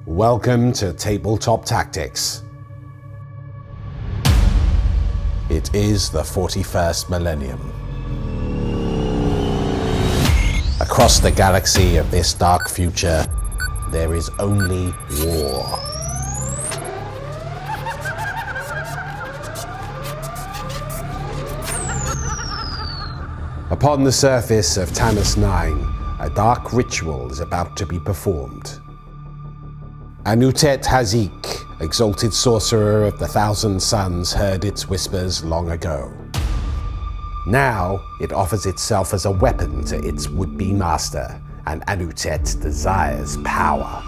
Welcome to Tabletop Tactics. It is the 41st millennium. Across the galaxy of this dark future, there is only war. Upon the surface of Tahnus IX, a dark ritual is about to be performed. Anutet Hazik, exalted sorcerer of the Thousand Suns, heard its whispers long ago. Now, it offers itself as a weapon to its would-be master, and Anutet desires power.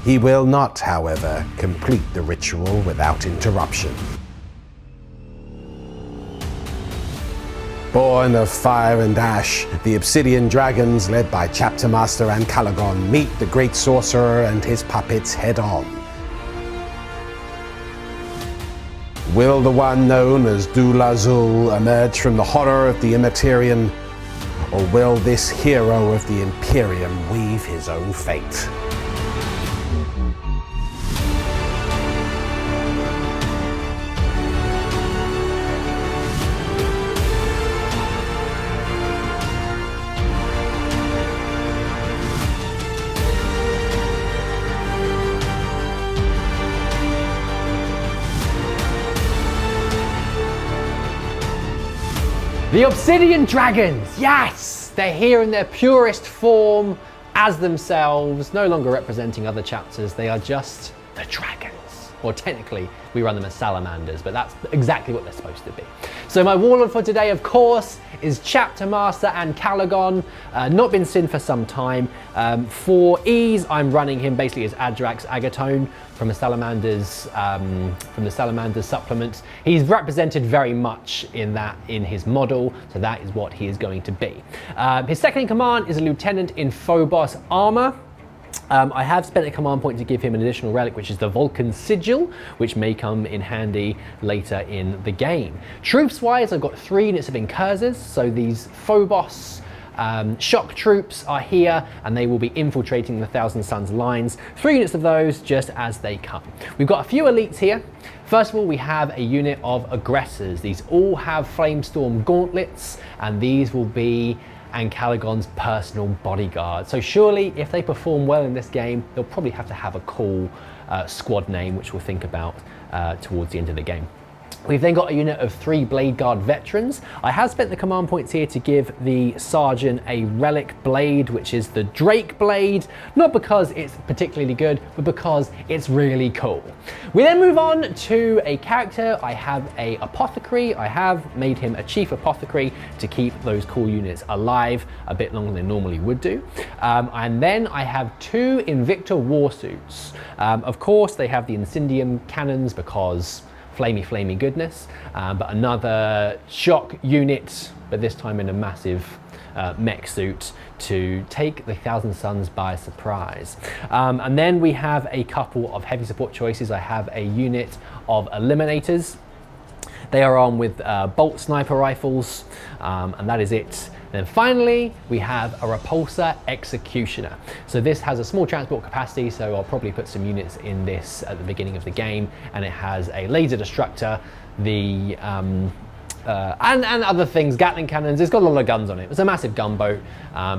He will not, however, complete the ritual without interruption. Born of fire and ash, the Obsidian Dragons, led by Chapter Master Ancalagon, meet the great sorcerer and his puppets head-on. Will the one known as Dhularzhul emerge from the horror of the Immaterian, or will this hero of the Imperium weave his own fate? The Obsidian Dragons, yes! They're here in their purest form as themselves, no longer representing other chapters. They are just the dragons. Or technically, we run them as salamanders, but that's exactly what they're supposed to be. So my warlord for today, of course, is Chapter Master Ancalagon. Not been seen for some time. For ease, I'm running him basically as Adrax Agatone from the Salamanders supplement. He's represented very much in his model, so that is what he is going to be. His second in command is a lieutenant in Phobos armor. I have spent a command point to give him an additional relic, which is the Vulcan Sigil, which may come in handy later in the game. Troops-wise, I've got 3 units of Incursors, so these Phobos shock troops are here, and they will be infiltrating the Thousand Suns lines. 3 units of those just as they come. We've got a few elites here. First of all, we have a unit of aggressors. These all have Flamestorm gauntlets, and these will be Ancalagon's personal bodyguard. So surely, if they perform well in this game, they'll probably have to have a cool squad name, which we'll think about towards the end of the game. We've then got a unit of 3 Blade Guard veterans. I have spent the command points here to give the sergeant a relic blade, which is the Drake blade, not because it's particularly good, but because it's really cool. We then move on to a character. I have a apothecary. I have made him a chief apothecary to keep those cool units alive a bit longer than they normally would do. And then I have 2 Invicta war suits. Of course, they have the Incendium cannons because flamey goodness, but another shock unit, but this time in a massive mech suit to take the Thousand Suns by surprise. And then we have a couple of heavy support choices. I have a unit of Eliminators. They are armed with bolt sniper rifles, and that is it. Then finally, we have a Repulsor Executioner. So this has a small transport capacity, so I'll probably put some units in this at the beginning of the game, and it has a laser destructor, and other things, Gatling cannons. It's got a lot of guns on it. It's a massive gunboat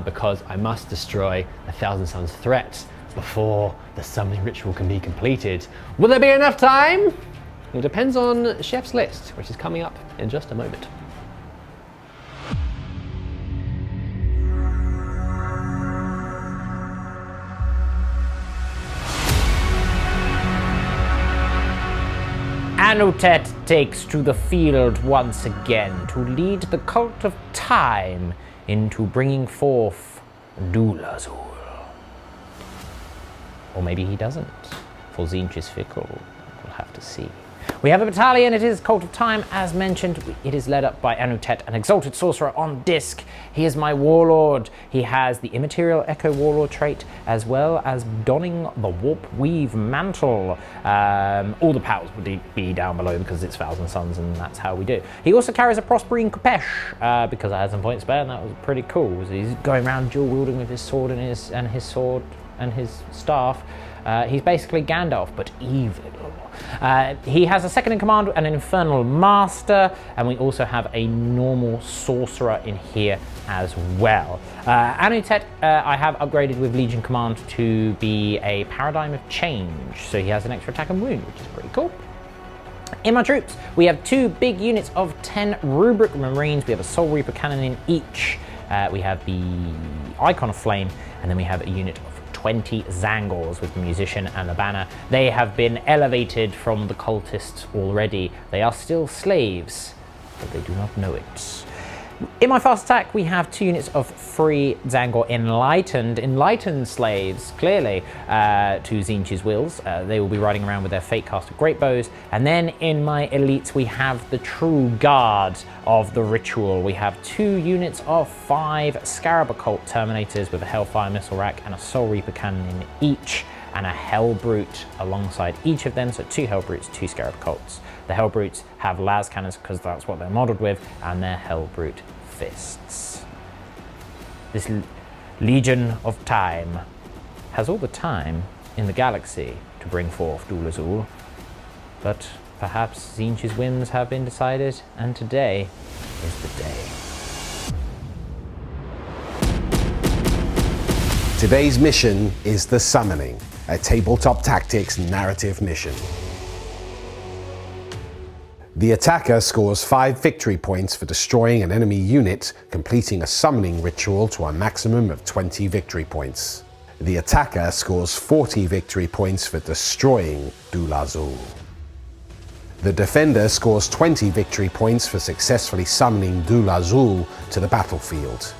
because I must destroy the Thousand Suns threat before the summoning ritual can be completed. Will there be enough time? It depends on Chef's List, which is coming up in just a moment. Anutet takes to the field once again to lead the cult of time into bringing forth Dhularzhul. Or maybe he doesn't, for Tzeentch is fickle. We'll have to see. We have a battalion, it is Cult of Time, as mentioned. It is led up by Anutet, an exalted sorcerer on disc. He is my warlord. He has the immaterial Echo Warlord trait, as well as donning the Warp Weave mantle. All the powers would be down below because it's Thousand Suns, and that's how we do. He also carries a Prospering Kopesh, because I had some points spare, and that was pretty cool. So he's going around dual wielding with his sword and his staff. He's basically Gandalf, but evil. He has a second in command, an Infernal Master, and we also have a normal sorcerer in here as well. Anutet, I have upgraded with Legion Command to be a Paradigm of Change, so he has an extra attack and wound, which is pretty cool. In my troops, we have 2 big units of 10 Rubric Marines. We have a Soul Reaper cannon in each. We have the Icon of Flame, and then we have a unit of 20 Zangors with the Musician and the Banner. They have been elevated from the cultists already. They are still slaves, but they do not know it. In my fast attack, we have 2 units of free Zangor enlightened slaves, clearly, to Tzeentch's wills. They will be riding around with their Fatecaster great bows. And then in my elites, we have the true guard of the ritual. We have 2 units of 5 Scarab Occult Terminators with a Hellfire Missile rack and a Soul Reaper cannon in each, and a Hellbrute alongside each of them. So 2 Hellbrutes, 2 Scarab Occults. The Hellbrutes have las cannons because that's what they're modeled with, and they're Hellbrute fists. This Legion of Time has all the time in the galaxy to bring forth Dhularzhul, but perhaps Tzeentch's whims have been decided, and today is the day. Today's mission is The Summoning, a tabletop tactics narrative mission. The attacker scores 5 victory points for destroying an enemy unit, completing a summoning ritual to a maximum of 20 victory points. The attacker scores 40 victory points for destroying Dhularzhul. The defender scores 20 victory points for successfully summoning Dhularzhul to the battlefield.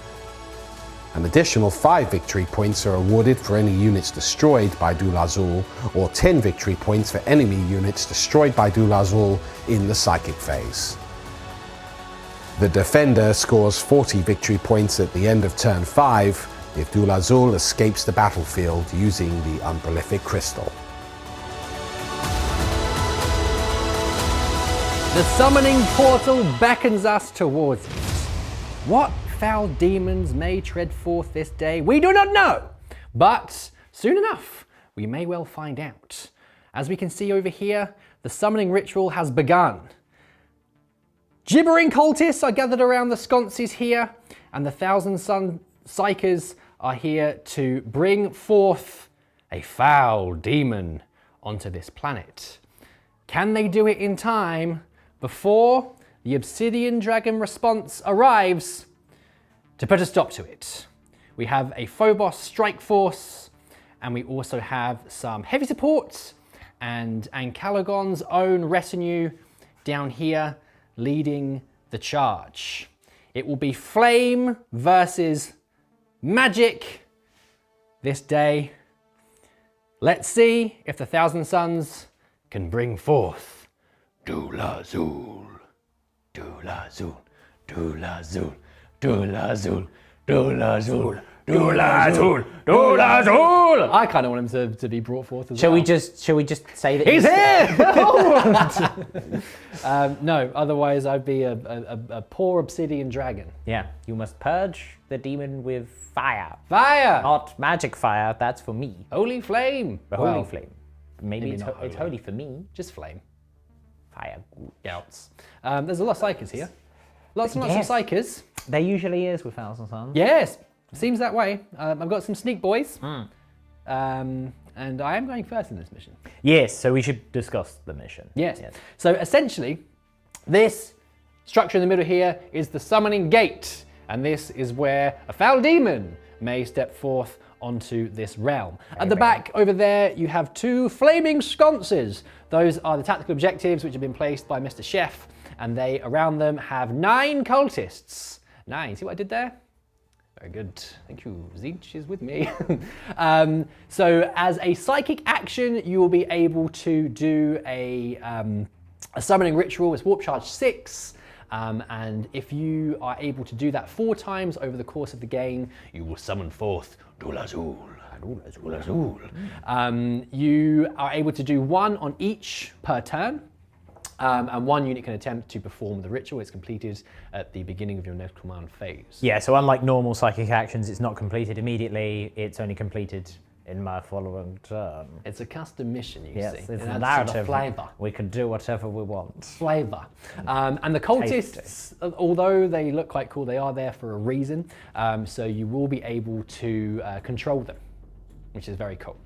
An additional 5 victory points are awarded for any units destroyed by Dhularzhul, or 10 victory points for enemy units destroyed by Dhularzhul in the psychic phase. The defender scores 40 victory points at the end of turn 5 if Dhularzhul escapes the battlefield using the Unprolific Crystal. The summoning portal beckons us towards it. What foul demons may tread forth this day, we do not know, but soon enough we may well find out. As we can see over here, the summoning ritual has begun. Gibbering cultists are gathered around the sconces here, and the Thousand Sun Psykers are here to bring forth a foul demon onto this planet. Can they do it in time before the Obsidian Dragon response arrives to put a stop to it? We have a Phobos strike force, and we also have some heavy support and Ancalagon's own retinue down here leading the charge. It will be flame versus magic this day. Let's see if the Thousand Suns can bring forth Dhularzhul. Dhularzhul, Dhularzhul, Dhularzhul, Dhularzhul, Dhularzhul, Dhularzhul. I kind of want him to be brought forth as well. Shall we just say that he's here? No, otherwise I'd be a poor obsidian dragon. Yeah, you must purge the demon with fire. Fire! Not magic fire, that's for me. Holy flame. Holy flame. Maybe it's not holy for me. Just flame. Fire. Youts. There's a lot of psychers here. Lots and lots Yes. of psychers. There usually is with Thousand Suns. Yes, seems that way. I've got some sneak boys. And I am going first in this mission. Yes, so we should discuss the mission. Yes. So essentially, this structure in the middle here is the summoning gate. And this is where a foul demon may step forth onto this realm. At the back over there, you have 2 flaming sconces. Those are the tactical objectives which have been placed by Mr. Chef, and they around them have 9 cultists. 9, see what I did there? Very good, thank you. Tzeentch is with me. So as a psychic action, you will be able to do a A summoning ritual is warp charge 6. And if you are able to do that 4 times over the course of the game, you will summon forth Dhularzhul. You are able to do 1 on each per turn, and 1 unit can attempt to perform the ritual. It's completed at the beginning of your next command phase. Yeah, so unlike normal psychic actions, it's not completed immediately, it's only completed in my following turn. It's a custom mission, you Yes, see. it's It a adds to the narrative. flavour. We can do whatever we want. Flavour. And the cultists, although they look quite cool, they are there for a reason. So you will be able to control them, which is very cool.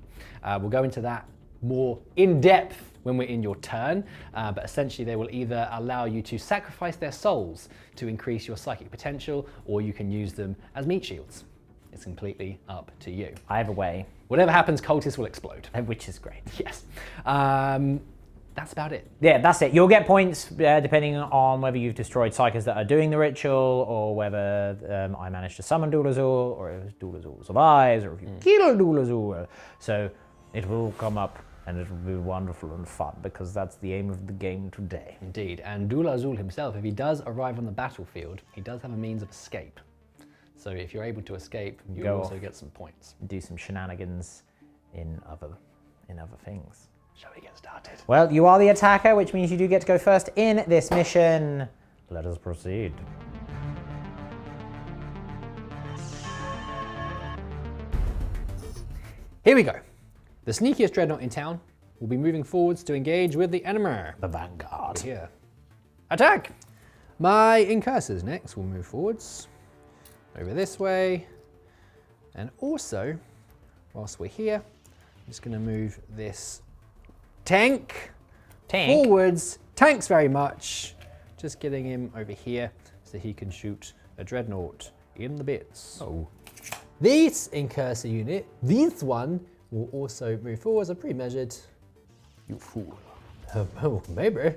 We'll go into that more in depth when we're in your turn, but essentially they will either allow you to sacrifice their souls to increase your psychic potential, or you can use them as meat shields. It's completely up to you. Either way. Whatever happens, cultists will explode. Which is great. Yes. That's about it. Yeah, that's it. You'll get points depending on whether you've destroyed psychers that are doing the ritual, or whether I managed to summon Dhularzhul, or if Dhularzhul survives, or if you kill Dhularzhul. So it will come up, and it will be wonderful and fun, because that's the aim of the game today. Indeed. And Dhularzhul himself, if he does arrive on the battlefield, he does have a means of escape. So if you're able to escape, you'll also get some points. Do some shenanigans in other things. Shall we get started? Well, you are the attacker, which means you do get to go first in this mission. Let us proceed. Here we go. The sneakiest dreadnought in town will be moving forwards to engage with the enemy. The Vanguard. Here. Attack! My incursors next will move forwards over this way. And also, whilst we're here, I'm just going to move this tank forwards. Thanks very much. Just getting him over here so he can shoot a dreadnought in the bits. Oh. This incursor unit, this one, will also move forwards. I'm pre-measured. You fool. Oh, maybe.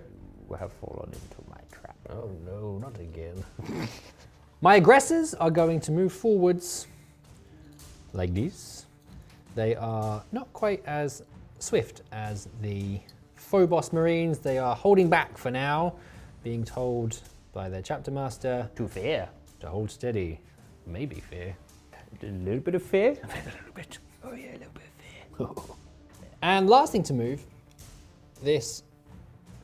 You have fallen into my trap. Oh no, not again. My aggressors are going to move forwards like this. They are not quite as swift as the Phobos Marines. They are holding back for now, being told by their chapter master To fear. to hold steady. Maybe fear. A little bit of fear. A little bit. Oh yeah, a little bit of fear. And last thing to move, this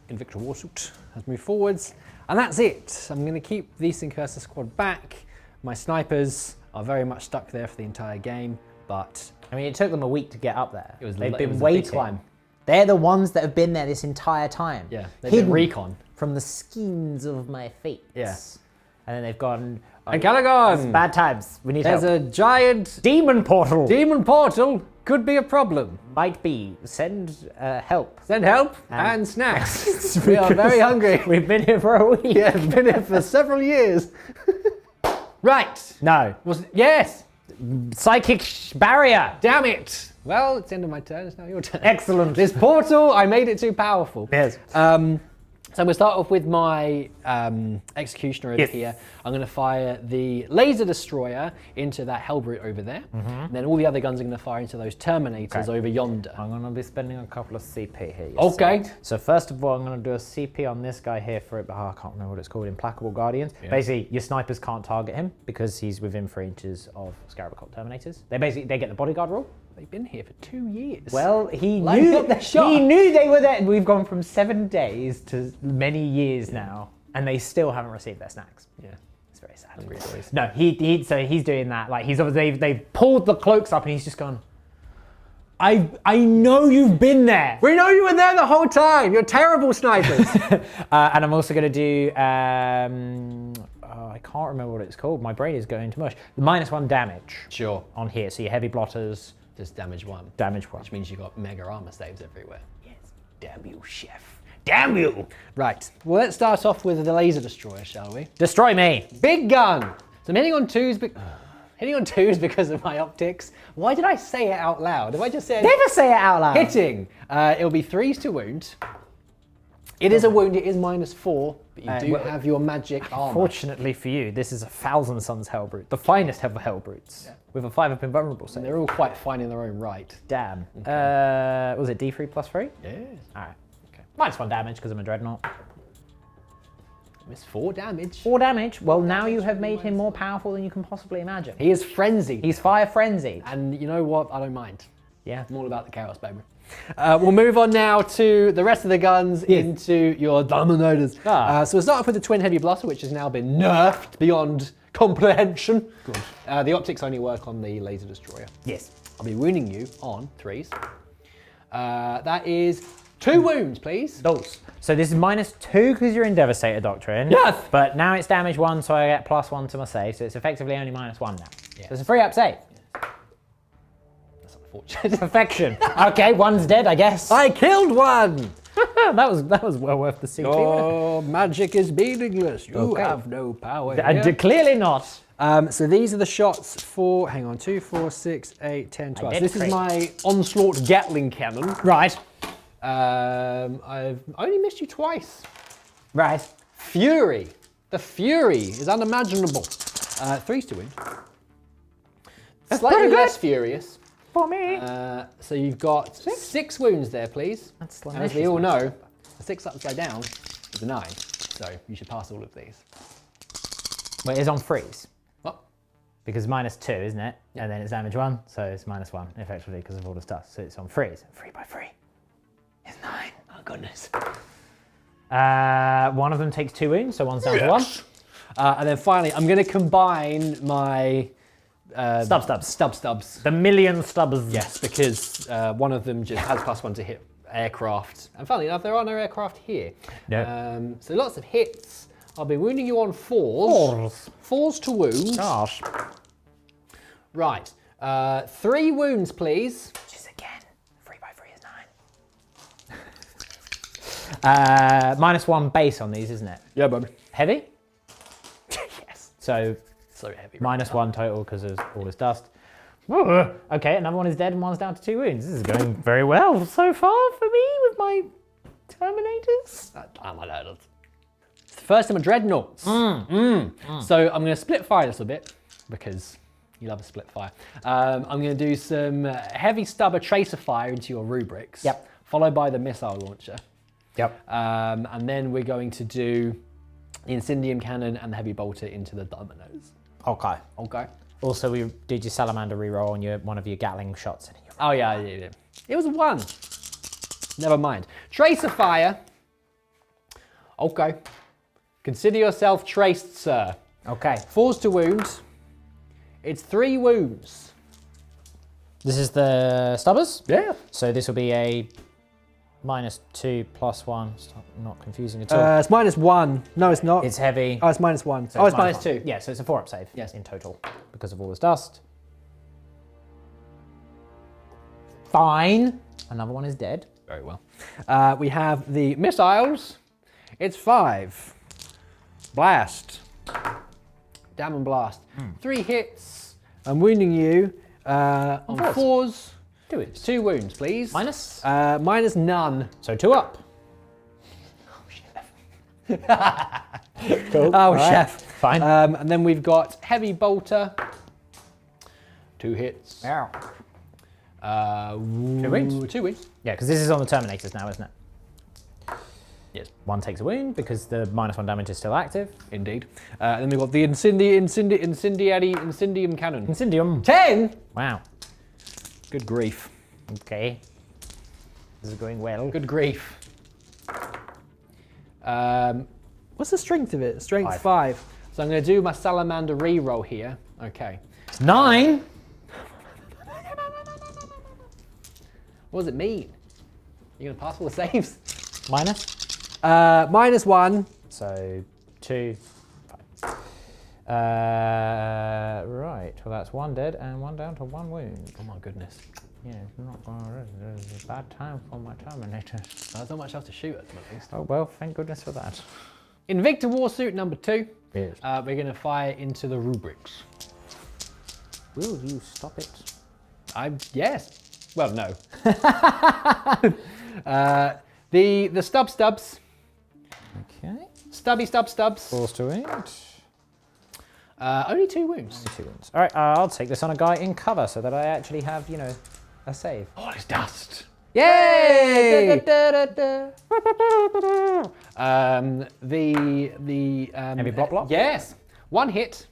Invictor Warsuit has moved forwards, and that's it. I'm going to keep the Incursor squad back. My snipers are very much stuck there for the entire game, but I mean, it took them a week to get up there. They've been a big waiting. climb. They're the ones that have been there this entire time. Yeah, they've been Hidden recon. from the schemes of my fates. Yeah. And then they've gone, And Callaghan! bad times. We need There's help. a giant Demon portal. demon portal. Could be a problem. Might be. Send help. Send help and snacks. We are very hungry. We've been here for a week. Yeah, we've been here for several years. Right. No. Yes. Psychic barrier. Damn it. Well, it's the end of my turn. It's now your turn. Excellent. This portal, I made it too powerful. Yes. So I'm going to start off with my Executioner over here. I'm going to fire the Laser Destroyer into that Hellbrute over there. And then all the other guns are going to fire into those Terminators over yonder. I'm going to be spending a couple of CP here. Okay. So first of all, I'm going to do a CP on this guy here for it, but I can't remember what it's called. Implacable Guardians. Yeah. Basically, your snipers can't target him because he's within 3 inches of Scarab Occult Terminators. They get the bodyguard rule. They've been here for 2 years. Well, he Lining knew up their shot. he knew they were there. We've gone from 7 days to many years now, and they still haven't received their snacks. Yeah. It's very sad. Hungry boys. No, so he's doing that. Like they've pulled the cloaks up, and he's just gone. I know you've been there. We know you were there the whole time. You're terrible snipers. And I'm also going to do. I can't remember what it's called. My brain is going too much. -1 damage. Sure. On here, so your heavy blotters. Just damage 1. Damage 1. Which means you've got mega armor saves everywhere. Yes. Damn you, chef. Damn you. Right. Well, let's start off with the Laser Destroyer, shall we? Destroy me. Big gun. So I'm hitting on 2s. Hitting on 2s because of my optics. Why did I say it out loud? If I just said Never say it out loud. hitting, it'll be 3s to wound. It is a wound. It is -4, but you do have your magic armor. Fortunately for you, this is a Thousand Suns Hellbrute, the finest of Hellbrutes, with a 5 up invulnerable save. And they're all quite fine in their own right. Damn. Was it D3 +3? Yes. All right. Okay. -1 damage because I'm a dreadnought. It's 4 damage. 4 damage. Well, now you have made him more powerful than you can possibly imagine. He is frenzied. He's fire frenzied. And you know what? I don't mind. Yeah. I'm all about the chaos, baby. We'll move on now to the rest of the guns into your Dominators. So we'll start off with the Twin Heavy Blaster, which has now been nerfed beyond comprehension. Good. The optics only work on the Laser Destroyer. Yes. I'll be wounding you on 3s. That is 2 wounds, please. Those. So this is -2 because you're in Devastator Doctrine. Yes. But now it's damage 1, so I get +1 to my save. So it's effectively only -1 now. Yeah. So it's a free up save. That's unfortunate. Perfection. Okay, 1's dead, I guess. I killed 1! that was well worth the CP. Your magic is meaningless. You Okay. have no power here. Clearly not. So these are the shots for, hang on, 2, 4, 6, 8, 10, 12. did This is crit. my Onslaught Gatling Cannon. Right. I've only missed you twice. Right. Fury. The Fury is unimaginable. 3's to win. Slightly pretty good. less furious. For me. So you've got 6 wounds there, please. That's And as we all know, a 6 upside down is a 9. So you should pass all of these. Wait, it's on freeze. What? Because -2, isn't it? And then it's damage 1, so it's -1 effectively because of all the stuff. So it's on freeze. 3 by 3 is 9. Oh, goodness. One of them takes 2 wounds, so one's down to 1. And then finally, I'm going to combine my stubs. The million stubbers. Yes, because one of them just has +1 to hit aircraft. And funnily enough, there are no aircraft here. No. So lots of hits. I'll be wounding you on 4s. 4s to wound. Gosh. Right. 3 wounds, please. Just again. 3 by 3 is 9. -1 base on these, isn't it? Yeah, baby. Heavy? Yes. So So heavy. Right? -1 total because of all this dust. Okay, another one is dead and one's down to 2 wounds. This is going very well so far for me with my Terminators. It's the first of my Dreadnoughts. So I'm going to split fire a little bit because you love a split fire. I'm going to do some heavy stubber tracer fire into your rubrics. Yep. Followed by the missile launcher. Yep. And then we're going to do the Incendium Cannon and the heavy bolter into the dominoes. Okay. Okay. Also, we did your Salamander reroll on one of your Gatling shots. And Oh yeah. It was a 1. Never mind. Tracer fire. Okay. Consider yourself traced, sir. Okay. 4s to wound. It's 3 wounds. This is the stubbers. Yeah. So this will be a -2 +1. Stop, not confusing at all. It's -1. No, it's not. It's heavy. Oh, it's -1. So It's -2. Yeah, so it's a 4-up save. Yes. In total because of all this dust. Fine. Another one is dead. Very well. We have the missiles. It's 5. Blast. Damn and blast. 3 hits. I'm wounding you on 4s. 2 wounds. 2 wounds, please. Minus? Minus none. So 2 up. Oh, chef. Cool. Oh, Right. chef. Fine. And then we've got heavy bolter. 2 hits. Yeah. 2 wounds? 2 wounds. Yeah, because this is on the Terminators now, isn't it? Yes. 1 takes a wound because the -1 damage is still active. Indeed. Then we've got the Incendium Cannon. Incendium. 10! Wow. Good grief. Okay. This is going well. Good grief. What's the strength of it? Strength 5. So I'm going to do my Salamander reroll here. Okay. It's 9. What does it mean? You going to pass all the saves? Minus. -1. So 2. Fine. Right. Well, that's 1 dead and 1 down to 1 wound. Oh my goodness. Yeah, not gonna. It's a bad time for my Terminators. There's not much else to shoot at them at least. Oh well, thank goodness for that. Invicta Warsuit number 2. Yes. We're going to fire into the rubrics. Will you stop it? Yes. Well, no. The stubs. Okay. Stubby stubs. 4s to wound. Only 2 wounds. 2 wounds. All right, I'll take this on a guy in cover so that I actually have, a save. All is dust. Yay! Heavy block? Yes. One hit.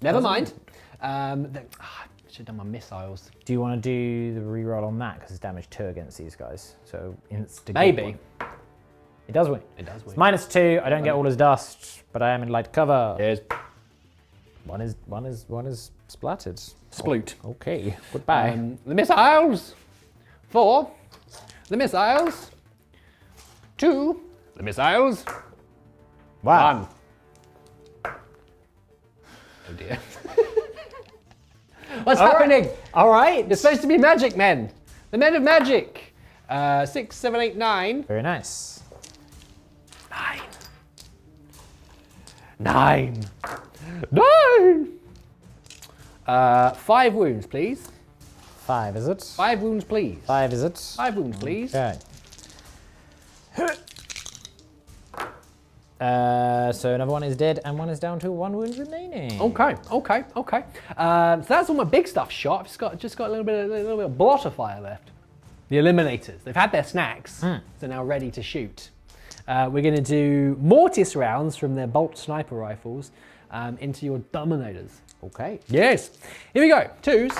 Never mind. I should have done my missiles. Do you want to do the reroll on that? Because it's damage 2 against these guys. So instant. Maybe. It does win. It does win. It's -2. I don't get all his dust, but I am in light cover. Yes. One is splattered. Sploot. Okay. Goodbye. The missiles. 4. The missiles. 2. The missiles. Wow. 1. Oh dear. What's happening? All right. You're supposed to be magic men. The men of magic. 6, 7, 8, 9. Very nice. 9. 9. 5 wounds, please. 5, is it? 5 wounds, please. 5, is it? 5 wounds, please. Okay. So another one is dead, and one is down to 1 wound remaining. Okay. So that's all my big stuff shot. I've just got a little bit of blotter fire left. The eliminators. They've had their snacks, so now ready to shoot. We're going to do mortis rounds from their bolt sniper rifles into your dominators. Okay. Yes. Here we go. 2s.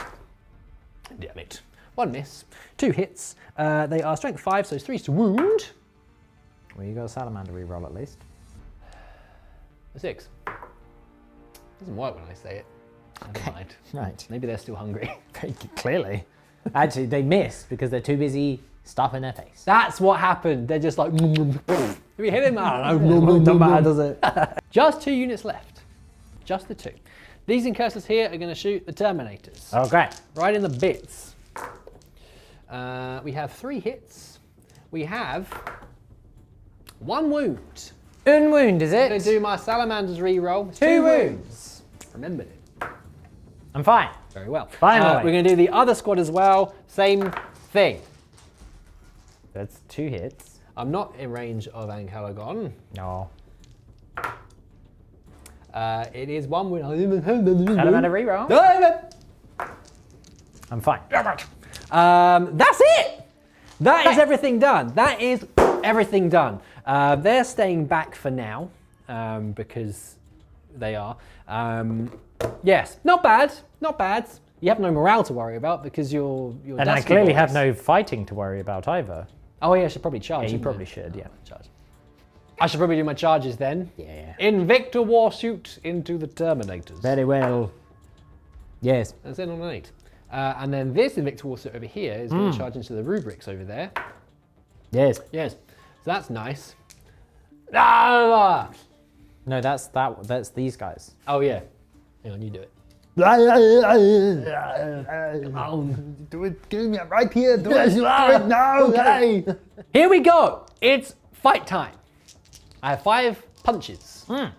Damn it. 1 miss. 2 hits. They are strength 5, so it's 3 to wound. Well, you got a salamander reroll at least. A 6. Doesn't work when I say it. Never mind. Right. Maybe they're still hungry. Clearly. Actually, they missed because they're too busy stuffing their face. That's what happened. They're just like, have we hit him? I don't know. Don't matter, does it? Just 2 units left. Just the 2. These incursors here are going to shoot the Terminators. Okay. Right in the bits. We have 3 hits. We have 1 wound. 1 wound, is I'm going it? to do my Salamander's reroll. It's 2 wounds. Remembered it. I'm fine. Very well. Finally. We're going to do the other squad as well. Same thing. That's 2 hits. I'm not in range of Ancalagon. No. It is 1 wound. Salamander reroll. I'm fine. That's it. That is everything done. That is everything done. They're staying back for now because they are. Yes, not bad. Not bad. You have no morale to worry about because you're. And I clearly have no fighting to worry about either. Oh yeah, I should probably charge. Yeah, you shouldn't probably I? should, yeah. Charge. I should probably do my charges then. Yeah. Invictor Warsuit into the Terminators. Very well. Yes. That's in on an 8. And then this Invictor Warsuit over here is going to charge into the Rubrics over there. Yes. Yes. So that's nice. Ah! No, that's these guys. Oh yeah. Hang on, you do it. Do it, give me right here. Do it now. Okay. Here we go. It's fight time. I have 5 punches. Well,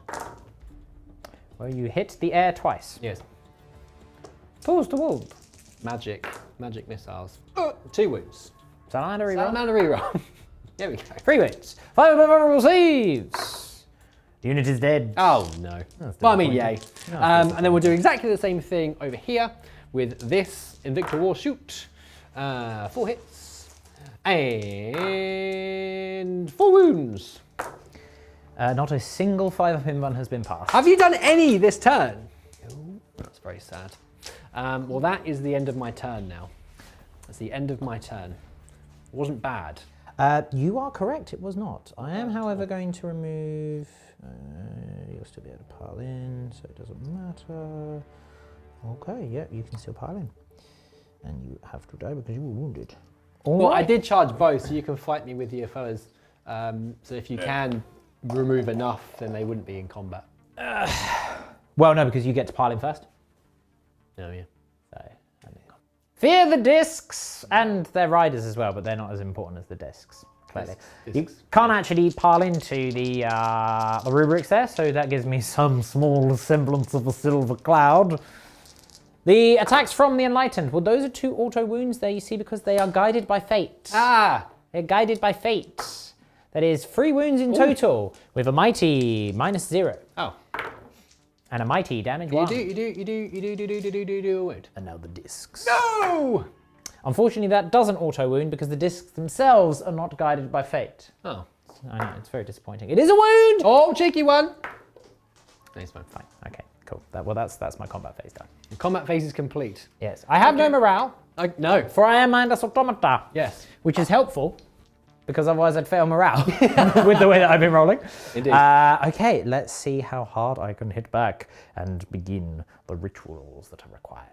you hit the air twice. Yes. Pulls the wound. Magic missiles. 2 wounds. Salamander reroll. Salamander reroll. There we go. 3 wounds. 5 memorable saves. The unit is dead. Oh no. Well, I mean, yay. And then we'll do exactly the same thing over here with this Invictor Warsuit. 4 hits. And 4 wounds. Not a single 5 of him has been passed. Have you done any this turn? Oh, that's very sad. Well, that is the end of my turn now. That's the end of my turn. It wasn't bad. You are correct, it was not. I am, however, going to remove... you'll still be able to pile in, so it doesn't matter. Okay, yeah, you can still pile in. And you have to die because you were wounded. Well, I did charge both, so you can fight me with your fellas. So if you can remove enough, then they wouldn't be in combat. Well, no, because you get to pile in first. Oh, yeah. So, fear the discs and their riders as well, but they're not as important as the discs. Clearly, you can't actually pile into the rubrics there, so that gives me some small semblance of a silver cloud. The attacks from the Enlightened. Well, those are 2 auto wounds there, you see, because they are guided by fate. Ah! They're guided by fate. That is 3 wounds in total, with a mighty -0. Oh. And a mighty damage 1. You do a wound. And now the discs. No! Unfortunately, that doesn't auto-wound because the discs themselves are not guided by fate. Oh. I know, it's very disappointing. It is a wound! Oh, cheeky one! Nice one. Fine, okay, cool. That's my combat phase done. The combat phase is complete. Yes, I have no morale, No. for I am mindless automata. Yes. Which is helpful, because otherwise I'd fail morale with the way that I've been rolling. Indeed. Okay, let's see how hard I can hit back and begin the rituals that are required.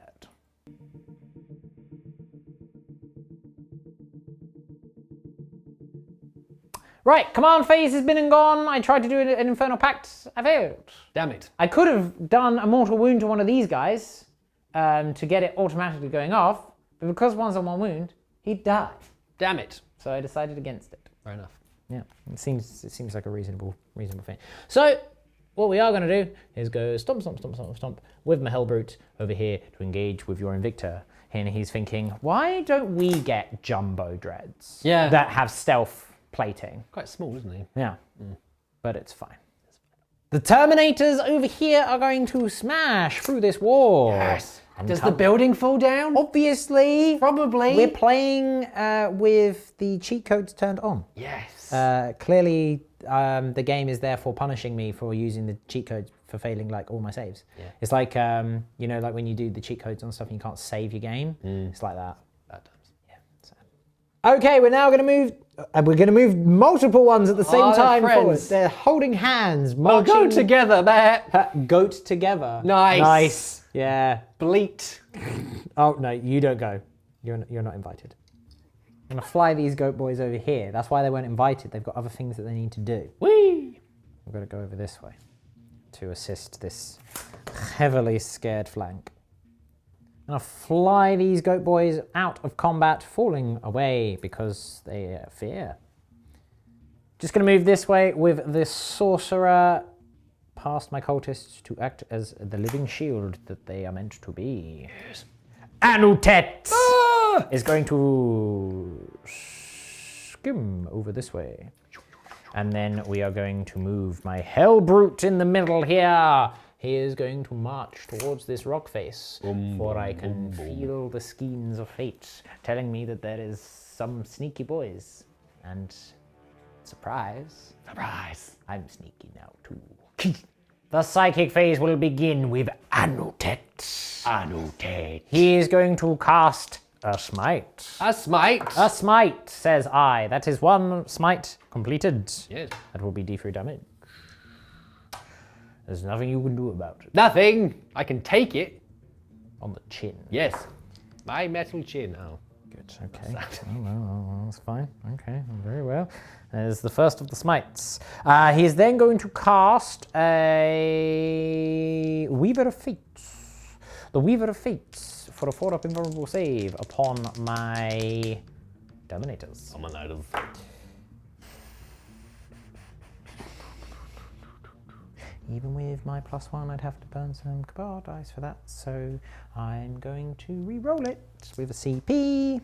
Right, command phase has been and gone. I tried to do an Infernal Pact. I failed. Damn it. I could have done a mortal wound to one of these guys to get it automatically going off, but because one's on one wound, he'd die. Damn it. So I decided against it. Fair enough. Yeah, it seems like a reasonable thing. So what we are going to do is go stomp, stomp, stomp, stomp, stomp with my Hellbrute over here to engage with your Invictor. And he's thinking, why don't we get jumbo dreads that have stealth plating? Quite small, isn't he? Yeah, but it's fine. The Terminators over here are going to smash through this wall. Yes. Does the building fall down? Obviously. Probably. We're playing with the cheat codes turned on. Yes. Clearly, the game is therefore punishing me for using the cheat codes for failing like all my saves. Yeah. It's like, you know, like when you do the cheat codes on stuff and you can't save your game. It's like that. Bad times. Yeah. So. Okay, we're now going to move. We're going to move multiple ones at the same time forward. They're holding hands, marching. Go together, Matt. Goat together. Nice. Nice. Yeah. Bleat. Oh no, you don't go. You're not invited. I'm gonna fly these goat boys over here. That's why they weren't invited. They've got other things that they need to do. Whee! We've got to go over this way to assist this heavily scared flank. I'm gonna fly these goat boys out of combat, falling away because they fear. Just gonna move this way with this sorcerer past my cultists to act as the living shield that they are meant to be. Yes. Anutet is going to skim over this way. And then we are going to move my Hellbrute in the middle here. He is going to march towards this rock face, for I can feel the skeins of fate telling me that there is some sneaky boys. And surprise, I'm sneaky now too. The psychic phase will begin with Anutet. He is going to cast a smite. A smite. A smite, says I. That is one smite completed. Yes. That will be D3 damage. There's nothing you can do about it. Nothing. I can take it. On the chin. Yes. My metal chin. Oh. Good, okay. Oh, that's fine. Okay, very well. There's the first of the smites. He is then going to cast a Weaver of Fates. The Weaver of Fates for a 4-up invulnerable save upon my Terminators. Even with my +1, I'd have to burn some Cabal dice for that, so I'm going to re-roll it with a CP.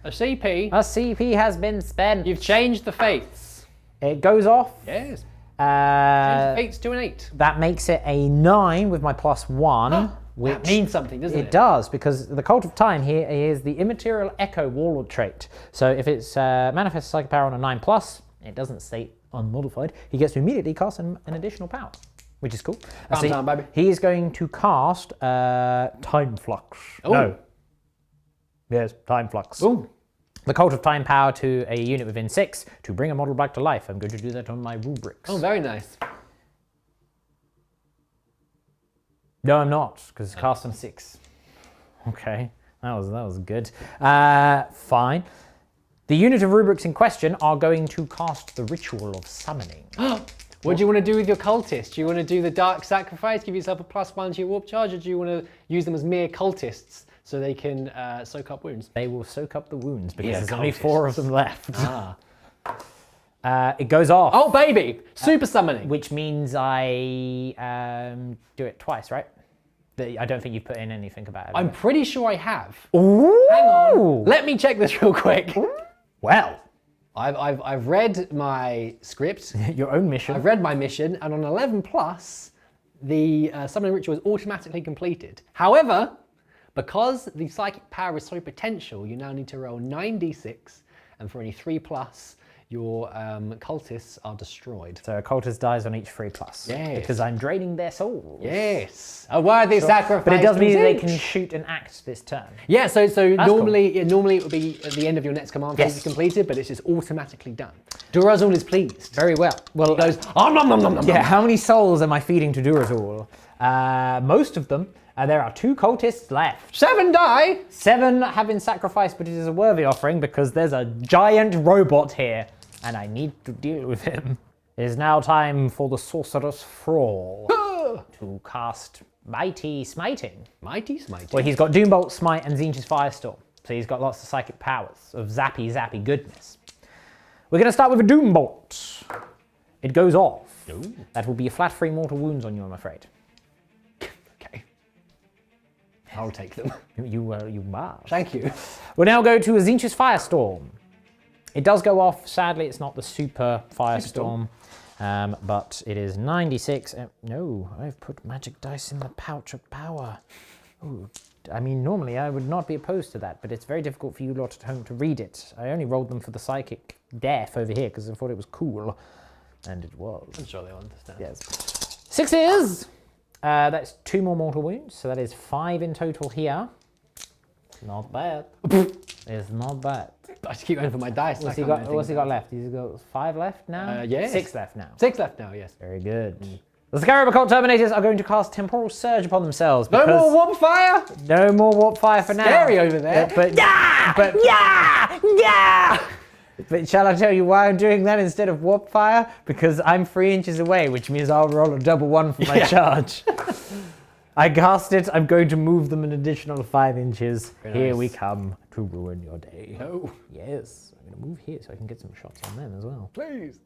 A CP? A CP has been spent. You've changed the fates. It goes off. Yes. Change the fates to an 8. That makes it a 9 with my +1. Which that means something, doesn't it? It does, because the Cult of Time here is the Immaterial Echo Warlord trait. So if it's manifest psychic power on a 9+, it doesn't state unmodified, he gets to immediately cast an additional power, which is cool. Time, baby. He is going to cast Time Flux. Ooh. No. Yes, Time Flux. Ooh. The Cult of Time power to a unit within 6 to bring a model back to life. I'm going to do that on my rubrics. Oh, very nice. No, I'm not, because it's cast on 6. Okay, that was good. Fine. The unit of rubrics in question are going to cast the Ritual of Summoning. What do you want to do with your cultists? Do you want to do the Dark Sacrifice, give yourself a +1 to your warp charge, or do you want to use them as mere cultists so they can soak up wounds? They will soak up the wounds because Yeah, there's only cultists. 4 of them left. It goes off. Oh, baby! Super summoning. Which means I do it twice, right? I don't think you've put in anything about it. I'm pretty sure I have. Ooh. Hang on. Let me check this real quick. Well. I've read my script. Your own mission. I've read my mission, and on 11+, the summoning ritual is automatically completed. However, Because the psychic power is so potential, you now need to roll 9d6, and for any 3+, your cultists are destroyed. So a cultist dies on each 3+. Yes. Because I'm draining their souls. Yes, a worthy sacrifice. But it does mean they comes can in. shoot and act this turn. Yeah, so normally cool. normally it would be at the end of your next command phase Yes. is completed, but it's just automatically done. Dhularzhul is pleased. Very well. Well, He goes, nom nom nom nom nom. yeah, how many souls am I feeding to Dhularzhul? Most of them. There are 2 cultists left. 7 die. 7 have been sacrificed, but it is a worthy offering because there's a giant robot here, and I need to deal with him. It is now time for the Sorcerous Thrall to cast Mighty Smiting. Mighty smiting. Well, he's got Doombolt, Smite, and Tzeentch's Firestorm, so he's got lots of psychic powers of zappy goodness. We're going to start with a Doombolt. It goes off. Ooh. That will be a flat 3 mortal wounds on you, I'm afraid. Okay. I'll take them. You must. Thank you. We'll now go to a Tzeentch's Firestorm. It does go off. Sadly, it's not the super Firestorm, but it is 96. No, I've put magic dice in the pouch of power. Ooh, I mean, normally I would not be opposed to that, but it's very difficult for you lot at home to read it. I only rolled them for the psychic death over here because I thought it was cool, and it was. I'm sure they'll understand. Yes. 6s. That's 2 more mortal wounds, so that is 5 in total here. Not bad. It's not bad. I just keep going for my dice. What's he got left? He's got 5 left now? Yes. 6 left now. 6 left now, yes. Very good. The Scarab Occult Terminators are going to cast Temporal Surge upon themselves. No because more warp fire. No more warp fire for now. Scary over there. But shall I tell you why I'm doing that instead of warp fire? Because I'm 3 inches away, which means I'll roll a double 1 for my charge. I cast it. I'm going to move them an additional 5 inches. Very Here nice. we come to ruin your day. No. Yes, I'm going to move here so I can get some shots on them as well. Please.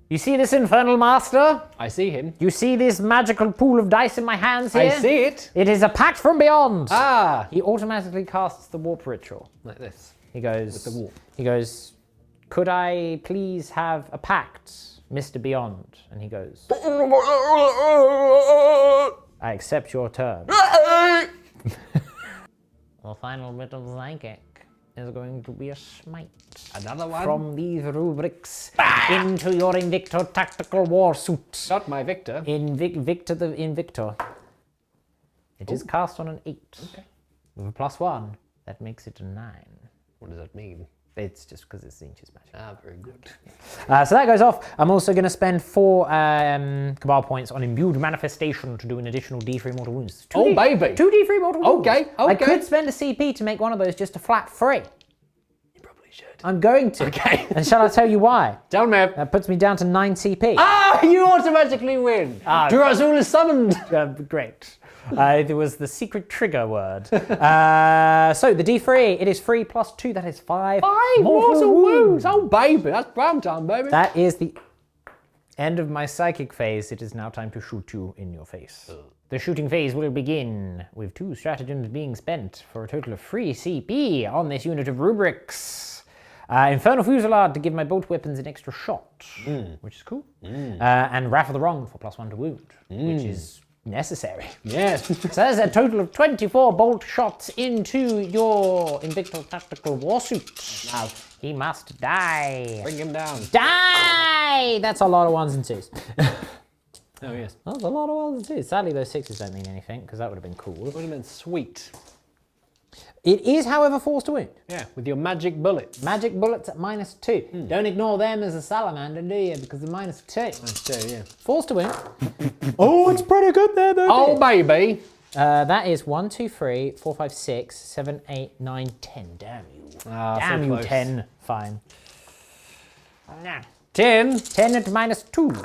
You see this Infernal Master? I see him. You see this magical pool of dice in my hands here? I see it. It is a pact from beyond. Ah. He automatically casts the warp ritual. Like this. He goes, With the warp. He goes, could I please have a pact, Mr. Beyond? And he goes, I accept your terms. The final bit of psychic is going to be a smite. Another one. From these rubrics into your Invictor tactical war suit. Not my Victor. Victor the Invictor. It is cast on an 8. Okay. With a +1, that makes it a 9. What does that mean? It's just because it's Tzeentch's magic. Ah, very good. So that goes off. I'm also going to spend 4 Cabal points on Imbued Manifestation to do an additional D3 mortal wounds. Oh, baby. 2 D3 mortal wounds. Okay. I could spend a CP to make one of those just a flat 3. You probably should. I'm going to. Okay. And shall I tell you why? Tell me. That puts me down to 9 CP. Ah, you automatically win. Dhularzhul is summoned. Great. It was the secret trigger word. So the D3, it is 3 + 2, that is 5. 5 mortal wounds. Oh, baby. That's prime time, baby. That is the end of my psychic phase. It is now time to shoot you in your face. The shooting phase will begin with 2 stratagems being spent for a total of 3 CP on this unit of rubrics. Infernal Fusillade to give my bolt weapons an extra shot, which is cool. And Wrath of the Wrong for +1 to wound, which is necessary. Yes. So there's a total of 24 bolt shots into your Invictor Tactical Warsuit. Now, he must die. Bring him down. Die! That's a lot of 1s and 2s. Oh, yes. That's a lot of 1s and 2s. Sadly, those 6s don't mean anything, because that would have been cool. Would have been sweet. It is, however, forced to wound. Yeah, with your magic bullets. Magic bullets at -2. Don't ignore them as a salamander, do you? Because they're -2. That's true, yeah. Forced to wound. Oh, it's pretty good there, though. Oh, baby. That is 1, 2, 3, 4, 5, 6, 7, 8, 9, 10. Damn you. Damn so you, close. 10. Fine. 10. 10 at -2.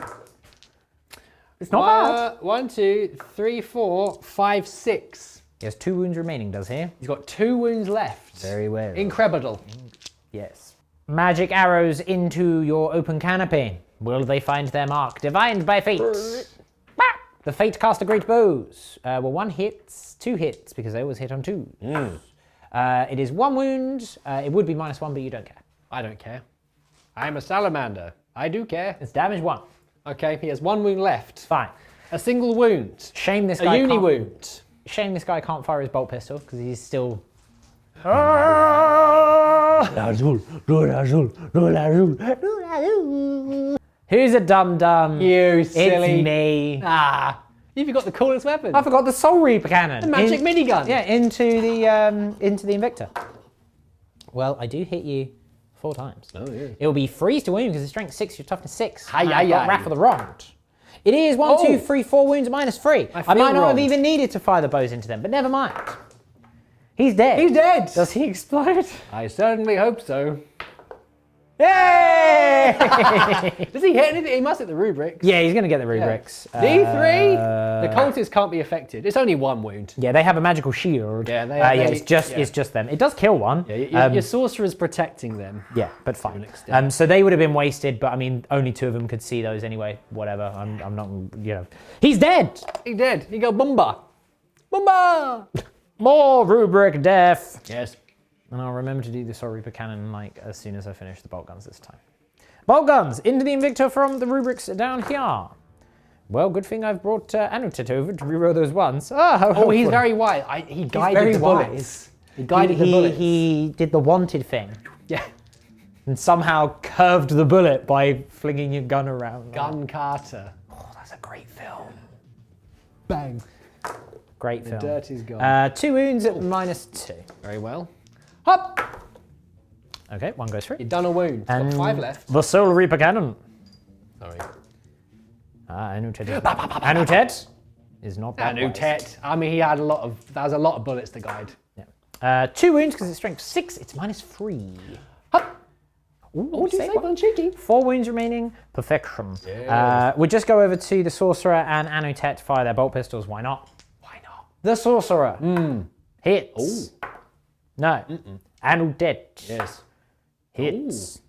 It's not bad. 1, 2, 3, 4, 5, 6. He has 2 wounds remaining, does he? He's got 2 wounds left. Very well. Incredible. Yes. Magic arrows into your open canopy. Will they find their mark? Divined by fate. The fate caster great bows. Well, 1 hits, 2 hits, because they always hit on 2s. It is 1 wound. It would be -1, but you don't care. I don't care. I'm a salamander. I do care. It's damage 1. Okay, he has 1 wound left. Fine. A single wound. Shame this A guy uni can't- wound. Shame this guy can't fire his bolt pistol because he's still. Dhularzhul, Dhularzhul, Dhularzhul, Dhularzhul. Who's a dum-dum? You silly. It's me. Ah, you've got the coolest weapon. I forgot the Soul Reaper cannon. The magic minigun. Yeah, into the Invictor. Well, I do hit you 4 times. Oh, yeah. It'll be freeze to wound because it's strength 6, your toughness 6. Hi, And hi, I've got hi. Wrath of the Rond. It is 1, 2, 3, 4 wounds -3. I might not have even needed to fire the bows into them, but never mind. He's dead. He's dead. Does he explode? I certainly hope so. Yay! Does he hit anything? He must hit the rubrics. Yeah, he's going to get the rubrics. D3. The cultists can't be affected. It's only 1 wound. Yeah, they have a magical shield. Yeah, they it's just them. It does kill one. Yeah, your sorcerer's protecting them. Yeah, but fine. extent. So they would have been wasted, but I mean, only 2 of them could see those anyway. Whatever. I'm not. He's dead. He did. He go Bumba. Bumba. More rubric death. Yes. And I'll remember to do the Soul Reaper cannon as soon as I finish the bolt guns this time. Bolt guns into the Invictor from the rubrics down here. Well, good thing I've brought Anutet over to reroll those ones. Oh, he's very wise. He guided the bullets. He guided the bullets. He did the wanted thing. Yeah. And somehow curved the bullet by flinging your gun around. Gun Carter. Oh, that's a great film. Bang. Great The film. dirt is gone. 2 wounds at -2. Very well. Hop. Okay, 1 goes through. You've done a wound. And Got 5 left. The Soul Reaper cannon. Sorry. Anutet is not that wise. Anutet. I mean, he had that was a lot of bullets to guide. Yeah. 2 wounds because it's strength 6. It's -3. Hop. Ooh, Oh, did you save say one. one cheeky? 4 wounds remaining. Perfection. Yes. We'll just go over to the Sorcerer and Anutet to fire their bolt pistols. Why not? Why not? The Sorcerer hits. No. Anutet Yes. hits.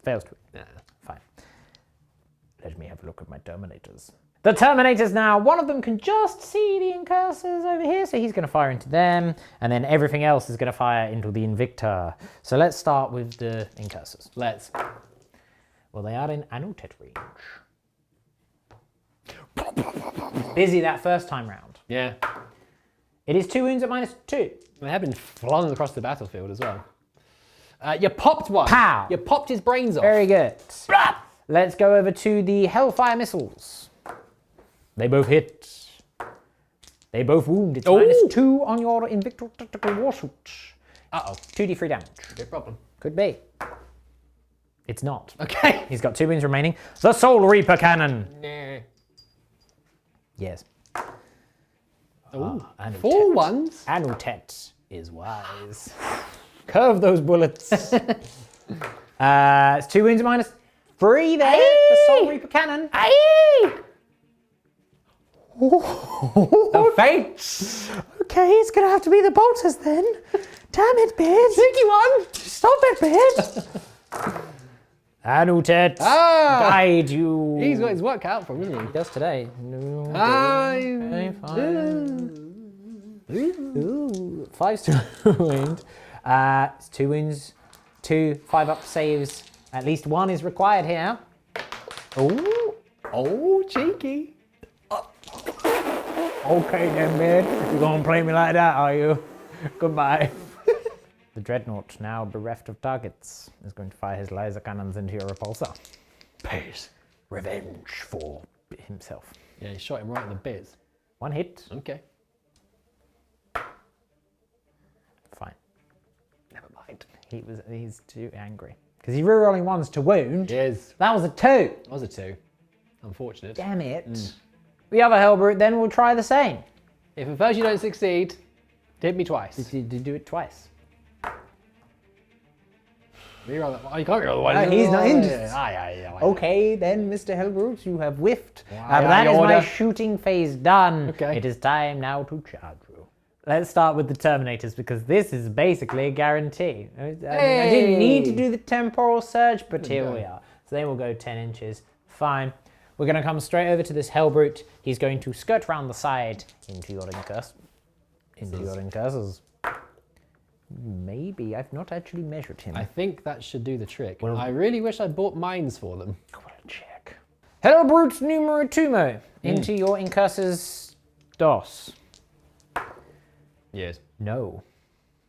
Fails to. Yeah. Fine. Let me have a look at my Terminators. The Terminators now, one of them can just see the Incursors over here, so he's going to fire into them, and then everything else is going to fire into the Invictor. So let's start with the Incursors. Let's. Well, they are in Anutet range. Busy that first time round. Yeah. It is 2 wounds at -2. They have been flung across the battlefield as well. You popped one. Pow. You popped his brains off. Very good. Let's go over to the Hellfire Missiles. They both hit. They both wound. It's -2 on your Invictor Tactical Warshoot. Uh-oh. 2d3 damage. No problem. Could be. It's not. Okay. He's got 2 wounds remaining. The Soul Reaper cannon. Nah. Yes. Ooh. Anutet. 4 ones. Anutet is wise. Curve those bullets. It's 2 wounds -3 there. The Soul Reaper cannon. The fates. Okay, it's gonna have to be the bolters then. Damn it, Beard. Cheeky one. Stop it, Beard. Anutet, guide you. He's got his work cut out for him, isn't he? He does today. Okay, Ooh, 5's to wound. It's 2 wounds, 2 5-up saves. At least 1 is required here. Ooh. Oh, cheeky. Okay then, Beard. You're gonna play me like that, are you? Goodbye. The Dreadnought, now bereft of targets, is going to fire his laser cannons into your repulsor. Pays. Revenge for himself. Yeah, he shot him right in the bits. 1 hit. Okay. Fine. Never mind. He's too angry. Because he's rerolling 1s to wound. Yes. That was a 2. That was a 2. Unfortunate. Damn it. The other Hellbrute then will try the same. If at first you don't succeed, hit me twice. Did you do it twice? Reroll that one. Oh, you can't reroll the one. No, he's not injured. Yeah. Okay, then, Mr. Hellbrute, you have whiffed. Wow, That is order. my shooting phase done. Okay. It is time now to charge you. Let's start with the Terminators because this is basically a guarantee. I didn't need to do the temporal surge, but here we are. So they will go 10 inches. Fine. We're going to come straight over to this Hellbrute. He's going to skirt round the side into your Incursors. Maybe. I've not actually measured him. I think that should do the trick. I really wish I bought mines for them. I want to check. Hellbrute numero 2 into your Incursors DOS. Yes. No.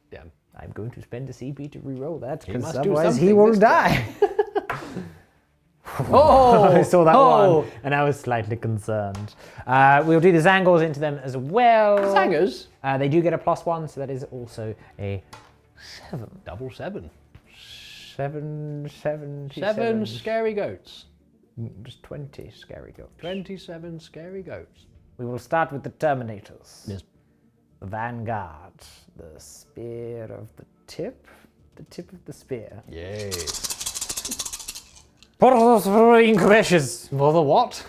Damn. I'm going to spend a CP to reroll that, because must do otherwise he something will this die. Oh! I saw that one, and I was slightly concerned. We'll do the Zangors into them as well. Zangers? They do get a +1, so that is also a 7. Double 7. 7. 7 scary goats. Just 20 scary goats. 27 scary goats. We will start with the Terminators. Yes. The Vanguard. The Spear of the Tip. The tip of the spear. Yes. Incubation. For the what?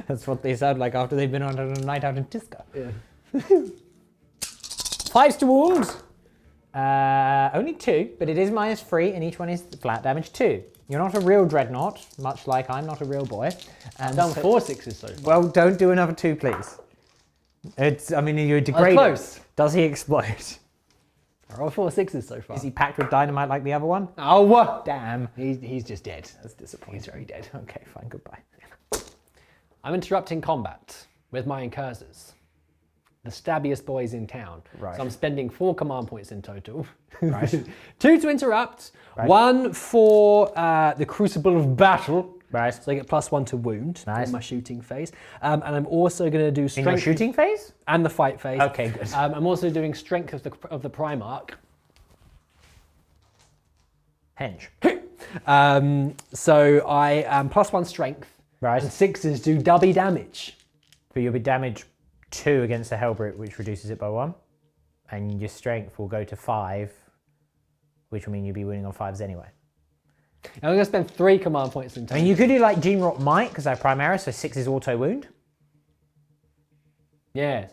That's what they sound like after they've been on a night out in Tisca. Yeah. 5 to wound. Only 2, but it is -3, and each one is flat damage 2. You're not a real dreadnought, much like I'm not a real boy. I've done 4 6s so far. Well, don't do another 2, please. I mean, you're degrading. close. Does he explode? I rolled 4 6s so far. Is he packed with dynamite like the other one? Oh, what? Damn. He's just dead. That's disappointing. He's very dead. Okay, fine, goodbye. I'm interrupting combat with my incursors. The stabbiest boys in town. Right. So I'm spending 4 command points in total. Right. 2 to interrupt, Right. 1 for the Crucible of Battle. Right. So I get +1 to wound Nice. in my shooting phase. And I'm also going to do In strength. your shooting phase? And the fight phase. Okay, good. I'm also doing strength of the Primarch. Henge. So I am +1 strength. Right. And 6s do dubby damage. But you'll be damage 2 against the Hellbrute, which reduces it by 1. And your strength will go to 5, which will mean you'll be winning on 5s anyway. And I'm going to spend 3 command points in I total. mean, you could do like Gene Rock Might, because they're Primaris, so 6 is auto wound. Yes.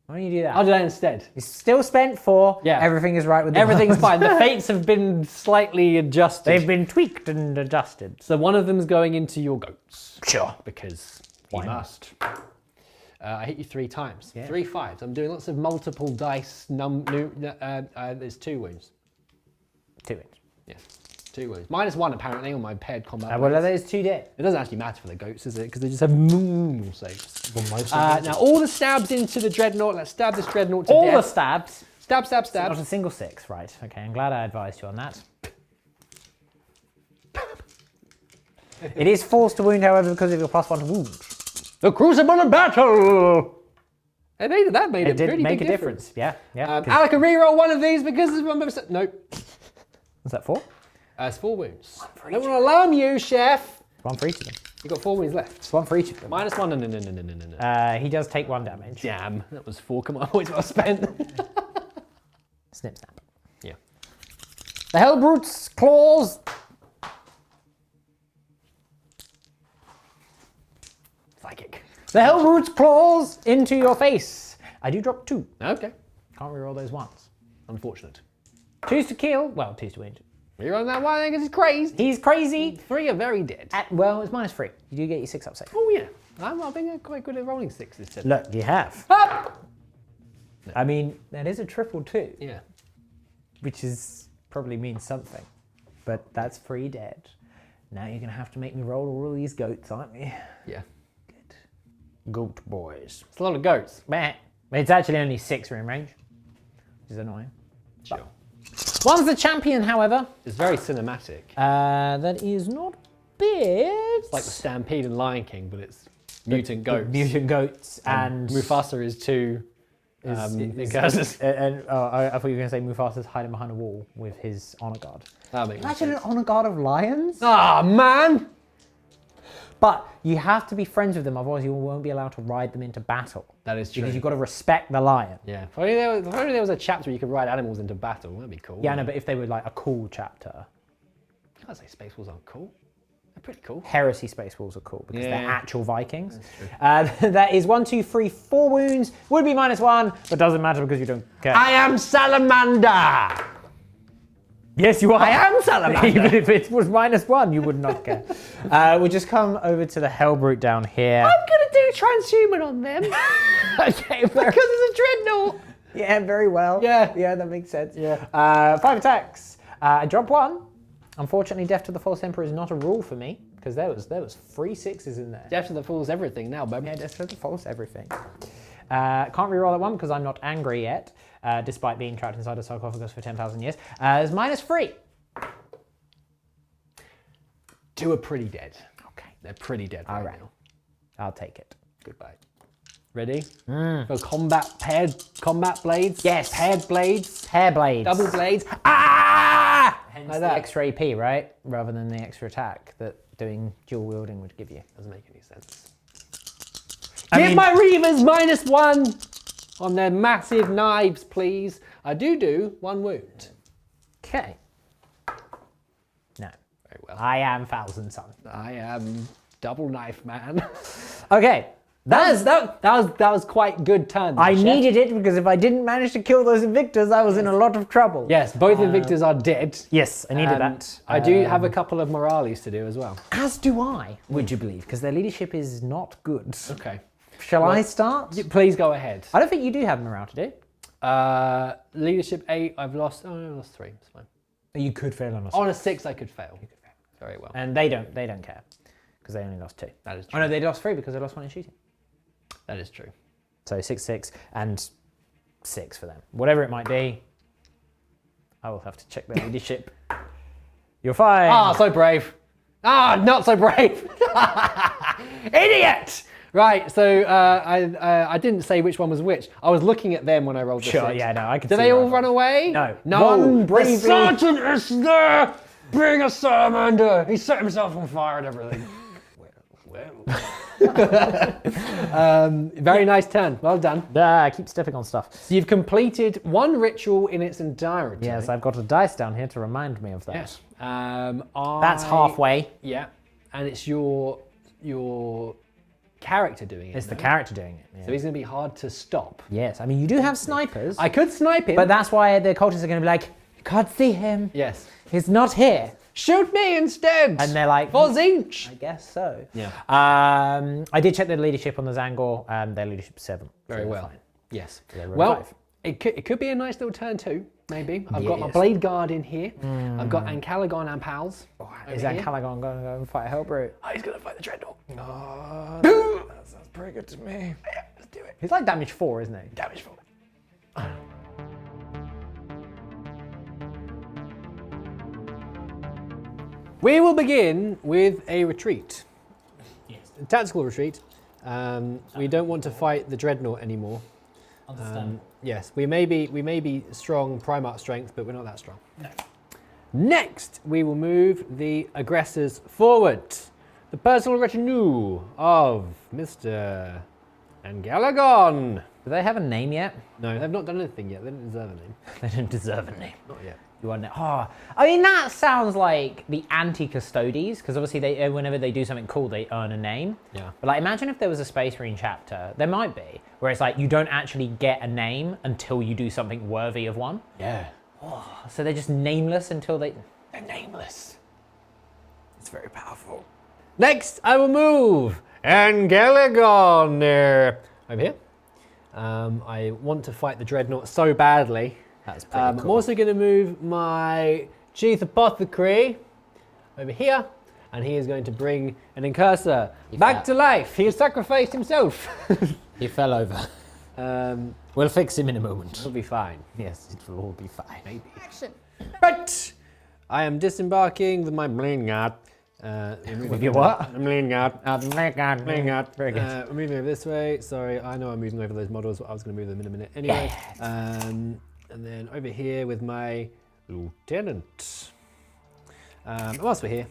Why don't you do that? I'll do that instead. It's still spent 4. Yeah. Everything is right with the Everything's fine. The fates have been slightly adjusted. They've been tweaked and adjusted. So one of them is going into your goats. Sure. Because he Why not? must. I hit you 3 times. Yeah. 3 5s. I'm doing lots of multiple dice. There's 2 wounds. 2 wins. Yes. 2 wounds. -1 apparently on my paired combat. Well, blades. there's 2 dead. It doesn't actually matter for the goats, does it? Because they just have normal saves. Well, most Now all the stabs into the dreadnought. Let's stab this dreadnought to all the death. stabs. Stab, stab, stab. Not a single 6, right? Okay, I'm glad I advised you on that. It is forced to wound, however, because of your +1 to wound. The Crucible of Battle! That made It a did pretty make big a difference. difference. Yeah. Alec, can reroll one of these because it's 1%. Nope. Was that 4? It's 4 wounds. I don't want to alarm you, Chef. 1 for each of them. You've got 4 wounds left. It's 1 for each of them. -1. No. He does take 1 damage. Damn, that was 4 command points well spent. Snip snap. Yeah. The Hellbrute's claws. Psychic. The Hellbrute's claws into your face. I do drop 2. Okay. Can't reroll those ones. Unfortunate. 2's to kill. Well, 2's to wound. Reroll that one because he's crazy. He's crazy. 3 are very dead. Well, it's -3. You do get your 6 up safe. Oh yeah. I've been quite good at rolling 6s today. Look, you have. Ah! I mean, that is a triple 2, Yeah. which is probably means something. But that's 3 dead. Now you're going to have to make me roll all of these goats, aren't you? Yeah. Good. Goat boys. It's a lot of goats. Meh. It's actually only 6 are in range, which is annoying. Sure. One's the champion, however. It's very cinematic. That is not bad. It's like the Stampede and Lion King, but it's mutant goats. Mutant goats and Mufasa is 2 incursors. I thought you were going to say Mufasa's hiding behind a wall with his honor guard. That makes Imagine an sense. honor guard of lions. Ah, man! But you have to be friends with them, otherwise you won't be allowed to ride them into battle. That is true. Because you've got to respect the lion. Yeah. If only there was a chapter where you could ride animals into battle. That'd be cool. Yeah, no, but if they were like a cool chapter. I can't say Space Wolves aren't cool. They're pretty cool. Heresy Space Wolves are cool because they're Yeah. actual Vikings. That's true. That is 1, 2, 3, 4 wounds. Would be -1, but doesn't matter because you don't care. I am Salamander! Yes, you are. I am Salamander! Even if it was -1, you would not care. We'll just come over to the Hellbrute down here. I'm gonna do transhuman on them. Okay, Because it's a dreadnought! yeah, very well. Yeah. Yeah, that makes sense. Yeah. 5 attacks. I drop 1. Unfortunately, Death to the False Emperor is not a rule for me because there was 3 6s in there. Death to the Fool's everything now, baby. Yeah, Death to the False everything. Can't reroll that one because I'm not angry yet, despite being trapped inside a sarcophagus for 10,000 years. It's -3. 2 are pretty dead. Okay. They're pretty dead right now. I'll take it. Goodbye. Ready? For paired combat blades? Yes. Paired blades? Hair blades. Double blades? Ah! Hence Like the that. extra AP, right? Rather than the extra attack that doing dual wielding would give you. Doesn't make any sense. I Give mean- my Reavers -1 on their massive knives, please. I do 1 wound. Okay. No. Very well. I am Thousand Sun. I am double knife man. Okay. That was quite good turn. I Chef. needed it because if I didn't manage to kill those Invictors, I was in a lot of trouble. Yes, both Invictors are dead. Yes, I needed And that. I do have a couple of Morales to do as well. As do I, would you believe? Because their leadership is not good. Okay. Shall I start? Please go ahead. I don't think you do have morale to do. Leadership 8, I've lost. Oh, no, I lost 3. It's fine. You could fail on a On a 6, I could fail. Very well. And they don't care. Because they only lost 2. That is Oh true. no, they lost 3 because they lost 1 in shooting. That is true. So 6, and 6 for them. Whatever it might be, I will have to check their leadership. You're fine. Ah, so brave. Ah, not so brave. Idiot! Right, so I didn't say which one was which. I was looking at them when I rolled the Sure, 6. yeah, no, I can Did see they all right run now. away? No. No. One The bravely- sergeant is there! Being a salamander! He set himself on fire and everything. Very nice turn. Well done. I keep stepping on stuff. So you've completed 1 ritual in its entirety. Yes, I've got a dice down here to remind me of that. Yes. That's halfway. Yeah, and it's your character doing it. It's the no? character doing it. Yeah. So he's going to be hard to stop. Yes, I mean, you do have snipers, I could snipe him. but that's why the cultists are going to be like, you can't see him. yes. He's not here. Shoot me instead. And they're like, for Zinch. I guess so. Yeah. I did check their leadership on the Zangor. Their leadership's 7. Very so well. fine. Yes. They're Well, 5. it could be a nice little turn too. Maybe. I've got my Yes. Blade Guard in here. I've got Ancalagon and pals. Is over that here. Callaghan going to go and fight a Hellbrute? Oh, he's going to fight the Dreadnought. That sounds pretty good to me. Yeah, let's do it. He's like damage 4, isn't he? Damage 4. We will begin with a retreat. Yes. A tactical retreat. We don't want to fight the Dreadnought anymore. Yes, we may be strong Primarch strength, but we're not that strong. No. Next, we will move the aggressors forward. The personal retinue of Mr. Ancalagon. Do they have a name yet? No, they've not done anything yet. They don't deserve a name. They don't deserve a name. Not yet. You want I mean, that sounds like the anti-custodies, because obviously they, whenever they do something cool, they earn a name. Yeah. But like, imagine if there was a Space Marine chapter, there might be, where it's like, you don't actually get a name until you do something worthy of one. Yeah. So they're just nameless until they... They're nameless. It's very powerful. Next, I will move Ancalagon over here. I want to fight the Dreadnought so badly. That's pretty I'm also going to move my Chief Apothecary over here, and he is going to bring an incursor back to life. He has sacrificed himself. He fell over. We'll fix him in a moment. He'll be fine. Yes, it will all be fine. Maybe. But I am disembarking with my Blade Guard. With your what? Blade Guard. Blade Guard. Very good. We're moving over this way. Sorry, I know I'm moving over those models, but I was going to move them in a minute anyway. And then over here with my lieutenant. Whilst we're here,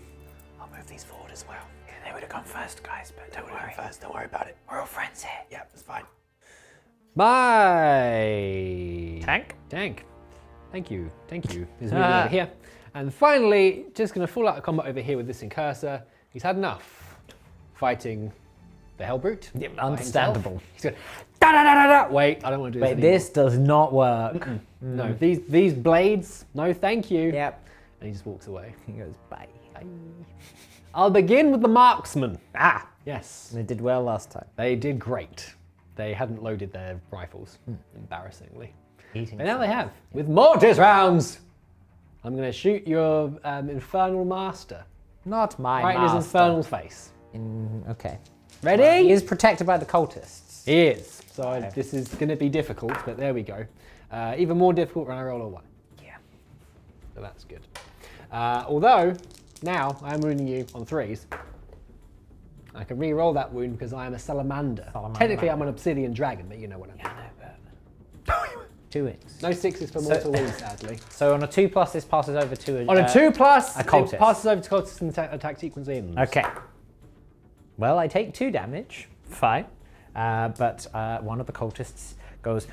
I'll move these forward as well. Yeah, they would have gone first, guys, but don't worry. First, don't worry about it. We're all friends here. Yeah, that's fine. My Tank? Tank. Thank you. Is moving over here. And finally, just going to fall out of combat over here with this incursor. He's had enough fighting the Hellbrute. Yeah, by understandable. himself. He's going da-da-da-da-da. Wait, I don't want to do this Wait, anymore. this does not work. No, these blades, no thank you. Yep. And he just walks away. He goes, bye. I'll begin with the marksmen. Ah! Yes, They did well last time. they did great. They hadn't loaded their rifles, embarrassingly. Eating. And now they have, with mortis rounds. I'm going to shoot your infernal master Not my right in his master. infernal face. Okay. Ready? He is protected by the cultists. He is. So this is going to be difficult, but there we go. Even more difficult when I roll a 1. Yeah. So that's good. Although, now I'm wounding you on 3s. I can re-roll that wound because I am a salamander. Technically, I'm an Obsidian Dragon, but you know what I mean. Yeah, no, but... 2 hits. No 6s for mortal wounds, sadly. So on a 2+, this passes over to a... On a 2+, a cultist. it passes over to cultists and attack sequence ends. Okay. Well, I take 2 damage. Fine. But one of the cultists goes...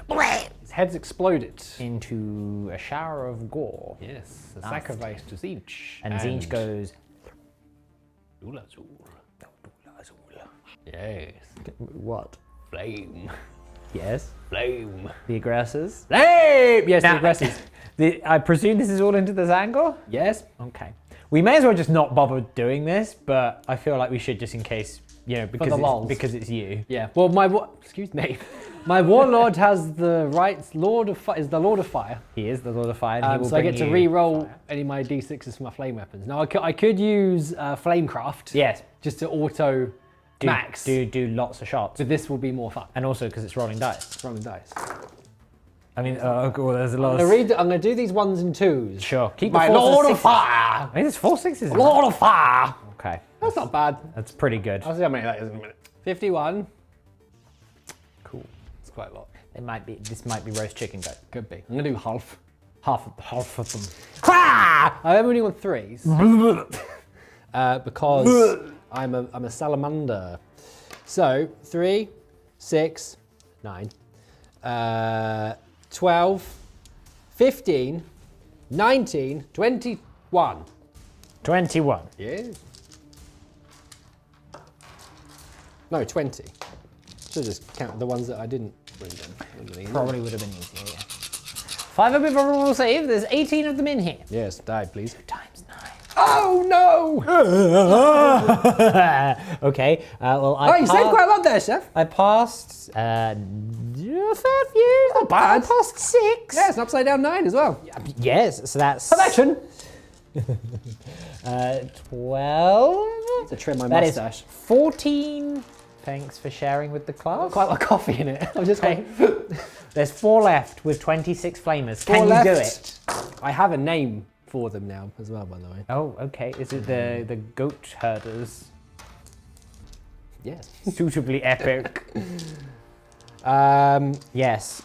His head's exploded. into a shower of gore. Yes, a sacrifice to Tzeentch. And Tzeentch goes... Dhularzhul. Yes. What? Flame. Yes. Flame. The aggressors? Flame! Yes, Now, the aggressors. I presume this is all into the Zangor? Yes. Okay. We may as well just not bother doing this, but I feel like we should just in case, you know, because it's you. Yeah. Well, excuse me. My warlord has the rights. Is the Lord of Fire. He is the Lord of Fire. And he will so I bring get to you re-roll fire. any of my d6s for my flame weapons. Now I could use Flamecraft. Yes. Just to auto max. Do lots of shots. But this will be more fun. And also because it's rolling dice. Rolling dice. I mean, oh god, there's a lot I'm going to do these 1s and 2s. Sure. Keep My the 4s and Lord of 6s. Fire. I mean, there's 4 6s. Lord of Fire. Okay. That's not bad. That's pretty good. I'll see how many that is in a minute. 51. Cool. It's quite a lot. This might be roast chicken goat. Could be. I'm going to do half. Half of them. I'm only on 3s. Because I'm a salamander. So 3, 6, 9, 12, 15, 19, 21. 21. Yeah. No, 20. Should just count the ones that I didn't bring down. Probably would have been easier, yeah. 5 of them will save. There's 18 of them in here. Yes, die, please. 2 times 9. Oh no! Okay. Well, You saved quite a lot there, Chef. I passed a fair few. Not bad. I passed 6. Yeah, it's an upside down 9 as well. Yes. So that's Perfection. 12. To trim my That is mustache. 14. Thanks for sharing with the class. Quite a lot of coffee in it. I'm just Okay. There's 4 left with 26 flamers. Can 4 you left. do it? I have a name for them now as well, by the way. Oh, okay. Is it the goat herders? Yes. Suitably epic. Yes.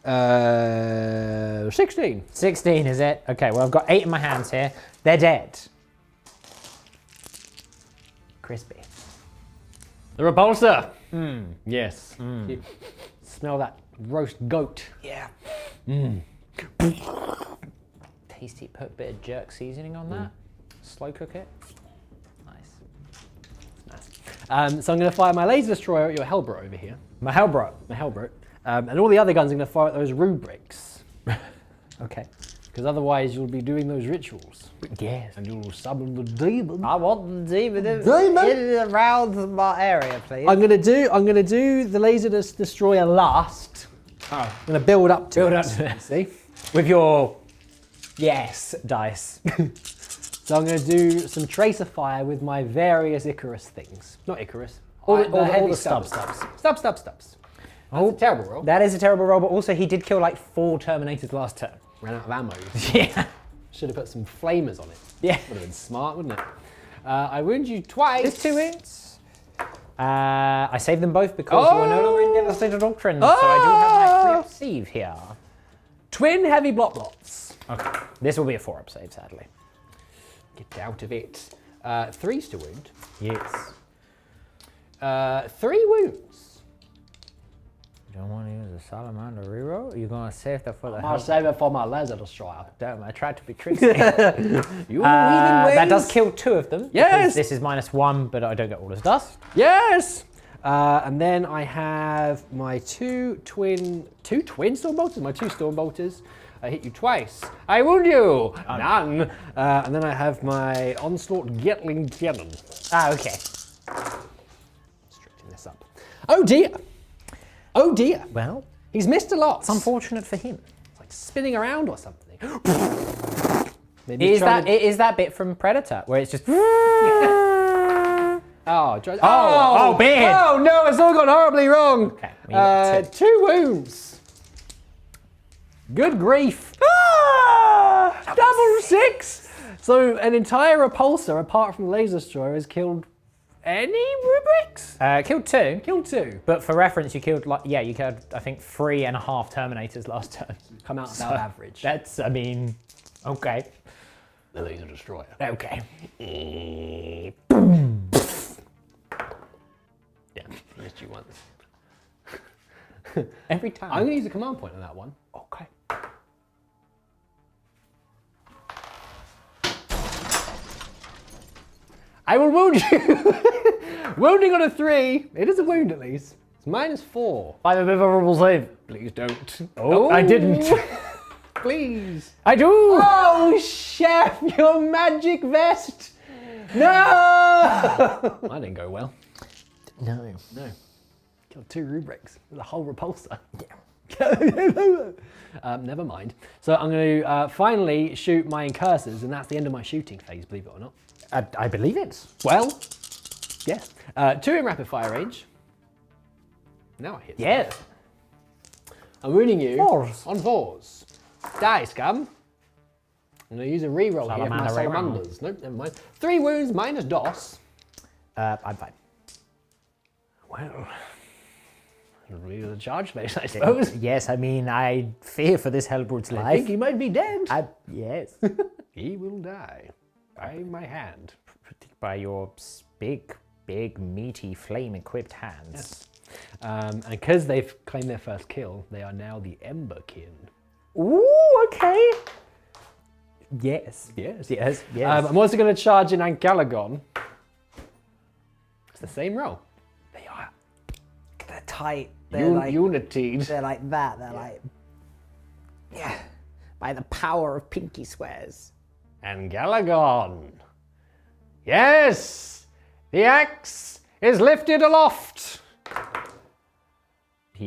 16. 16 is it? Okay, well I've got 8 in my hands here. They're dead. Crispy. The Repulsor. Yes. You smell that roast goat. Yeah. Tasty. Put a bit of jerk seasoning on that. Slow cook it. Nice. So I'm going to fire my laser destroyer at your Hellbro over here. My Hellbro. My Hellbro. And all the other guns I'm going to fire at those rubrics. Okay. Because otherwise you'll be doing those rituals. Yes. And you'll summon the demon. I want the demon Demon? around my area, please. I'm gonna do the laser destroyer last. Oh. I'm gonna build up to it. See? With your dice. So I'm gonna do some tracer fire with my various Icarus things. Not Icarus. All the heavy the stubs. Stubs. That's a terrible roll. That is a terrible roll, but also he did kill like 4 Terminators last turn. Ran out of ammo. Yeah. Should have put some flamers on it. Yeah. Would have been smart, wouldn't it? I wound you twice. There's 2 hits. I saved them both because you are no longer in Devastator Doctrine, so I do have my 3-up save here. Twin heavy blots. Okay. This will be a 4-up save, sadly. Get out of it. 3s to wound. Yes. 3 wounds. You don't want to use a salamander reroll? You're going to save that for the I'll save it for my laser destroyer. Damn, I tried to be tricksy. You That does kill 2 of them. Yes! This is -1, but I don't get all this dust. Yes! And then I have my 2 twin storm bolters? My 2 storm bolters. I hit you twice. I wound you! None. And then I have my onslaught Gatling cannon. Ah, okay. Straighten this up. Oh dear! Oh dear! Well, He's missed a lot. it's unfortunate for him. It's like spinning around or something. It is that bit from Predator where it's just Oh, big. Oh no, it's all gone horribly wrong. Okay, we got 2 wounds. Good grief. Ah, double 6. So an entire repulsor, apart from laser destroyer, has killed any rubrics? Killed 2. Killed 2. But for reference, you killed you killed I think 3.5 Terminators last turn. Come out about average. That's, I mean, okay. The laser destroyer. Okay. Yeah, missed you once. Every time. I'm going to use a command point on that one. Okay. I will wound you. Wounding on a 3. It is a wound at least. It's -4. By the favorable save. Please don't. Oh, I didn't. Please. I do. Oh, chef, your magic vest. No. That didn't go well. No. No. Killed 2 rubrics with a whole repulsor. Yeah. Never mind. So I'm going to finally shoot my incursors, and that's the end of my shooting phase, believe it or not. I believe it. Well, yes. 2 in rapid fire range. Now I hit. Yes. I'm wounding you 4s. on 4s. Die, scum. I'm going to use a reroll here for my Salamander reroll. salamanders. Nope, never mind. 3 wounds minus DOS. I'm fine. Well, real the charge space, I suppose. Yes, I mean, I fear for this Hellbrut's I life. think he might be dead. Yes. He will die by my hand. By your big, meaty, flame-equipped hands. And because they've claimed their first kill, they are now the Emberkin. Ooh, okay. Yes. Yes. Yes. I'm also going to charge in Ankalagon. It's the same roll. They are. They're tight. Unitied. They're like that. They're like. Yeah. By the power of pinky swears. Ankalagon. Yes! The axe is lifted aloft.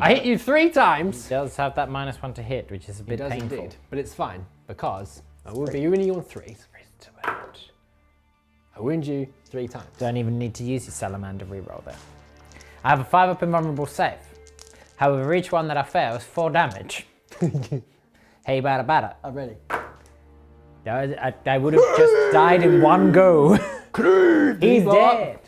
I hit you 3 times. He does have that -1 to hit, which is a bit It does painful. indeed, but it's fine because I will be wounding you on 3. I wound you 3 times. Don't even need to use your salamander reroll there. I have a 5-up invulnerable save. However, each one that I fail is 4 damage. Hey, bada. I'm ready. I would have just died in one go. He's dead.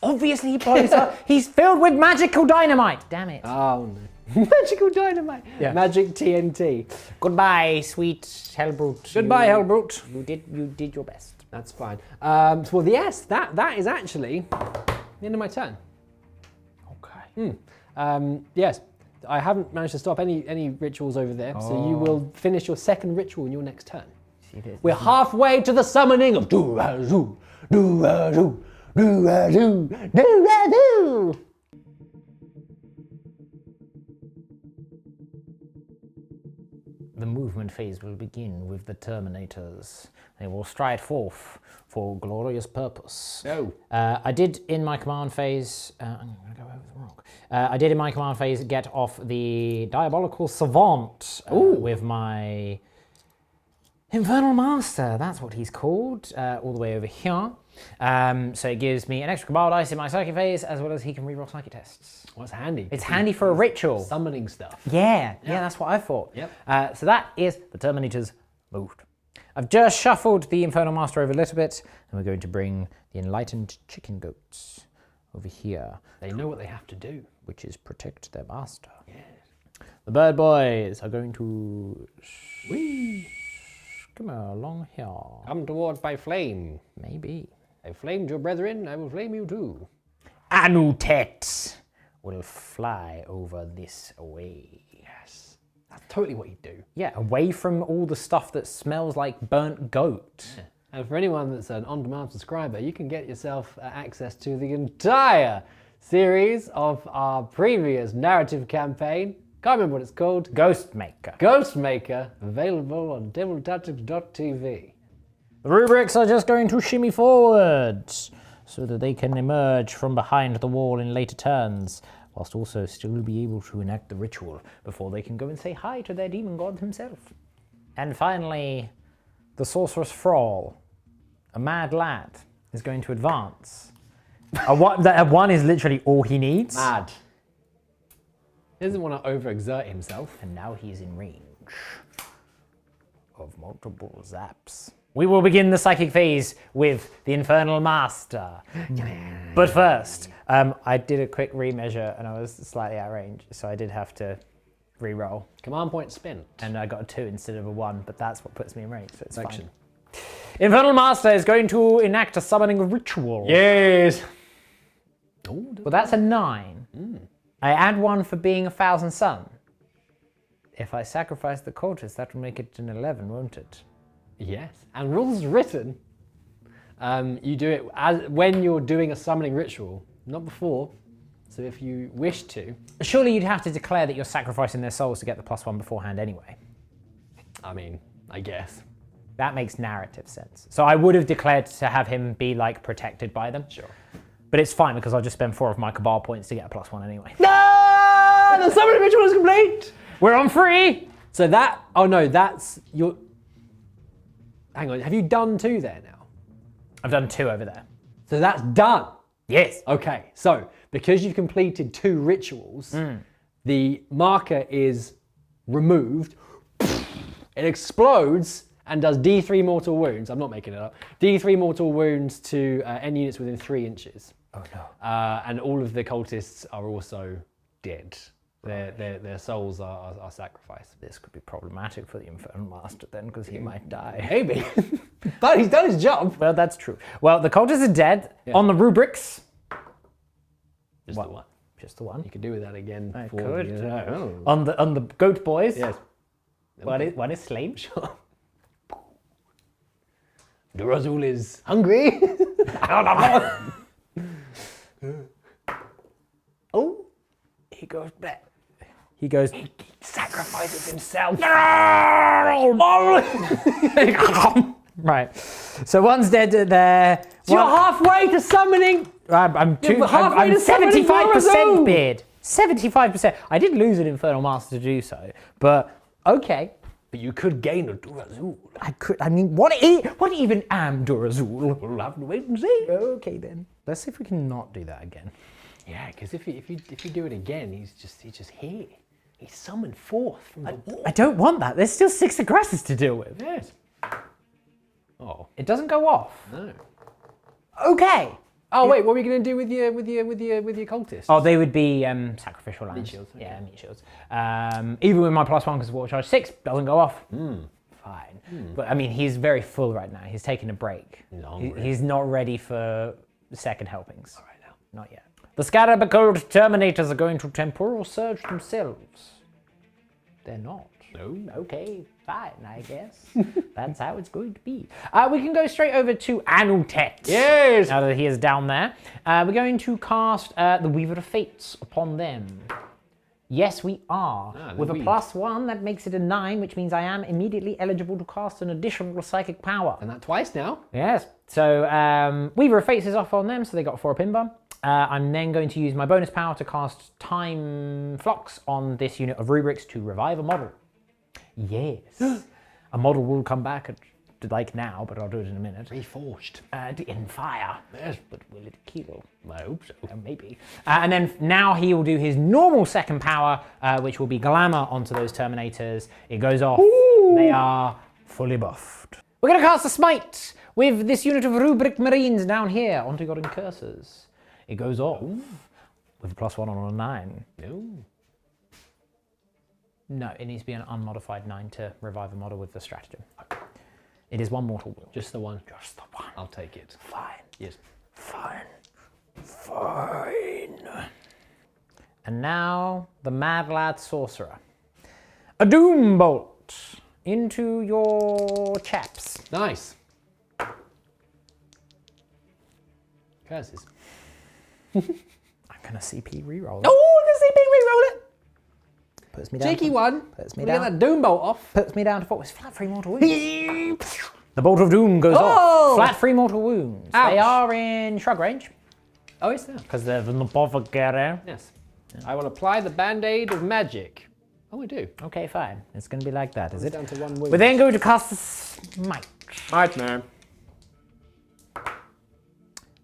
Obviously, he probably he's filled with magical dynamite. Damn it. Oh no. Magical dynamite. Yeah. Magic TNT. Goodbye, sweet Hellbrut. Goodbye, Hellbrut. You did your best. That's fine. Well, yes, that is actually the end of my turn. Okay. Yes, I haven't managed to stop any rituals over there, so you will finish your second ritual in your next turn. She did. We're halfway to the summoning of Dhularzhul. Dhularzhul. Dhularzhul. Dhularzhul. The movement phase will begin with the Terminators. They will stride forth for glorious purpose. Oh. I did in my command phase. I'm going to go over the rock. I did in my command phase get off the Diabolical Savant with my Infernal Master. That's what he's called. All the way over here. So it gives me an extra Cabal dice in my psychic phase, as well as he can reroll psychic tests. What's handy? It's handy for a ritual. Summoning stuff. Yeah, that's what I thought. Yep. So that is the Terminators moved. I've just shuffled the Infernal Master over a little bit, and we're going to bring the Enlightened Chicken Goats over here. They know what they have to do. Which is protect their master. Yes. The Bird Boys are going to... Come along here. Come towards my flame. Maybe. I flamed your brethren, I will flame you too. Anutet will fly over this way. Yes. That's totally what you do. Yeah, away from all the stuff that smells like burnt goat. Yeah. And for anyone that's an on-demand subscriber, you can get yourself access to the entire series of our previous narrative campaign. Can't remember what it's called. Ghostmaker. Ghostmaker, available on deviltactics.tv. The rubrics are just going to shimmy forward so that they can emerge from behind the wall in later turns, whilst also still be able to enact the ritual before they can go and say hi to their demon god himself. And finally, the Sorceress Thrall, a mad lad, is going to advance A 1 is literally all he needs. Mad. He doesn't want to overexert himself. And now he's in range of multiple zaps. We will begin the psychic phase with the Infernal Master. But first, I did a quick remeasure and I was slightly out of range, so I did have to re-roll. Command point spent. And I got a 2 instead of a 1, but that's what puts me in range, so it's Action. fine. Infernal Master is going to enact a summoning ritual. Yes. Well, that's a 9. I add 1 for being 1,000 sun. If I sacrifice the cultist, that will make it an 11, won't it? Yes. And rules written. You do it when you're doing a summoning ritual, not before. So if you wish to. Surely you'd have to declare that you're sacrificing their souls to get the +1 beforehand anyway. I mean, I guess. That makes narrative sense. So I would have declared to have him be like protected by them. Sure. But it's fine because I'll just spend 4 of my Cabal points to get a +1 anyway. No! The summoning ritual is complete! We're on 3! So that, oh no, that's your, hang on, have you done 2 there now? I've done 2 over there. So that's done. Yes. Okay, so because you've completed 2 rituals, the marker is removed, it explodes and does D3 mortal wounds. I'm not making it up. D3 mortal wounds to any units within 3 inches. Oh no. And all of the cultists are also dead. Their souls are sacrificed. This could be problematic for the Infernal Master then, because he might die. Maybe. But he's done his job. Well, that's true. Well, the cultists are dead. Yeah. On the rubrics. Just the one. Just the one. You could do with that again. I for could. The, On the goat boys. Yes. One is slain. Sure. Dhularzhul is hungry. Oh, he goes back. He goes. He sacrifices himself. Right. So one's dead there. So you're halfway to summoning. I'm halfway to summoning 75% Dhularzhul. beard. 75%. I did lose an Infernal Master to do so, but okay. But you could gain a Dhularzhul. I could. I mean, what even am Dhularzhul? We'll have to wait and see. Okay then. Let's see if we can not do that again. Yeah, because if you do it again, he's just here. He's summoned forth from the wall. I don't want that. There's still 6 aggressors to deal with. Yes. Oh It doesn't go off. no. Okay. Oh wait, what are we going to do with your cultists? Oh, they would be sacrificial lands. Meat shields, okay. Yeah, meat shields. Even with my +1 because of water charge 6 doesn't go off. Fine. But I mean, he's very full right now. He's taking a break. He's not ready for second helpings. All right now. Not yet. The Scarabacold Terminators are going to temporal surge themselves. They're not. No. Okay, fine, I guess. That's how it's going to be. We can go straight over to Anutet. Yes. Now that he is down there. We're going to cast the Weaver of Fates upon them. Yes, we are. With a +1, that makes it a 9, which means I am immediately eligible to cast an additional psychic power. And that twice now. Yes. So Weaver of Fates is off on them, so they got 4 Pimba. I'm then going to use my bonus power to cast Time Flux on this unit of rubrics to revive a model. Yes. A model will come back like now, but I'll do it in a minute. Reforged. In fire. Yes. But will it kill? I hope so. Maybe. And then now he will do his normal second power, which will be Glamour onto those Terminators. It goes off. Ooh. They are fully buffed. We're going to cast a Smite with this unit of Rubric Marines down here onto God and Cursors. It goes off with a +1 on a 9. No. No, it needs to be an unmodified 9 to revive a model with the stratagem. It is 1 mortal wound. Just the one. Just the one. I'll take it. Fine. Yes. Fine. Fine. And now the Mad Lad Sorcerer. A Doom Bolt into your chaps. Nice. Curses. I'm gonna CP reroll it. Oh, the CP reroll it. Puts me down. Cheeky one. Puts me Get down. that Doom Bolt off. Puts me down to 4. It's flat 3 mortal wounds. The Bolt of Doom goes off. Flat 3 mortal wounds. Ouch. They are in shrug range. Oh, it's there. Because they're the Nobovagere. Yes. I will apply the Band-Aid of Magic. Oh, I do. Okay, fine. It's gonna be like that, is it? Down to 1 wound. We're then going to cast the Smite. Right, man.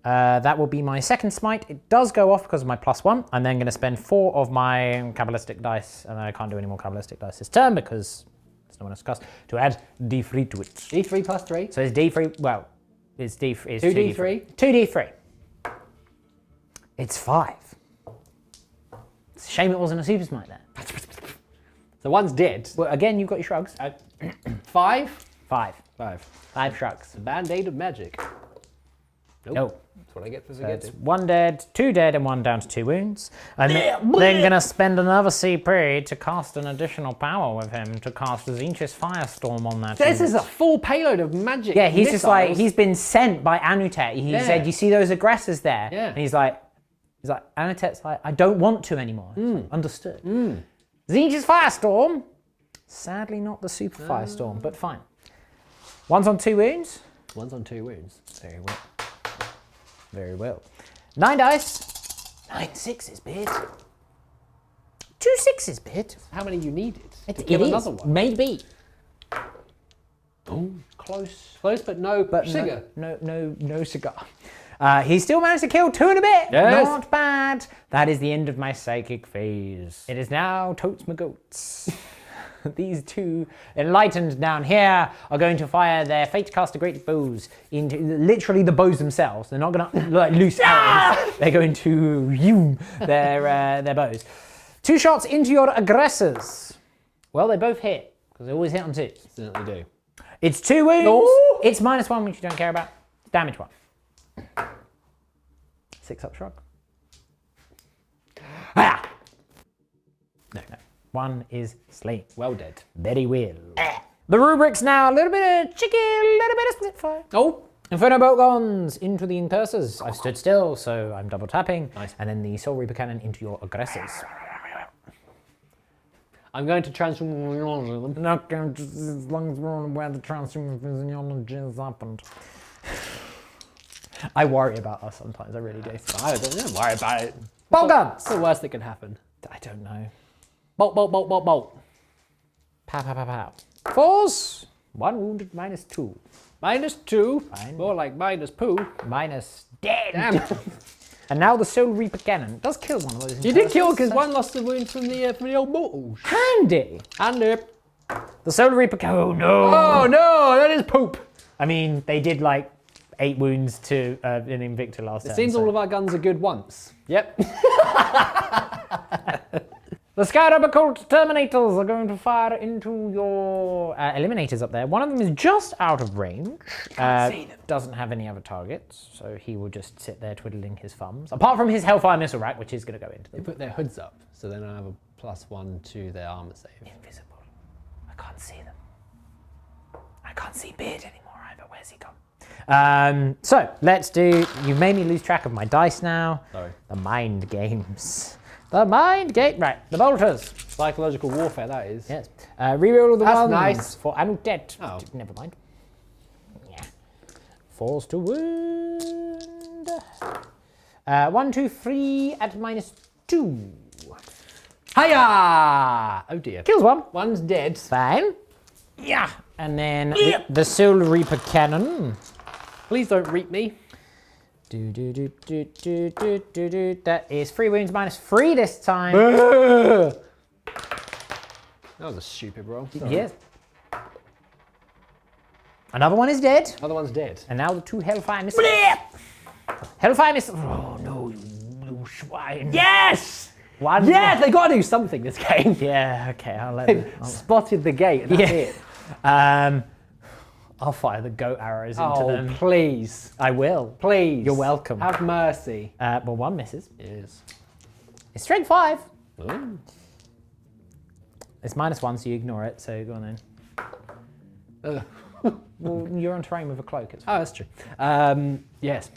That will be my second smite. It does go off because of my +1. I'm then going to spend 4 of my Kabbalistic dice, and I can't do any more Kabbalistic dice this turn because there's no one else to cast, to add D3 to it. D3 plus 3. So it's D3, well, it's D3. It's 2D3? 2D3. It's 5. It's a shame it wasn't a super smite there. So one's dead. Well, again, you've got your shrugs. 5? 5. 5. 5 shrugs. A band-aid of magic. Nope. No. That's what I get for It's forgetting. 1 dead, 2 dead, and 1 down to 2 wounds. I'm then going to spend another CP to cast an additional power with him to cast Tzeentch's Firestorm on that. This unit. is a full payload of magic. Yeah, he's just like, missiles. he's been sent by Anutet. He said, you see those aggressors there? Yeah. And he's like, Anutet's like, I don't want to anymore. Like, understood. Tzeentch's Firestorm. Sadly not the super Firestorm, but fine. 1's on 2 wounds. 1's on 2 wounds. Very well. Very well. 9 dice. 9 6s, bid. 2 6s, bid. How many you needed? It Give is. another one. Maybe. Oh, close. Close, but no cigar. No cigar. He still managed to kill 2 and a bit. Yes. Not bad. That is the end of my psychic phase. It is now Totes my goats. These 2 enlightened down here are going to fire their Fatecaster Great Bows into literally the bows themselves. They're not going to like loose arrows. They're going to zoom their bows. 2 shots into your aggressors. Well, they both hit because they always hit on 2. Certainly do. It's 2 wounds. No. It's -1, which you don't care about. Damage 1. 6 up shrug. Ah! No. 1 is slain. Well dead. Very well. The rubrics now, a little bit of chicken, a little bit of Spitfire. Oh! Inferno Bolt Guns into the incursors. I've stood still, so I'm double tapping. Nice. And then the Soul Reaper Cannon into your aggressors. I'm going to transform. Not going to, as long as we're on where the transformation has happened. I worry about us sometimes, I really do. I don't worry about it. Bolt Guns! What's the worst that can happen? I don't know. Bolt, bolt, bolt, bolt, bolt. Pow, pow, pow, pow. 4s. 1 wounded, -2. -2. Fine. More like -poo. Minus dead. Damn. And now the Soul Reaper Cannon does kill one of those. You did kill because one lost the wound from the old mortals. Handy. And The Soul Reaper Cannon. Oh no. oh no, that is poop. I mean, they did like 8 wounds to an Invicta last It turn. seems all of our guns are good once. Yep. The Skyrobical Terminators are going to fire into your Eliminators up there. One of them is just out of range. Can't see them. Doesn't have any other targets, so he will just sit there twiddling his thumbs. Apart from his Hellfire Missile rack, which is going to go into They them. put their hoods up, so then I have a +1 to their armor save. Invisible. I can't see them. I can't see Beard anymore either. Where's he gone? So, let's do... You've made me lose track of my dice now. Sorry. The mind games. The mind game. Right, the bolters. Psychological warfare, that is. Yes. Reroll of the That's ones nice. for Anutet. Oh. Never mind. Yeah. Falls to wound. 1, 2, 3 at -2. Hiya! Oh dear. Kills 1. One's dead. Fine. Yeah. And then the Soul Reaper Cannon. Please don't reap me. That is 3 wounds -3 this time. That was a stupid roll. Sorry. Yes. Another one is dead. Other one's dead. And now the 2 Hellfire Missiles. Hellfire Missiles. Oh no, you swine. Yes! One. Yes, they got to do something this game. Yeah, okay, I'll let They've them. spotted the gate and that's it. I'll fire the goat arrows into Oh, them. please. I will. Please. You're welcome. Have mercy. Well, 1 misses. Yes. It's strength 5. Ooh. It's -1, so you ignore it, so go on then. Well, you're on terrain with a cloak. It's fine. Oh, that's true. Yes.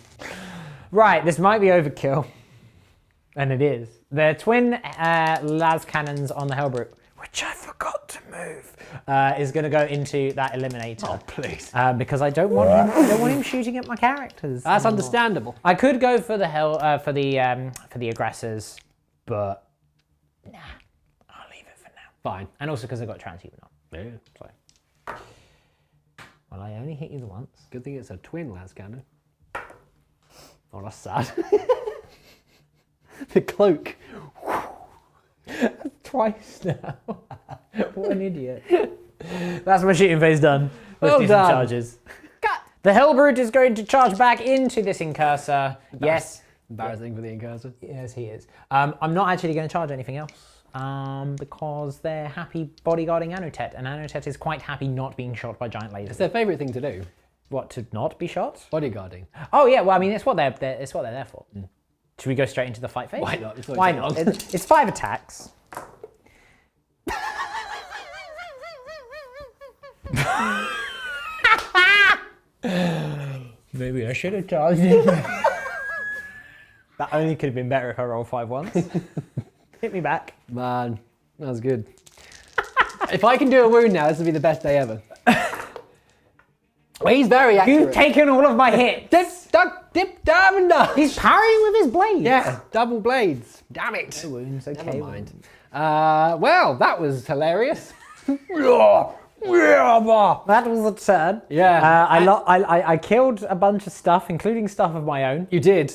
Right, this might be overkill. And it is. The twin las cannons on the Hellbrute, which I forgot to move, is going to go into that Eliminator. Oh, please. Because I don't want him shooting at my characters. That's anymore. understandable. I could go for the for the aggressors, but nah, I'll leave it for now. Fine. And also because I got transhuman on. Yeah. So. Well, I only hit you the once. Good thing it's a twin las cannon. Oh, that's sad. The cloak. Twice now. What an idiot. That's my shooting phase done. Let's Well do done. some charges. The Hellbrute is going to charge back into this Incursor. Yes. Embarrassing for the Incursor. Yes, he is. I'm not actually going to charge anything else because they're happy bodyguarding Anutet, and Anutet is quite happy not being shot by giant lasers. It's their favourite thing to do. What, to not be shot? Bodyguarding. Oh yeah, well I mean it's what they're there for. Should we go straight into the fight phase? Why not? Why not? It's 5 attacks. Maybe I should have charged him. That only could have been better if I rolled 5 once. Hit me back. Man, that was good. If I can do a wound now, this will be the best day ever. Well, he's very accurate. You've taken all of my hits. Dip, duck, dip, dive, and duck. He's parrying with his blade. Yeah, double blades. Damn it. No wounds, okay. Never mind. Well, that was hilarious. That was a turn. Yeah. I killed a bunch of stuff, including stuff of my own. You did.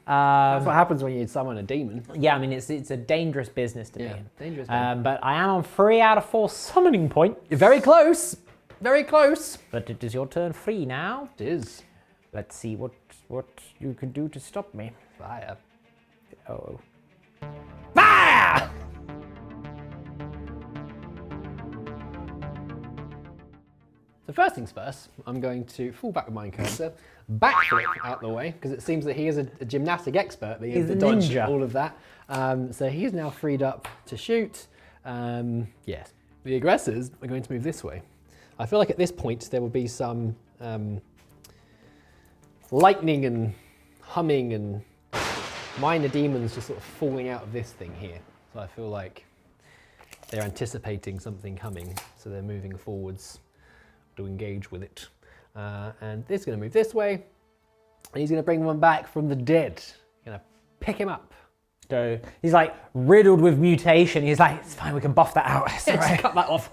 That's what happens when you summon a demon. Yeah, I mean, it's a dangerous business to be in. Dangerous. But I am on 3 out of 4 summoning point. You're very close. Very close. But it is your turn 3 now. It is. Let's see what you can do to stop me. Fire. Oh. Fire! So first things first, I'm going to fall back with my cursor, backflip out the way, because it seems that he is a gymnastic expert, being able to dodge ninja. all of that. So he's now freed up to shoot. Yes. The aggressors are going to move this way. I feel like at this point there will be some lightning and humming and minor demons just sort of falling out of this thing here. So I feel like they're anticipating something coming, so they're moving forwards to engage with it. And this is going to move this way, and he's going to bring one back from the dead. Going to pick him up. So he's like riddled with mutation. He's like, it's fine, we can buff that out. It's all right. Cut that off.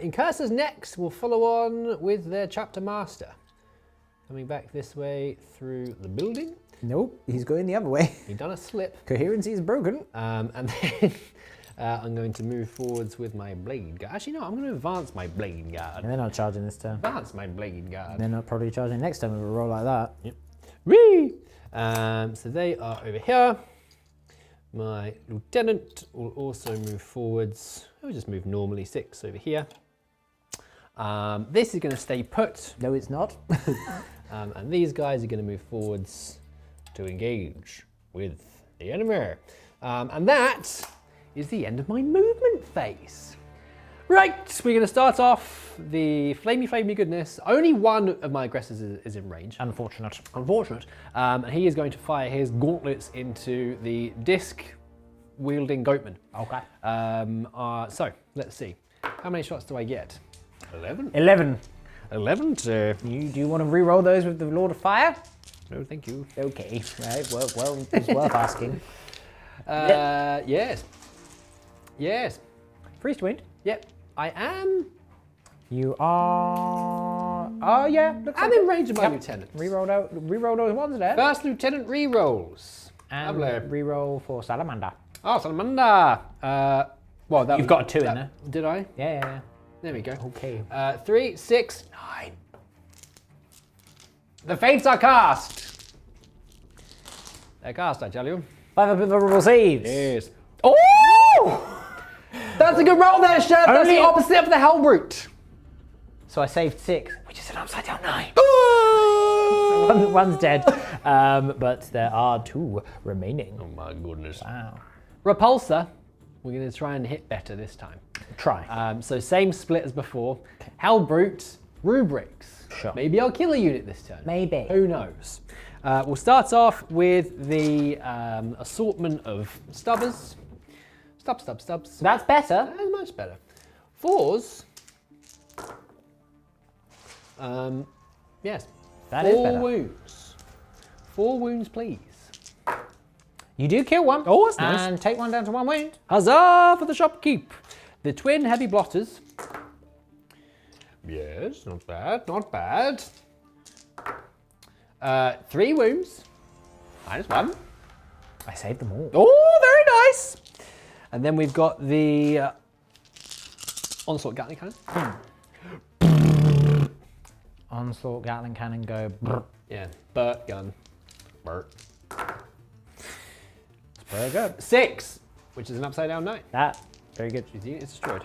Incursors next will follow on with their chapter master. Coming back this way through the building. Nope, he's going the other way. He's done a slip. Coherency is broken. And then I'm going to move forwards with my blade guard. Actually, no, I'm going to advance my blade guard. And they're not charging this turn. Advance my blade guard. They're not probably charging next time with a roll like that. Yep. Whee! So they are over here. My lieutenant will also move forwards. I'll just move normally 6 over here. This is going to stay put. No, it's not. And these guys are going to move forwards to engage with the enemy. And that is the end of my movement phase. Right, we're going to start off the flamey goodness. Only one of my aggressors is in range. Unfortunate. Unfortunate. And he is going to fire his gauntlets into the disc-wielding goatman. Okay. So, let's see. How many shots do I get? 11? 11. 11 to... Do you want to re-roll those with the Lord of Fire? No, thank you. Okay. Right. Well, it's worth asking. Yes. Yes. Priest wound. Yep. I am... You are... Oh, yeah. I'm in range of my lieutenant. Re-roll those ones there. First lieutenant re-rolls. And Lovely. re-roll for Salamander. Oh, Salamander. Well, that You've got a 2 in there. Did I? Yeah. There we go. Okay. 3, 6, 9. The fates are cast. They're cast, I tell you. 5 vulnerable saves. Yes. Oh! That's a good roll there, Chef. That's Only- the opposite of the Hellbrute. So I saved 6, which is an upside down 9. Ooh! One's dead, but there are 2 remaining. Oh my goodness. Wow. Repulsor, we're going to try and hit better this time. Try. So same split as before. Hellbrute, Rubrics. Sure. Maybe I'll kill a unit this turn. Maybe. Who knows? We'll start off with the assortment of stubbers. Stubs. That's better. That's much better. 4s. Yes. That is 4 better. wounds. 4 wounds, please. You do kill one. Oh, that's nice. And take one down to 1 wound. Huzzah for the shopkeep. The twin heavy blotters Yes, not bad, not bad. 3 wounds. -1. I saved them all. Oh, very nice. And then we've got the Onslaught Gatling Cannon. Onslaught Gatling Cannon go. Brr. Yeah, Burt gun. Burt. Very good. 6, which is an upside down 9. That, very good. His unit is destroyed.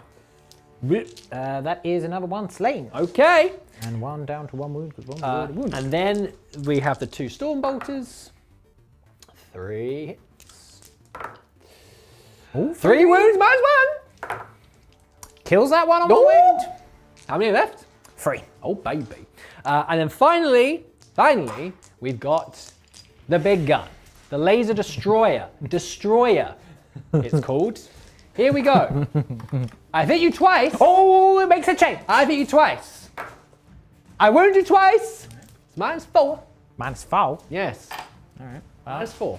That is another 1 slain. Okay. And 1 down to 1 wound because 1 was already wounded. And then we have the 2 Storm Bolters. 3 hits. Ooh, 3 wounds, -1. Kills that one on the Ooh. wound. How many left? 3. Oh, baby. And then finally, we've got the big gun. The Laser Destroyer. Destroyer, it's called. Here we go. I've hit you twice. Oh, it makes a change. I've hit you twice. I wound you twice. It's -4. -4. Yes. All right. Well, -4.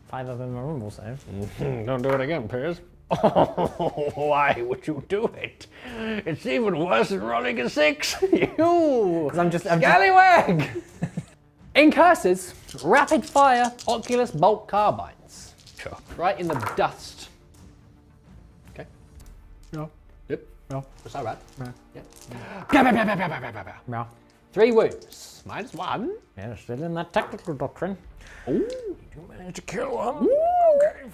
5 of them are removable, so. Don't do it again, Piers. Why would you do it? It's even worse than rolling a 6. You I'm just scallywag. In curses, rapid fire Oculus bolt carbines. Sure. Right in the dust. Okay. No. Yep. No. That's all right. No. Yeah. No. 3 wounds. -1. Yeah, still in that tactical doctrine. Ooh. You managed to kill one. Okay,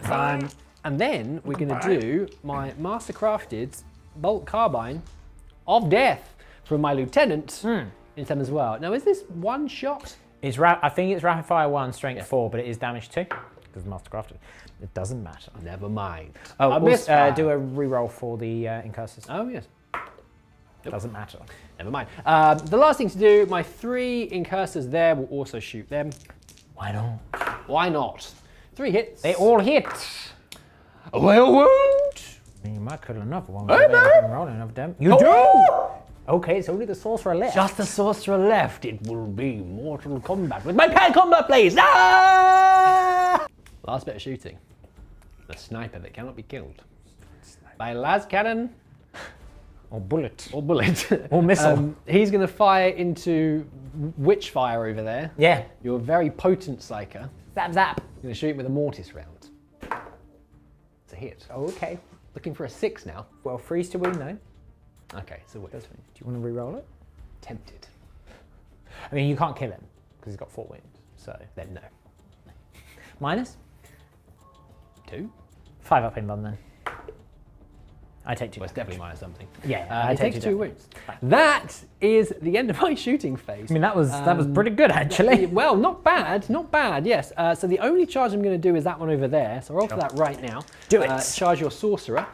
fine. And then we're going to do my master crafted bolt carbine of death from my lieutenant in them as well. Now, is this 1 shot? It's I think it's rapid fire 1, strength 4, but it is damage 2 because master crafted. It doesn't matter. Never mind. Oh, I missed. do a reroll for the incurses. Oh yes. Doesn't matter. Never mind. The last thing to do, my 3 incursors there will also shoot them. Why not? Why not? 3 hits. They all hit. A whale wound. You might kill another one. Hey, man. Roll enough damage. You do. Okay, it's only the sorcerer left. Just the sorcerer left. It will be mortal combat with my pad combat, please. Ah! Last bit of shooting. The sniper that cannot be killed by las cannon or bullet or bullet or missile. He's going to fire into Witchfire over there. Yeah. You're a very potent psyker. Zap zap. You're going to shoot him with a mortis round. It's a hit. Okay. Looking for a 6 now. Well, freeze to wound though. Okay, so wait. Do you want to re-roll it? Tempted. I mean, you can't kill him because he's got 4 wounds. So Then no. minus 2? 5 up in bum then. I take 2. Well, it's definitely minus something. Yeah, I I take take 2 2 wounds. That is the end of my shooting phase. I mean, that was pretty good actually. Well, not bad, not bad. Yes. So the only charge I'm going to do is that one over there. So roll for that right now. Do it. Charge your sorcerer.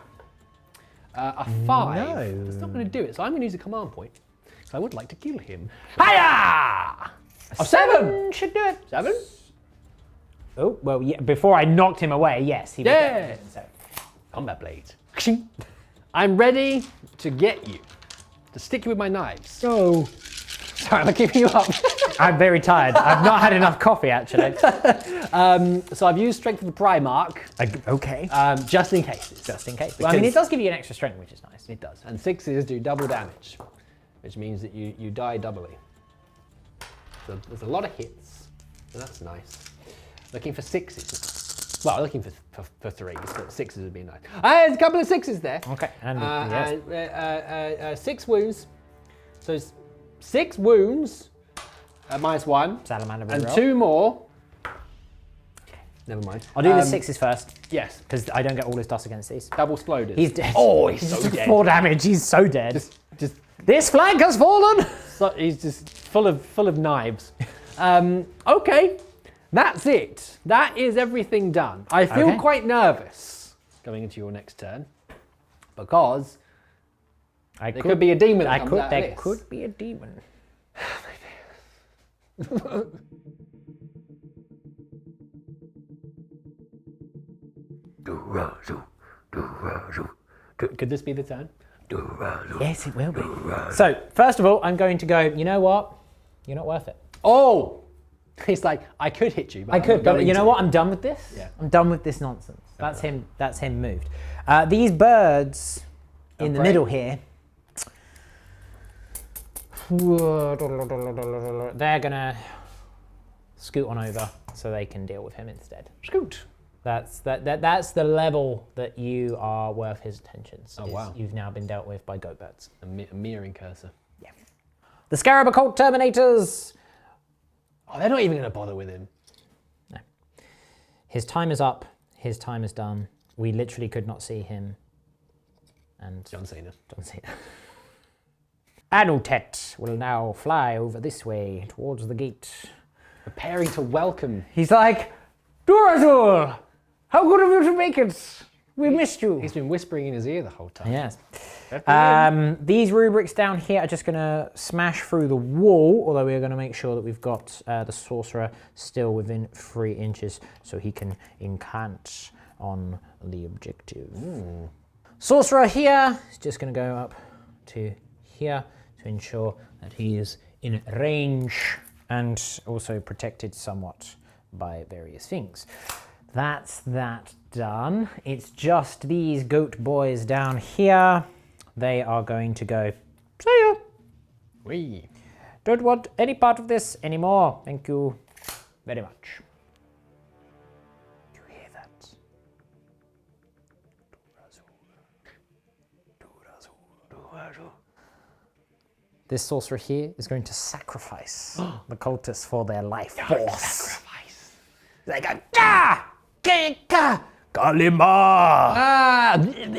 A 5. No. It's not going to do it. So I'm going to use a command point. So I would like to kill him. Hiya! Oh, 7 should do it. 7. Oh well, yeah. Before I knocked him away, yes, he was Yeah. dead, so. Combat blades. I'm ready to get you. To stick you with my knives. Oh. Sorry, I'm keeping you up. I'm very tired. I've not had enough coffee actually. So I've used Strength of the Primarch. Okay. Just in case. Just in case. Well, I mean, it does give you an extra strength, which is nice. It does. And 6s do double damage, which means that you die doubly. So there's a lot of hits, so that's nice. Looking for 6s. Well, looking for 3s, but 6s would be nice. There's a couple of 6s there. Okay. And yes. 6 wounds. So 6 wounds, -1. Salamander And reroll. 2 more. Never mind. I'll do the 6s first Yes. because I don't get all his dust against these. Double exploders. He's dead. Oh, he's so just dead. 4 damage. He's so dead. Just This flank has fallen. so he's just full of knives. Okay, that's it. That is everything done. I feel Okay. quite nervous going into your next turn because there could be a demon that comes out of There this. could be a demon. Could this be the turn? Yes, it will be. So, first of all, I'm going to go, you know what? You're not worth it. Oh! He's like, I could hit you, but I I'm could, not but going you know to. what? I'm done with this. Yeah. I'm done with this nonsense. That's him. That's him moved. These birds in the prey? middle here They're gonna scoot on over so they can deal with him instead. Scoot. That's the level that you are worth his attentions. Oh, wow. You've now been dealt with by goatbirds. A mirroring cursor. Yeah. The Scarab Occult Terminators. Oh, they're not even going to bother with him. No. His time is up. His time is done. We literally could not see him. And John Cena. Anutet will now fly over this way towards the gate. Preparing to welcome. He's like, Dhularzhul, how good of you to make it. We missed you. He's been whispering in his ear the whole time. Yes. These rubrics down here are just going to smash through the wall, although we're going to make sure that we've got the sorcerer still within 3 inches so he can incant on the objective. Ooh. Sorcerer here is just going to go up to here to ensure that he is in range and also protected somewhat by various things. That's that done. It's just these goat boys down here. They are going to go, see ya. Wee. Don't want any part of this anymore. Thank you very much. You hear that? Dhularzhul. This sorcerer here is going to sacrifice the cultists for their life force. Sacrifice. They go, Gah! Gah! Kalima!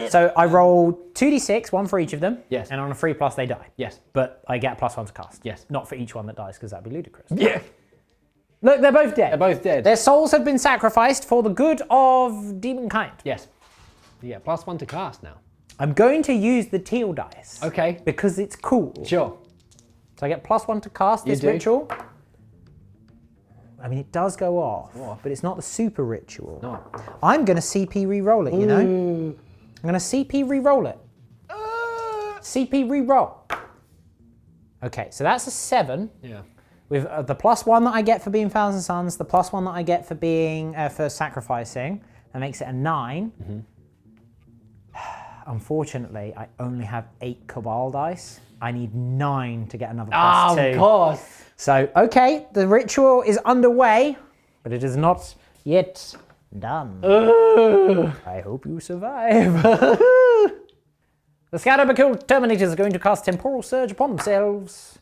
So I roll 2d6, 1 for each of them. Yes. And on a 3+ they die. Yes. But I get +1 to cast. Yes. Not for each one that dies, because that'd be ludicrous. Yeah. Look, they're both dead. They're both dead. Their souls have been sacrificed for the good of demonkind. Yes. Yeah, +1 to cast now. I'm going to use the teal dice. Okay. Because it's cool. Sure. So I get +1 to cast this ritual. I mean, it does go off, but it's not the super ritual. No. I'm going to CP re-roll it, you know? I'm going to CP re-roll it. CP re-roll. Okay, so that's a 7. Yeah. With the +1 that I get for being Thousand Suns, the +1 that I get for being for sacrificing, that makes it a 9. Mm-hmm. Unfortunately, I only have 8 Cabal dice. I need 9 to get another +2. Of course. So, okay, the ritual is underway, but it is not yet done. I hope you survive. The Scarab Occult Terminators are going to cast Temporal Surge upon themselves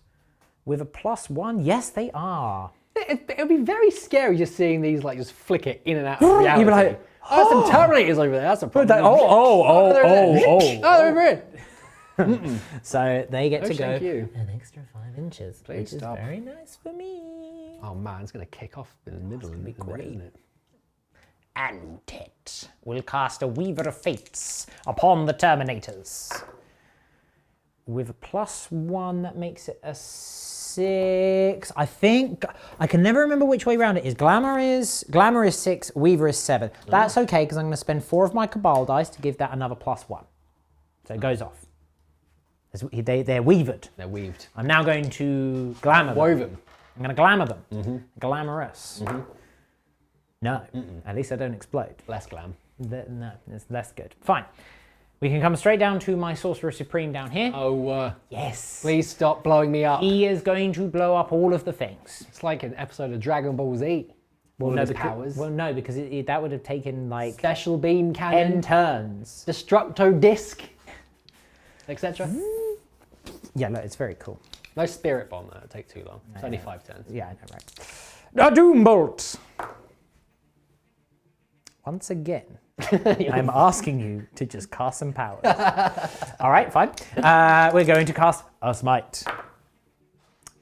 with a +1. Yes, they are. It would be very scary just seeing these like just flicker in and out of reality. You'd be like, oh, some Terminators over there. That's a problem. Oh, they're over here. So they get to go thank you. an extra 5 inches, Please which stop. is very nice for me. Oh man, it's going to kick off in the middle. It's going to be great, isn't it? Anutet will cast a Weaver of Fates upon the Terminators. With a +1, that makes it a 6. I think, I can never remember which way around it is. Glamour is 6, Weaver is 7. That's okay, because I'm going to spend 4 of my Cabal dice to give that another +1. So it goes off. They're weavered. They're weaved. I'm now going to glamour them. Woven. I'm going to glamour them. Glamorous. No, at least I don't explode. Less glam. No, it's less good. Fine. We can come straight down to my Sorcerer Supreme down here. Oh, yes. Please stop blowing me up. He is going to blow up all of the things. It's like an episode of Dragon Ball Z. Well, no, powers. Well, no, because that would have taken like Special beam cannon, 10 turns. Destructo disc, etc. Yeah, look, it's very cool. No spirit bomb though, it'd take too long. It's only 5 turns. Yeah, I know, right. A Doom Bolt! Once again, I'm asking you to just cast some powers. All right, fine. We're going to cast a Smite.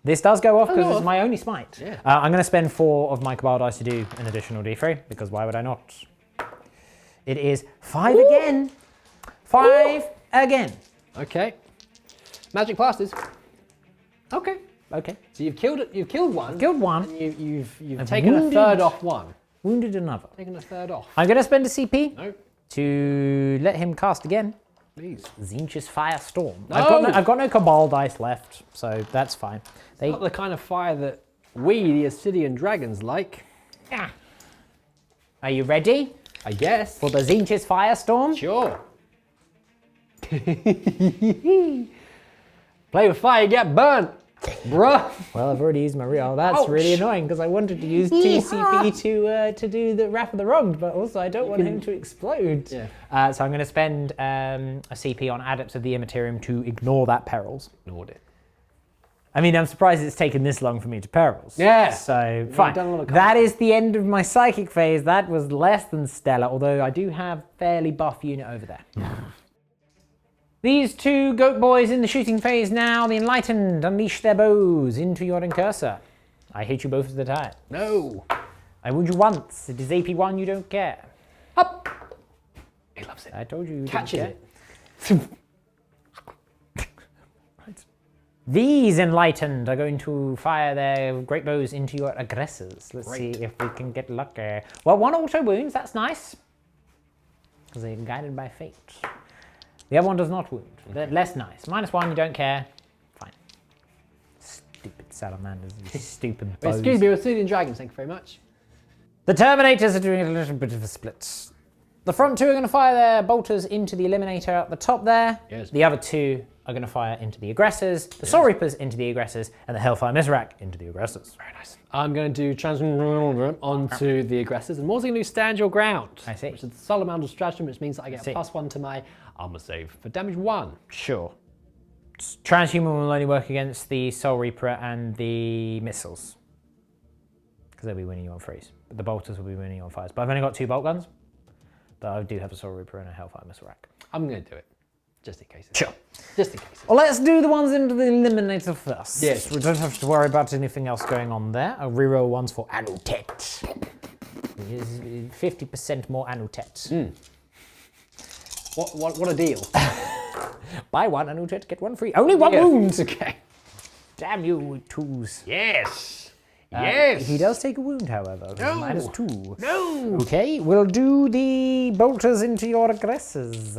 This does go off because it's my only Smite. Yeah. I'm going to spend 4 of my Cabal dice to do an additional D3, because why would I not? It is 5 again. 5 again. Okay. Magic plasters. Okay. Okay. So you've killed it. You've killed one. Killed one. And you've taken a third off one. Wounded another. Taken a third off. I'm going to spend a CP No. to let him cast again. Please. Tzeentch's Firestorm. No. I've got no Cabal dice left, so that's fine. Not the kind of fire that we, the Obsidian Dragons, like. Yeah. Are you ready I guess. for the Tzeentch's Firestorm? Sure. Play with fire, you get burnt. Bruh! Well, I've already used my reroll. That's really annoying because I wanted to use 2 CP to do the Wrath of the Wronged, but also I don't want him to explode. Yeah. So I'm going to spend a CP on Adepts of the Immaterium to ignore that perils. Ignored it. I mean, I'm surprised it's taken this long for me to perils. Yeah. So, fine. That is the end of my psychic phase. That was less than stellar, although I do have fairly buff unit over there. These 2 goat boys in the shooting phase now. The Enlightened unleash their bows into your Incursor. I hit you both at the time. No. I wound you once. It is AP1, you don't care. Up. He loves it. I told you Catches didn't care. These Enlightened are going to fire their great bows into your aggressors. Let's see if we can get lucky. Well, 1 auto wounds, that's nice. Because they're guided by fate. The other one does not wound. They're less nice. -1, you don't care. Fine. Stupid salamanders. Stupid bows. Excuse me, Obsidian Dragons, thank you very much. The Terminators are doing a little bit of a split. The front 2 are going to fire their bolters into the Eliminator at the top there. Yes. The other 2 are going to fire into the aggressors, the Soul Reapers into the aggressors, and the Hellfire Missiles into the aggressors. Very nice. I'm going to do transform onto the aggressors, and what's going to do stand your ground. I see. Which is the Salamander stratagem, which means that I get a +1 to my armor save for damage 1. Sure. Transhuman will only work against the Soul Reaper and the missiles. Because they'll be winning you on freeze. But the bolters will be winning you on fires. But I've only got 2 bolt guns. But I do have a Soul Reaper and a Hellfire Missile rack. I'm going to do it. Just in case. Sure. Just in case. Well, let's do the ones into the Eliminator first. Yes. We don't have to worry about anything else going on there. I'll reroll ones for Anutet. It is 50% more Anutet. What a deal. Buy 1 Anutet, get 1 free. Only 1 wound! Okay. Damn you, 2s. Yes. Yes. He does take a wound, however. No. -2. No. Okay, we'll do the bolters into your aggressors.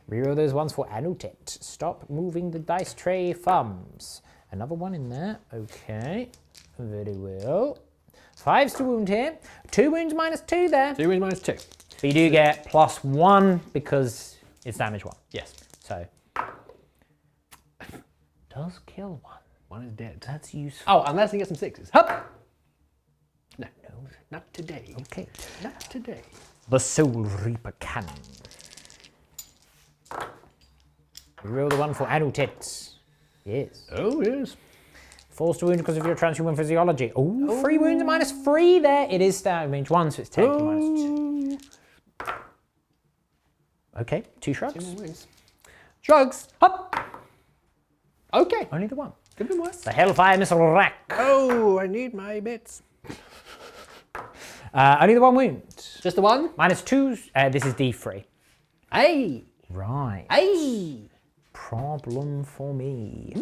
Reroll those ones for Anutet. Stop moving the dice tray thumbs. Another 1 in there. Okay. Very well. 5s to wound here. 2 wounds -2 there. 2 wounds -2. But you do get +1 because it's damage 1. Yes. So. Does kill 1. 1 is dead. That's useful. Oh, unless he gets some 6s. Hup! No, not today. Okay. Not today. The Soul Reaper cannon. Reroll the 1 for Anutet. Yes. Oh, yes. Forced to wound because of your transhuman physiology. Oh, 3 wounds -3 there. It is damage 1, so it's technically -2. Okay, 2 shrugs. 2 more wings. Shrugs. Hup! Okay. Only the 1. Could be worse. The Hellfire Missile rack. Oh, I need my bits. Only the 1 wound. Just the 1? -2. This is D3. Hey! Right. Hey! Problem for me.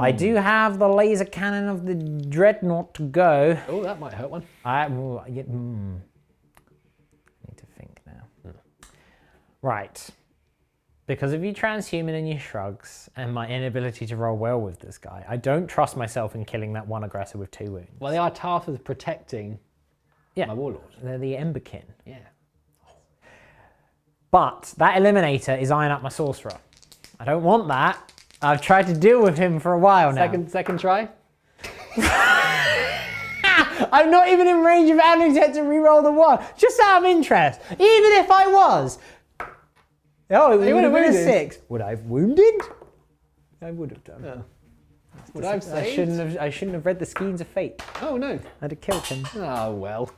I do have the laser cannon of the Dreadnought to go. Oh, that might hurt 1. Need to think now. Right. Because of your transhuman and your shrugs, and my inability to roll well with this guy, I don't trust myself in killing that 1 aggressor with 2 wounds. Well, they are tasked with protecting my warlord. They're the Emberkin. Yeah. But that Eliminator is eyeing up my Sorcerer. I don't want that. I've tried to deal with him for a while now. Second try? I'm not even in range of Anutet to reroll the 1. Just out of interest. Even if I was. Oh, it would have been a 6. Would I have wounded? I would have done. Yeah. Would I have saved? I shouldn't have read the Skeins of Fate. Oh, no. I'd have killed him. Oh, well.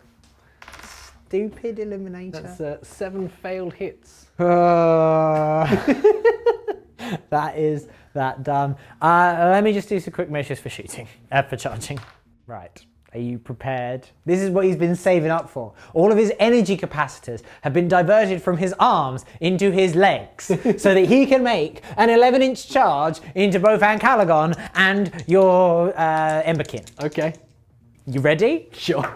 Stupid Eliminator. That's 7 failed hits. That is that dumb. Let me just do some quick measures for shooting, for charging. Right. Are you prepared? This is what he's been saving up for. All of his energy capacitors have been diverted from his arms into his legs so that he can make an 11-inch charge into both Ancalagon and your Emberkin. Okay. You ready? Sure.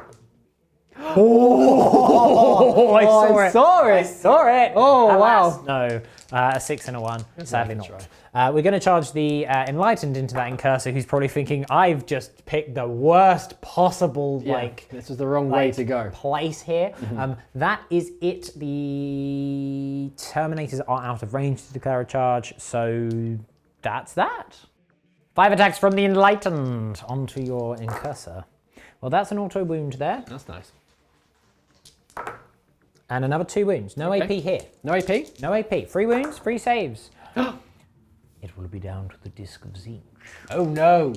Oh, I saw it. I saw it. Oh, Alas, wow. No, a 6 and a 1. Sadly not. We're going to charge the Enlightened into that Incursor, who's probably thinking, I've just picked the worst possible, this was the wrong way to go. Place here. That is it. The Terminators are out of range to declare a charge, so that's that. 5 attacks from the Enlightened onto your Incursor. Well, that's an auto wound there. That's nice. And another 2 wounds. No Okay. AP here. No AP? No AP. 3 wounds, 3 saves. It will be down to the Disc of Zinch. Oh no.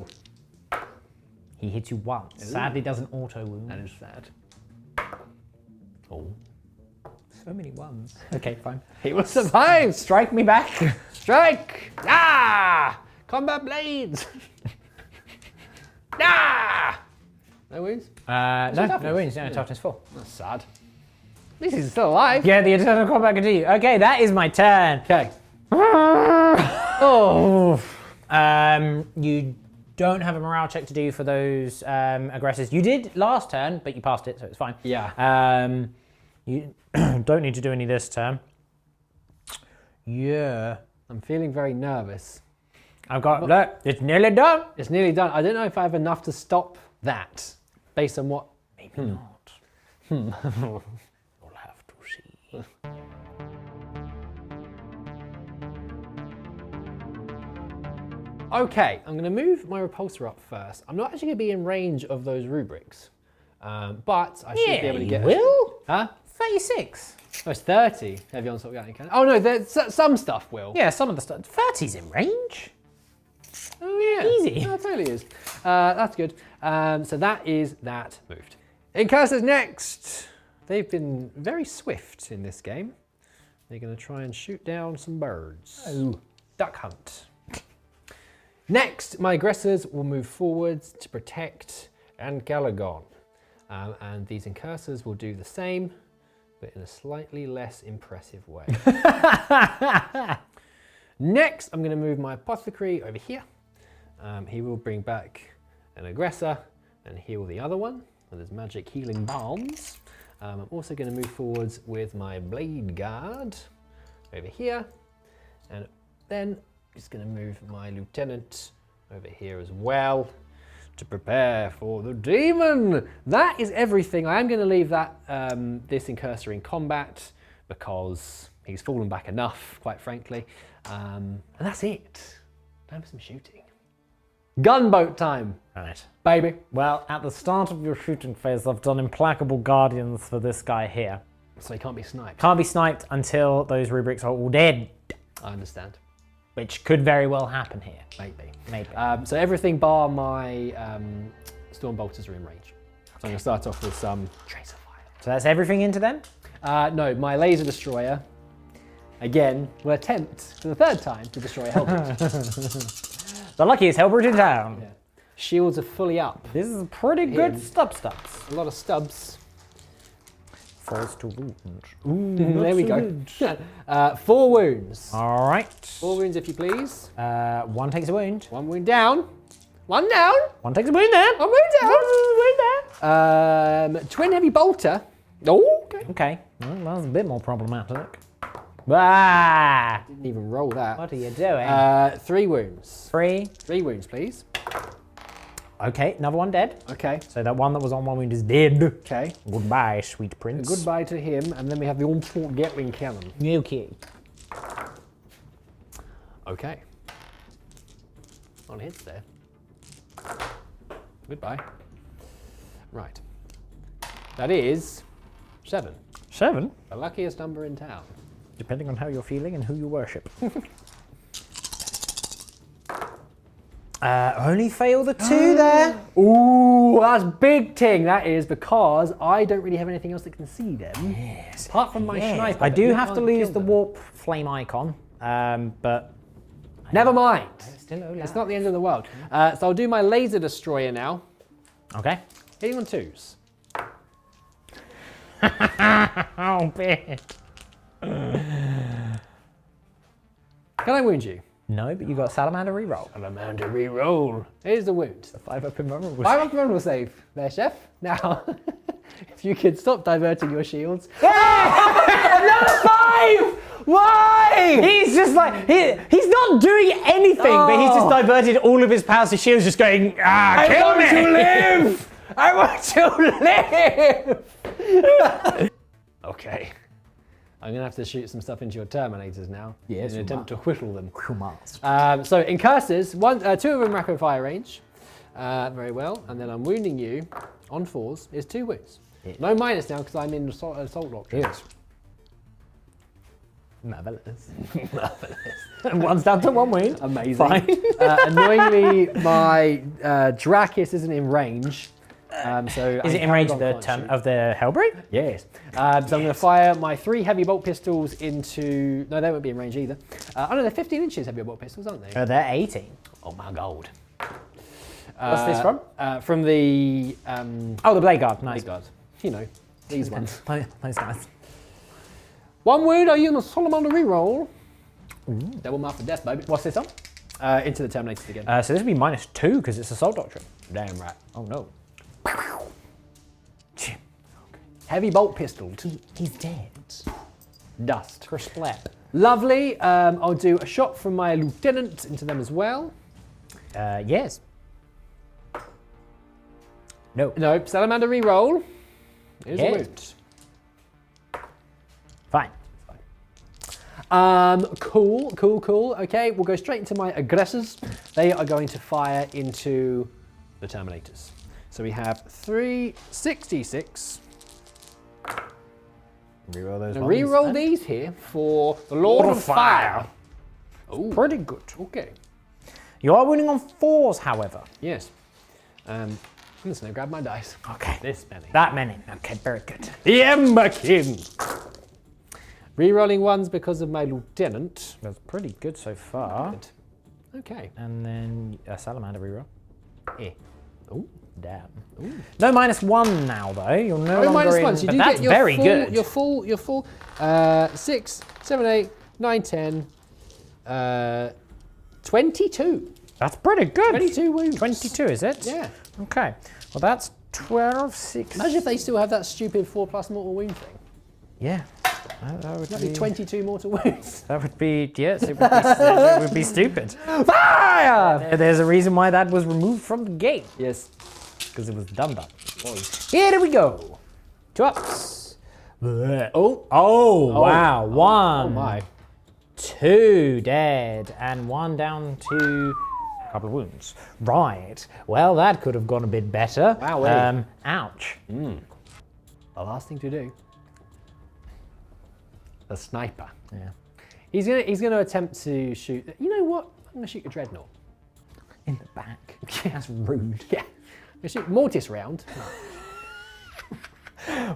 He hits you once. Sadly doesn't auto wound. That is sad. Oh. So many ones. Okay, fine. He will survive. Strike me back. Strike! Ah! Combat blades! Ah! No wounds? No wounds. No, toughness 4. That's sad. At least he's still alive. Yeah, the eternal combat continue. Okay, that is my turn. Okay. Oh. You don't have a morale check to do for those aggressors. You did last turn, but you passed it, so it's fine. Yeah. You don't need to do any this turn. Yeah. I'm feeling very nervous. I've got, look, it's nearly done. It's nearly done. I don't know if I have enough to stop that, based on what... Maybe not. You'll have to see. Okay, I'm going to move my repulsor up first. I'm not actually going to be in range of those rubrics, but I should be able to get... will? Huh? 36. Oh, it's 30. Heavy onslaught Gatling cannon. Oh no, there's some stuff will. Yeah, some of the stuff. 30's in range. Oh yeah. Easy. Oh, it totally is. That's good. So that is that moved. Incursors next. They've been very swift in this game. They're going to try and shoot down some birds. Oh. Duck hunt. Next, my aggressors will move forwards to protect and Galagon. And these incursors will do the same, but in a slightly less impressive way. Next, I'm going to move my apothecary over here. He will bring back an aggressor and heal the other one. So there's magic healing balms. I'm also going to move forwards with my blade guard over here. And then just going to move my lieutenant over here as well to prepare for the demon. That is everything. I am going to leave that this incursor in combat because he's fallen back enough, quite frankly. And that's it. Time for some shooting. Gunboat time. Right. Baby. Well, at the start of your shooting phase, I've done implacable guardians for this guy here. So he can't be sniped. Can't be sniped until those rubrics are all dead, I understand. which could very well happen here. Maybe. Maybe. So everything bar my storm bolters are in range. So I'm going to start off with some tracer fire. So that's everything into them? No, my laser destroyer, again, will attempt for the third time to destroy a Hellbrute. The luckiest Hellbrute in town. Yeah. Shields are fully up. This is pretty good stubs. A lot of stubs. Falls to wound. There we go. 4 wounds. All right. 4 wounds, if you please. 1 takes a wound. 1 wound down. 1 down. 1 takes a wound there. 1 wound down. 1 wound there. Twin heavy bolter. Oh, okay. Okay. Well, that's a bit more problematic. Ah! Didn't even roll that. What are you doing? 3 wounds. 3. 3 wounds, please. Okay, another one dead. Okay. So that one that was on 1 wound is dead. Okay. Goodbye, sweet prince. Goodbye to him, and then we have the Onslaught Gatling cannon. Okay. Okay. On hits there. Goodbye. Right. That is 7. 7? The luckiest number in town. Depending on how you're feeling and who you worship. Only fail the 2 there. Ooh, that's big ting. That is because I don't really have anything else that can see them. Yes. Apart from my sniper. I but do you have to can't lose kill the them. warp flame icon, but Never mind. still alive. It's not the end of the world. So I'll do my laser destroyer now. Okay. Hitting on 2s. Oh, bit. Can I wound you? No, but you got salamander reroll. Salamander reroll. Here's the wound. 5 up in vulnerable. 5 up vulnerable save there, chef. Now, if you could stop diverting your shields. Another 5! Why? He's just like, he's not doing anything, but he's just diverted all of his powers to shields, just going, kill me! I want to live! I want to live! Okay. I'm going to have to shoot some stuff into your Terminators now. Yes, in an you attempt to whittle them. You must. So in curses, 2 of them rapid fire range. Very well. And then I'm wounding you on 4s. Is 2 wounds. Yeah. No minus now because I'm in assault doctrine. Yes. Marvelous. Marvelous. And one's down to 1 wound. Amazing. Fine. Annoyingly, my Drakis isn't in range. So Is it in range of the Hellbreak? Yes. So I'm going to fire my 3 heavy bolt pistols into... No, they won't be in range either. Oh no, they're 15 inches heavy bolt pistols, aren't they? They're 18. Oh my god. What's this from? From the... Oh, the Blade Guard. Nice. Blade Guard. You know, these ones. Those guys. 1 wound, are you on a Solomon reroll? Double mark for death, baby. What's this on? Into the Terminators again. So this would be -2 because it's Assault Doctrine. Damn right. Oh no. Heavy bolt pistol. He's dead. Dust. Kersplat. Lovely. I'll do a shot from my lieutenant into them as well. Yes. No. No, Salamander reroll. Here's a Yes. wound. Fine. Cool. Okay, we'll go straight into my aggressors. They are going to fire into the Terminators. So we have 366. Reroll those Now ones. reroll these here for the Lord of Fire. Oh, Pretty good. okay. You are winning on 4s, however. Yes. I'm just going to grab my dice. Okay. This many. That many. Okay, very good. The Emberkin. Rerolling 1s because of my lieutenant. That's pretty good so far. Good. Okay. And then a Salamander reroll. Oh, Damn. Ooh. No -1 now though. You're no longer minus in, 1. So you but do that's get your very full, good. Your full. 6, 7, 8, 9, 10. 22. That's pretty good. 22 wounds. 22 is it? Yeah. Okay. Well, that's 12, 6. Imagine if they still have that stupid 4+ mortal wound thing. Yeah. That would That'd be 22 mortal wounds. That would be, yes, it would be, it would be stupid. Fire! There's a reason why that was removed from the game. Yes. Because it was done. Here we go. 2 ups. Oh, wow. 1. Oh my. 2 dead. And 1 down to a couple of wounds. Right. Well, that could have gone a bit better. Wowee. Ouch. The last thing to do. The sniper. Yeah. He's gonna attempt to shoot. You know what? I'm gonna shoot a dreadnought. In the back. That's rude. Yeah. I'm gonna shoot Mortis round.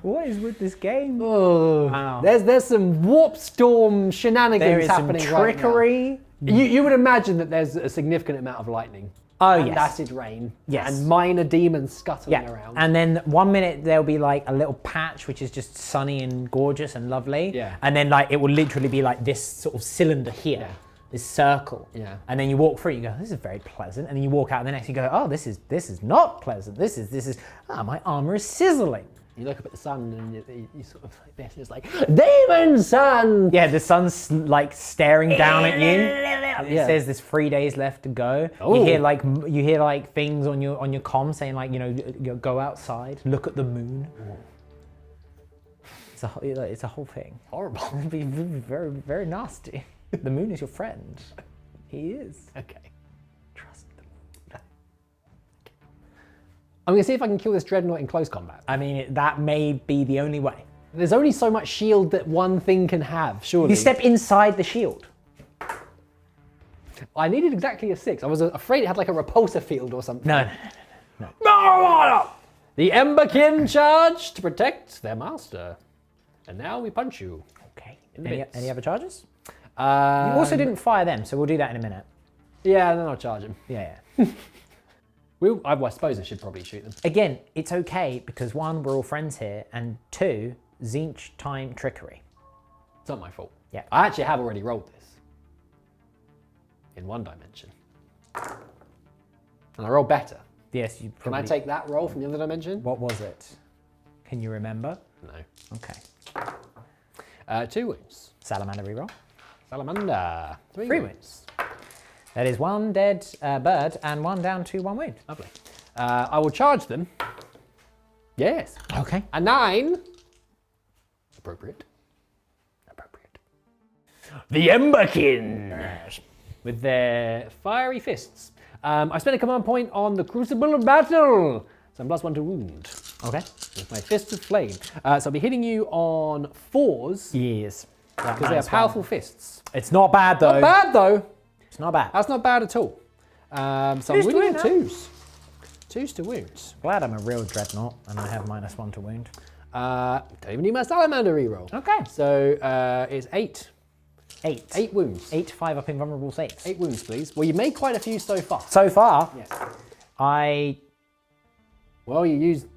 What is with this game? Oh. Wow. There's some warp storm shenanigans There is some happening trickery. right now. You would imagine that there's a significant amount of lightning. Oh, and yes. acid rain. Yes. And minor demons scuttling Yeah, around. and then 1 minute there'll be like a little patch which is just sunny and gorgeous and lovely. Yeah. And then like it will literally be like this sort of cylinder here, Yeah. this circle. Yeah. And then you walk through, you go, this is very pleasant. And then you walk out, and the next you go, oh, this is not pleasant. This is my armor is sizzling. You look up at the sun and you sort of like this, and it's like, Demon Sun! Yeah, the sun's like staring down at you. And it Yeah. says there's 3 days left to go. Oh. You hear like things on your comm saying like, go outside, look at the moon. It's a whole thing. Horrible. It'd be very, very nasty. The moon is your friend. He is. Okay. Trust them. I'm gonna see if I can kill this dreadnought in close combat. I mean, that may be the only way. There's only so much shield that one thing can have, surely. You step inside the shield. I needed exactly a 6. I was afraid it had like a repulsor field or something. No. The Emberkin charge to protect their master. And now we punch you. Okay. In the bits. Any other charges? You also didn't fire them, so we'll do that in a minute. Yeah, then I'll charge him. Yeah. I suppose I should probably shoot them. Again, it's okay because 1, we're all friends here, and 2, Zinch time trickery. It's not my fault. Yeah. I actually have already rolled this. In 1 dimension. And I roll better. Yes, you Can probably... I take that roll from the other dimension? What was it? Can you remember? No. Okay. 2 wounds. Salamander reroll. Salamander. 3 3 wounds. That is 1 dead bird and 1 down to 1 wound. Lovely. I will charge them. Yes. Okay. A 9. Appropriate. The Emberkin, with their fiery fists. I spent a command point on the Crucible of Battle, so I'm +1 to wound. Okay. With my fists of flame. So I'll be hitting you on 4s. Yes. Because they are powerful fists. It's not bad though. Not bad though. It's not bad. That's not bad at all. So I'm wounding on 2s. 2s to wound. Glad I'm a real dreadnought and I have -1 to wound. Don't even need my salamander reroll. Okay. So it's 8. 8. 8 wounds. 8, 5 up invulnerable states. 8 wounds, please. Well, you made quite a few so far. So far, Yes. Well, you used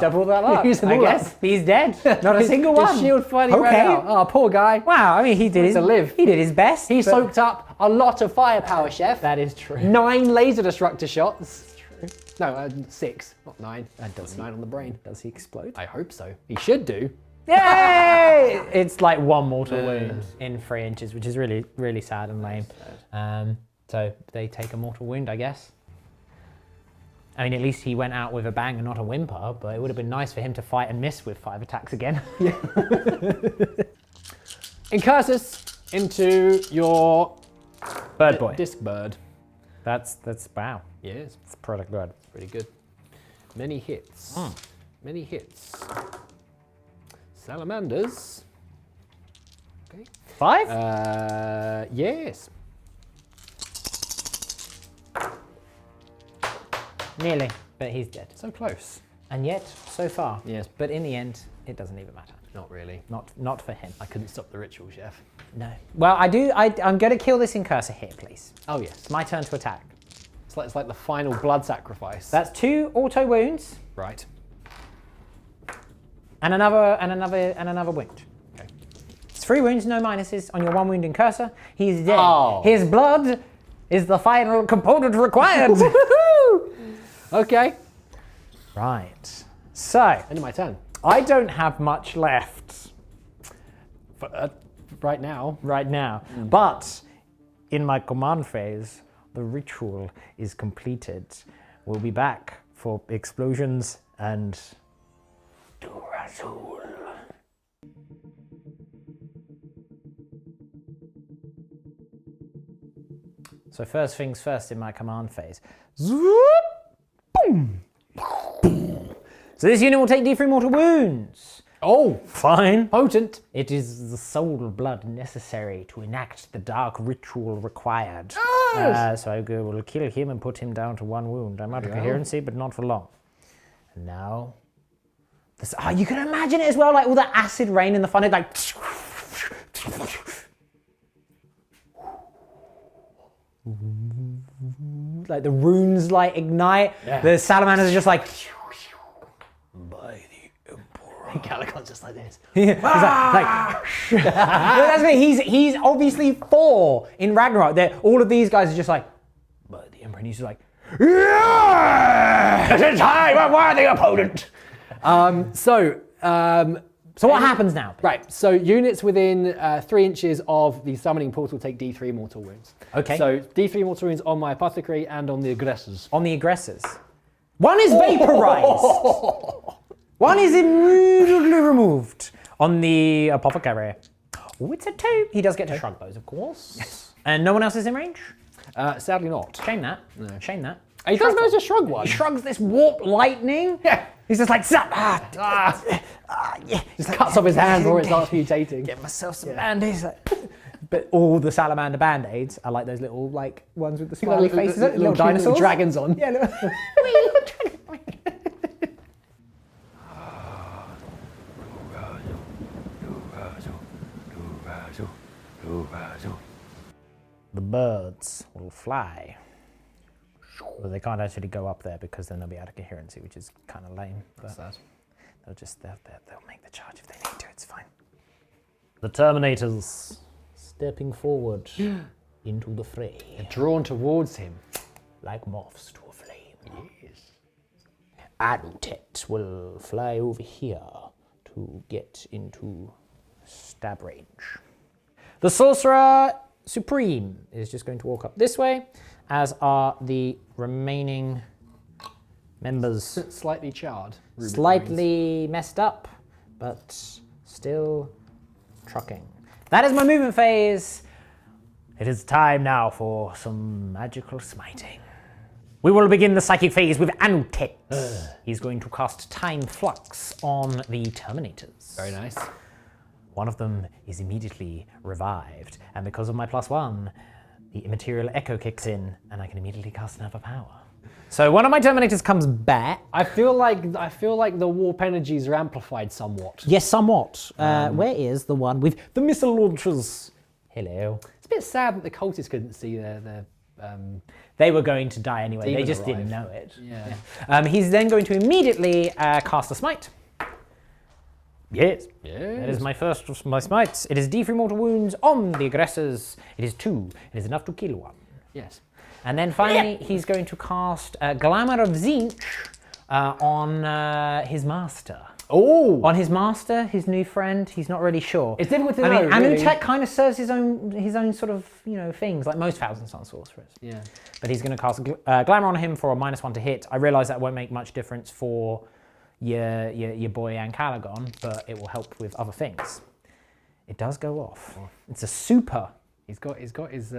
up all that luck. You used them I all guess up. he's dead. Not a single His one. shield finally ran out. Oh, poor guy. Wow. I mean, he did To live. He did his best. He but- soaked up a lot of firepower, Chef. That is true. 9 laser destructor shots. True. No, 6, not 9. And does he- 9 on the brain. Does he explode? I hope so. He should do. Yay! It's like 1 mortal wound in 3 inches, which is really, really sad and lame. So they take a mortal wound, I guess. I mean, at least he went out with a bang and not a whimper, but it would have been nice for him to fight and miss with 5 attacks again. Incursus into your Bird boy. disc bird. That's wow. Yes, It's pretty good. pretty good. Many hits. Many hits. Salamanders. Okay. 5? Yes. Nearly, but he's dead. So close. And yet, so far. Yes. But in the end, it doesn't even matter. Not really. Not for him. I couldn't stop the ritual, Chef. No. Well, I'm going to kill this Incursor here, please. Oh yes. It's my turn to attack. It's like the final blood sacrifice. That's 2 auto wounds right. and another wound. Okay. It's 3 wounds, no minuses on your 1 wound Incursor. He's dead. Oh. His blood is the final component required. Okay. Right. So, End of my turn. I don't have much left Right now. right now, but in my command phase, the ritual is completed. We'll be back for explosions and Dhularzhul. So first things first in my command phase. Zoop! Boom! Boom! So this unit will take D3 mortal wounds. Oh, Fine. potent. It is the soul blood necessary to enact the dark ritual required. Yes. So I will kill him and put him down to 1 wound. I'm out of coherency, but not for long. And now, this, you can imagine it as well, like all the acid rain in the funnel, like. Like the runes like ignite. Yeah. The salamanders are just like. By the Emperor. Calicon's just like this. He's like that's me. He's obviously 4 in Ragnarok. All of these guys are just like, but the Emperor, and he's just like, This is time of worthy opponent. so what happens now? Right, so units within 3 inches of the summoning portal take D3 mortal wounds. Okay. So D3 mortal wounds on my apothecary and on the aggressors. On the aggressors, one is vaporized. One is immediately removed. On the apothecary, oh, it's a 2. He does get to shrug those, of course. Yes. And no one else is in range. Sadly not. Shame that. Shame that. He does manage to shrug one. He shrugs this warp lightning. Yeah. He's just like, Yeah. Just Cuts off his hand before it starts mutating. Get myself some band-aids. But all the salamander band-aids are like those little like ones with the smiley faces, little dinosaurs. Dragons on. Yeah, little dragon. The birds will fly. But they can't actually go up there because then they'll be out of coherency, which is kind of lame. But they'll make the charge if they need to. It's fine. The Terminators stepping forward into the fray, Drawn towards him. like moths to a flame. Yes. Anutet will fly over here to get into stab range. The Sorcerer Supreme is just going to walk up this way, as are the remaining members. Slightly charred. Slightly messed up, but still trucking. That is my movement phase. It is time now for some magical smiting. We will begin the psychic phase with Anutet. He's going to cast Time Flux on the Terminators. Very nice. One of them is immediately revived, and because of my +1, the immaterial echo kicks in, and I can immediately cast another power. So one of my Terminators comes back. I feel like the warp energies are amplified somewhat. Yes, somewhat. Where is the one with the missile launchers? Hello. It's a bit sad that the cultists couldn't see their They were going to die anyway. Demon They just arrived. didn't know it. Yeah. He's then going to immediately cast a smite. Yes. Yes. That is my first of my smites. It is D3 mortal wounds on the aggressors. It is 2. It is enough to kill one. Yes. And then finally, he's going to cast Glamour of Zinch on his master. Oh! On his master, his new friend, he's not really sure. It's difficult to I know, mean, really. Anutet kind of serves his own sort of, things, like most Thousand Sun sorcerers. Yeah. But he's going to cast Glamour on him for a -1 to hit. I realise that won't make much difference for your boy Ancalagon, but it will help with other things. It does go off. It's a super. He's got his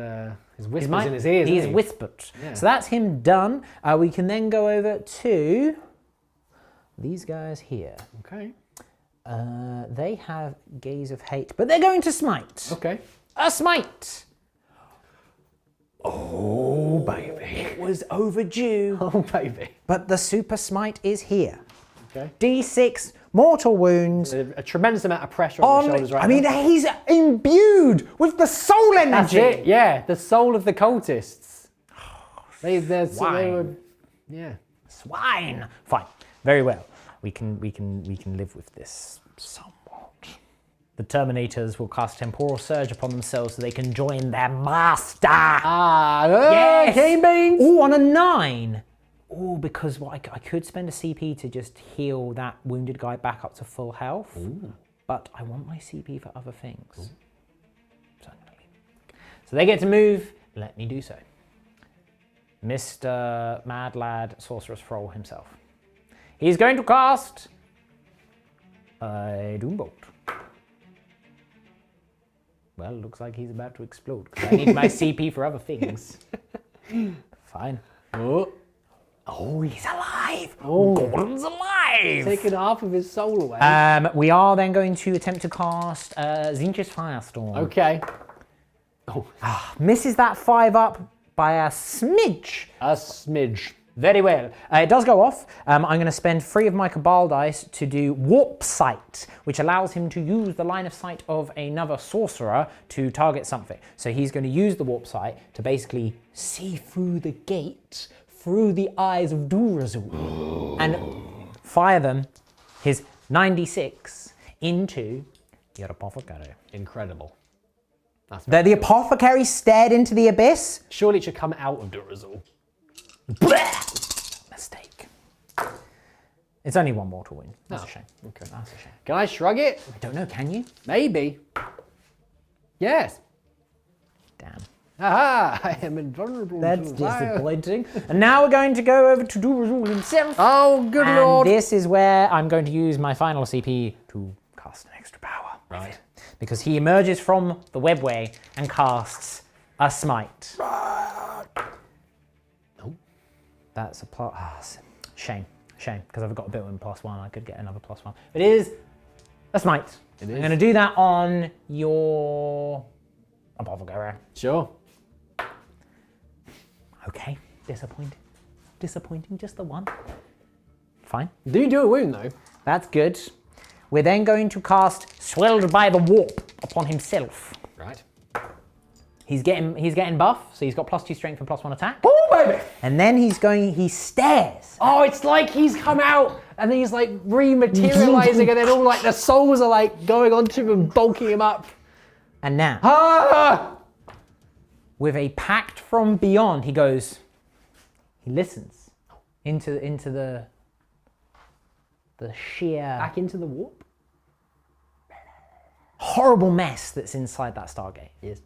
whispers in his ears. He's hasn't he? whispered. Yeah. So that's him done. We can then go over to these guys here. Okay. They have Gaze of Hate, but they're going to smite. Okay. A smite. Oh baby. It was overdue. Oh baby. But the super smite is here. Okay. D6 mortal wounds. A tremendous amount of pressure on the shoulders right now. He's imbued with the soul energy. That's it. Yeah, the soul of the cultists. They were, yeah. Swine. Fine. Very well. We can live with this somewhat. The Terminators will cast Temporal Surge upon themselves so they can join their master. Yes. Game beans. Oh, on a 9. Oh, because I could spend a CP to just heal that wounded guy back up to full health. Ooh. But I want my CP for other things. Ooh. So I'm gonna leave it. So they get to move. Let me do so. Mr. Mad Lad Sorcerer's Thrall himself. He's going to cast a Doombolt. Well, looks like he's about to explode because I need my CP for other things. Fine. Oh, he's alive! Oh, Gordon's alive! Taking half of his soul away. We are then going to attempt to cast Zinch's Firestorm. Okay. Oh. Misses that 5 up by a smidge. A smidge. Very well. It does go off. I'm going to spend 3 of my Cabal dice to do Warp Sight, which allows him to use the line of sight of another sorcerer to target something. So he's going to use the Warp Sight to basically see through the gate, through the eyes of Dhularzhul, and fire them, his 96, into the Apothecary. Incredible. The Apothecary stared into the abyss. Surely it should come out of Dhularzhul. Mistake. It's only 1 mortal wound. That's a shame. Okay. That's a shame. Can I shrug it? I don't know, can you? Maybe. Yes. Damn. Aha! I am invulnerable. That's to fire. disappointing. And now we're going to go over to Dhularzhul himself. Oh, good and lord. This is where I'm going to use my final CP to cast an extra power. Right. Because he emerges from the webway and casts a smite. Nope. That's a plot. Shame. Shame. Because I've got a built-in +1. I could get another +1. It is a smite. I'm going to do that on your Apothecary. Sure. Okay. Disappointing. Disappointing. Just the 1. Fine. Do you do a wound though? That's good. We're then going to cast Swelled by the Warp upon himself. Right. He's getting buff, so he's got +2 strength and +1 attack. Oh baby! And then he stares. Oh, it's like he's come out and then he's like rematerializing and then all like the souls are like going onto him and bulking him up. And now, Ah! with a pact from beyond, he listens into the sheer Back into the warp? horrible mess that's inside that Stargate. Yes.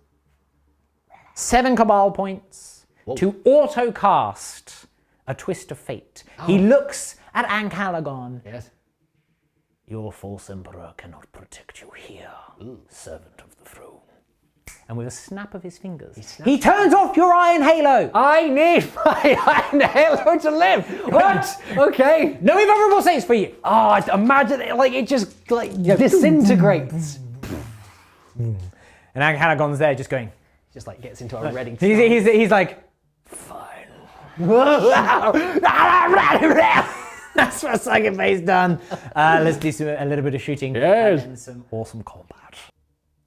7 Cabal points to auto-cast a Twist of Fate. He looks at Ancalagon Yes. Your false emperor cannot protect you here, servant of the throne. And with a snap of his fingers, he turns off your iron halo. I need my iron halo to live. What? Okay. No invulnerable saves for you. Oh, imagine it, like it just like disintegrates. And Hanagon's there just going. Just like gets into a ready. He's like, fine. That's what second phase done. Let's do a little bit of shooting. Yes. And then some awesome combat.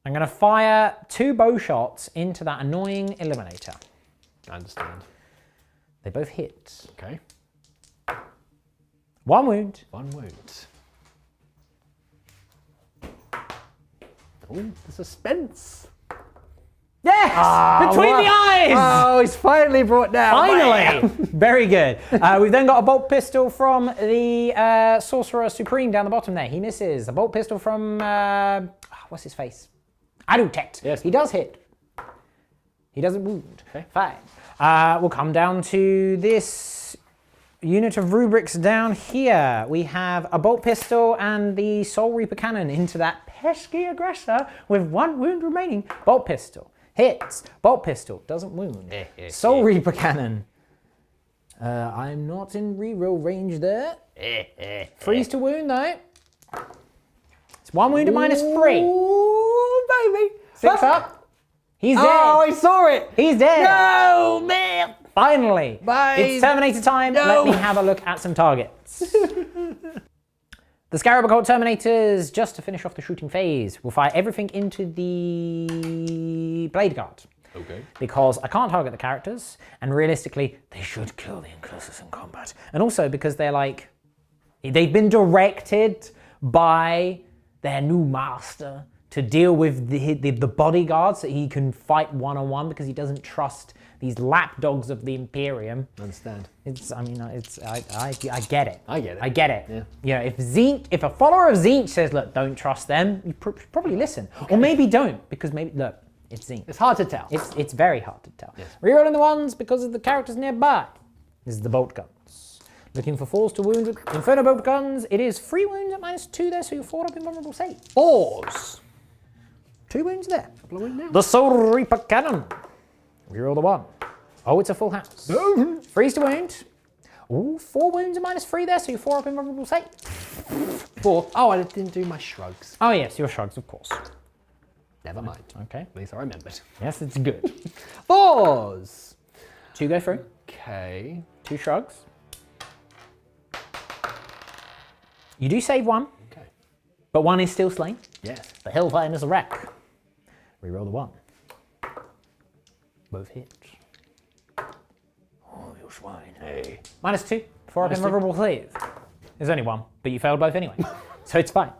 I'm going to fire 2 bow shots into that annoying Eliminator. I understand. They both hit. Okay. 1 wound. 1 wound. Oh, the suspense. Yes! Between the eyes! Oh, he's finally brought down. Finally! Very good. We've then got a bolt pistol from the Sorcerer Supreme down the bottom there. He misses. A bolt pistol from, what's his face? Anutet. Yes. He does hit. He doesn't wound. Okay. Fine. We'll come down to this unit of rubrics down here. We have a bolt pistol and the Soul Reaper cannon into that pesky aggressor with 1 wound remaining. Bolt pistol. Hits. Bolt pistol. Doesn't wound. Soul Reaper cannon. I'm not in reroll range there. Freeze to wound though. It's 1 wound to -3. Ooh, baby. 6 up. He's dead. Oh, I saw it. He's dead. No, man. Finally. Bye. It's Terminator time. No. Let me have a look at some targets. The Scarab Occult Terminators, just to finish off the shooting phase, will fire everything into the Blade Guard. Okay. Because I can't target the characters, and realistically, they should kill the Incursus in combat. And also because they're like, they've been directed by their new master to deal with the bodyguards so he can fight one-on-one because he doesn't trust these lapdogs of the Imperium. I understand. I get it. I get it. I get it. Yeah. You know, if a follower of Tzeentch says, look, don't trust them, you probably listen. Okay. Or maybe don't, because maybe, look, it's Tzeentch. It's hard to tell. It's very hard to tell. Yes. Rerolling the ones because of the characters nearby. This is the bolt guns. Looking for 4s to wound with Inferno bolt guns. It is 3 wounds at -2 there, so you're 4 up in vulnerable save. 4s. 2 wounds there. Couple of wounds now. The Soul Reaper cannon. Reroll the 1. Oh, it's a full house. Freeze to wound. Ooh, 4 wounds at -3 there, so you're 4 up in vulnerable save. 4. Oh, I didn't do my shrugs. Oh yes, your shrugs, of course. Never mind. Okay. At least I remembered. Yes, it's good. 4s. 2 go through. Okay. 2 shrugs. You do save 1, Okay. but 1 is still slain. Yes. The Hellfire Missile wreck. Reroll the 1. Both hit. Oh, you swine. Hey. -2. 4 up in vulnerable save. There's only 1, but you failed both anyway. So it's fine.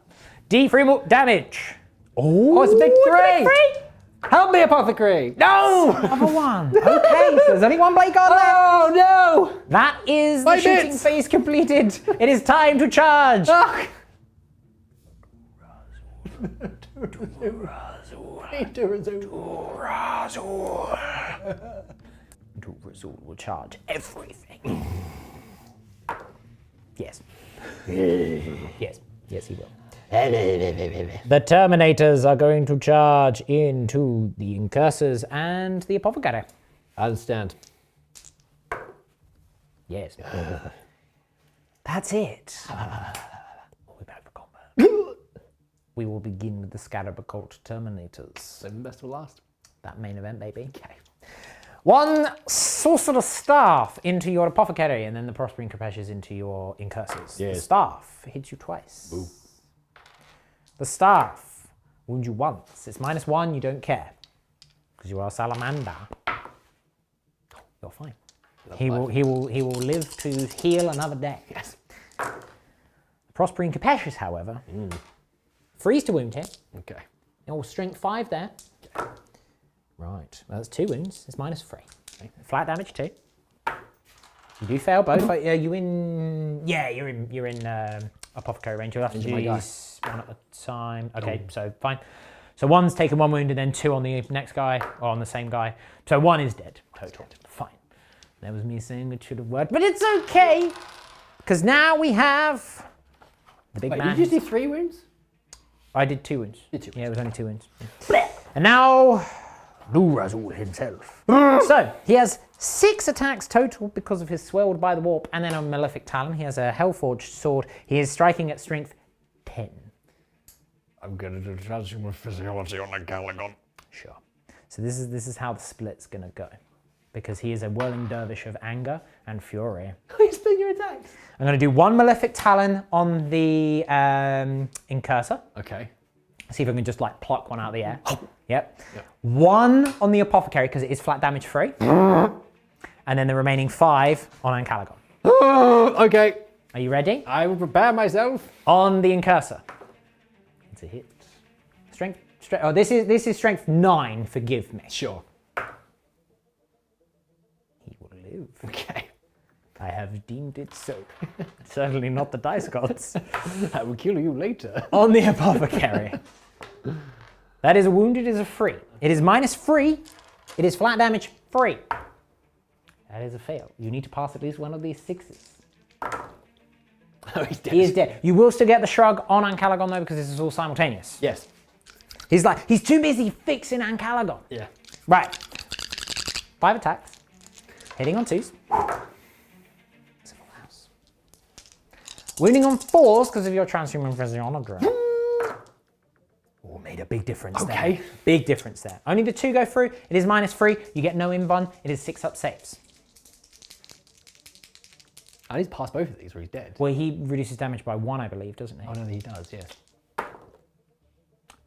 D3 more damage. Oh, it's a big 3. Big 3. Help me, Apothecary. No. Other 1. Okay, so there's only 1 blade guard left. Oh, no. That is the My shooting bits. phase completed. It is time to charge. Ugh. Dhularzhul will charge everything. Yes. Yes. Yes, he will. The Terminators are going to charge into the Incursors and the Apothecary. I understand. Yes. That's it. We'll be back for combat. We will begin with the Scarab Occult Terminators. Saving the best for last. That main event, baby. Okay. 1 Sorcerer Staff into your Apothecary, and then the Prospering Capacious into your Incursors. Yes. The Staff hits you twice. Boo. The Staff wounds you once. It's -1, you don't care. Because you are Salamander. You're fine. He will live to heal another day. Yes. Prospering Capacious, however, freeze to wound him. Okay. Oh, strength 5 there. Okay. Right. Well, that's 2 wounds. It's -3. Okay. Flat damage 2. You do fail both. Are you in? Yeah, you're in Apothecary range. You'll have to Into my guy. use 1 at a time. Okay, so fine. So 1's taken 1 wound, and then 2 on the next guy, or on the same guy. So 1 is dead total. Fine. That was me saying it should have worked, but it's okay, because now we have The big Wait, man. did you do 3 wounds? I did 2 wounds. Did 2 wounds. Yeah, it was only 2 wounds. And now, Dhularzhul himself. So, he has 6 attacks total because of his Swelled by the Warp and then a Malefic Talon. He has a Hellforged sword. He is striking at strength 10. I'm gonna do transhuman physiology on a Galagon. Sure. So this is how the split's gonna go. Because he is a whirling dervish of anger and fury. You split your attacks. I'm gonna do 1 Malefic Talon on the Incursor. Okay. See if I can just like pluck one out of the air. Yep. 1 on the Apothecary because it is flat damage free. And then the remaining 5 on Ancalagon. Okay. Are you ready? I will prepare myself. On the Incursor. It's a hit. Strength. Oh, this is strength 9. Forgive me. Sure. He will live. Okay. I have deemed it so. Certainly not the dice gods. I will kill you later. On the Apothecary. That is a wound, it is a free. It is -3. It is flat damage free. That is a fail. You need to pass at least one of these 6s. Oh, he's dead. He is dead. You will still get the shrug on Ancalagon though because this is all simultaneous. Yes. He's too busy fixing Ancalagon. Yeah. Right. 5 attacks. Hitting on 2s. Wounding on 4s because of your transhuman physiology. Oh, made a big difference there. Okay. Big difference there. Only the 2 go through. It is -3. You get no invuln. It is 6 up saves. I need to pass both of these or he's dead. Well, he reduces damage by 1, I believe, doesn't he? Oh no, he does, yes.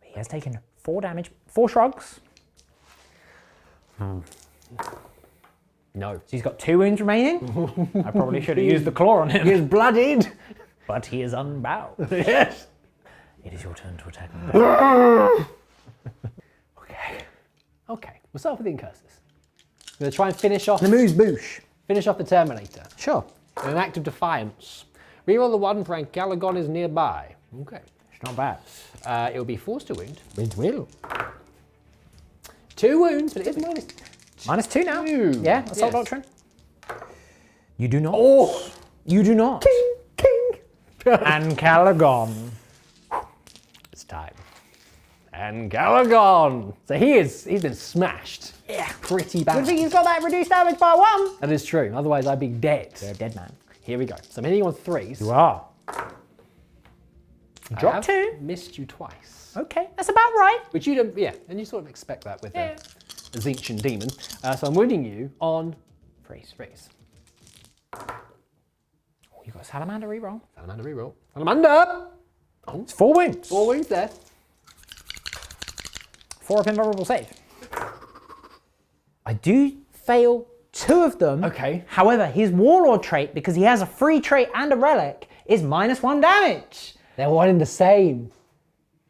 He has taken 4 damage. 4 shrugs. No. So he's got 2 wounds remaining. I probably should have used the claw on him. He is bloodied. But he is unbound. Yes. It is your turn to attack me. Okay. Okay. We'll start with the Incursors. I'm going to try and finish off The moose boosh. the Terminator. Sure. In an act of defiance. Reroll the 1 for Ancalagon is nearby. Okay. It's not bad. It will be forced to wound. It will. 2 wounds, but it is minus. -2 now. 2. Yeah, Assault Yes. Doctrine. You do not. Oh! You do not. King! Ancalagon. It's time. Ancalagon! So he's been smashed. Yeah. Pretty bad. Good thing he's got that reduced damage by 1. That is true. Otherwise, I'd be dead. You're a dead man. Here we go. So I'm hitting on 3s. You are. I Drop have 2. Missed you twice. Okay, that's about right. Which you don't, yeah, and you sort of expect that with a Tzeentchian demon. So I'm wounding you on freeze. Oh, you got a Salamander reroll. Salamander reroll. Salamander! It's 4 wounds. 4 wounds there. 4 up invulnerable save. I do fail 2 of them. Okay. However, his Warlord trait, because he has a free trait and a relic, is -1 damage. They're one and the same.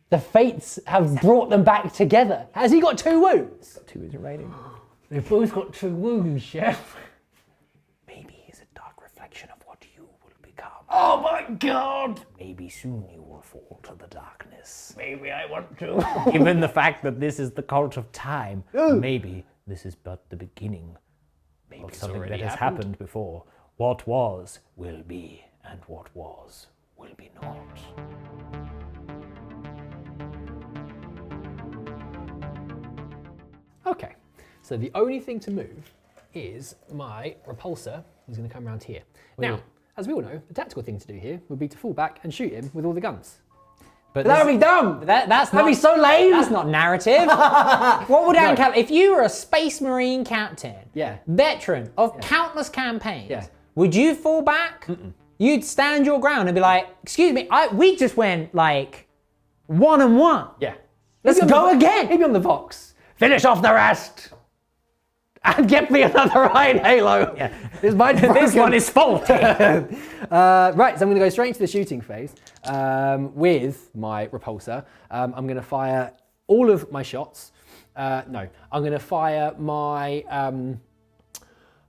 The fates have brought them back together. Has he got 2 wounds? 2 wounds remaining. They've both got 2 wounds, Chef. Maybe he's a dark reflection of what you will become. Oh my god! Maybe soon you will fall to the darkness. Maybe I want to. Given the fact that this is the cult of time, maybe this is but the beginning of something that has happened before. What was will be, and what was will be not. Okay, so the only thing to move is my repulsor, who's going to come around here. Now, as we all know, the tactical thing to do here would be to fall back and shoot him with all the guns. But that would be dumb! That's That'd be so lame! That's not narrative. What would if you were a Space Marine captain, veteran of countless campaigns, would you fall back? You'd stand your ground and be like, excuse me, we just went like 1-1. Yeah. Let's go again. Maybe on the Vox. Finish off the rest! And get me another Iron Halo! Yeah. This one is faulty. Right, so I'm going to go straight into the shooting phase with my repulsor. I'm going to fire all of my shots. No, I'm going to fire my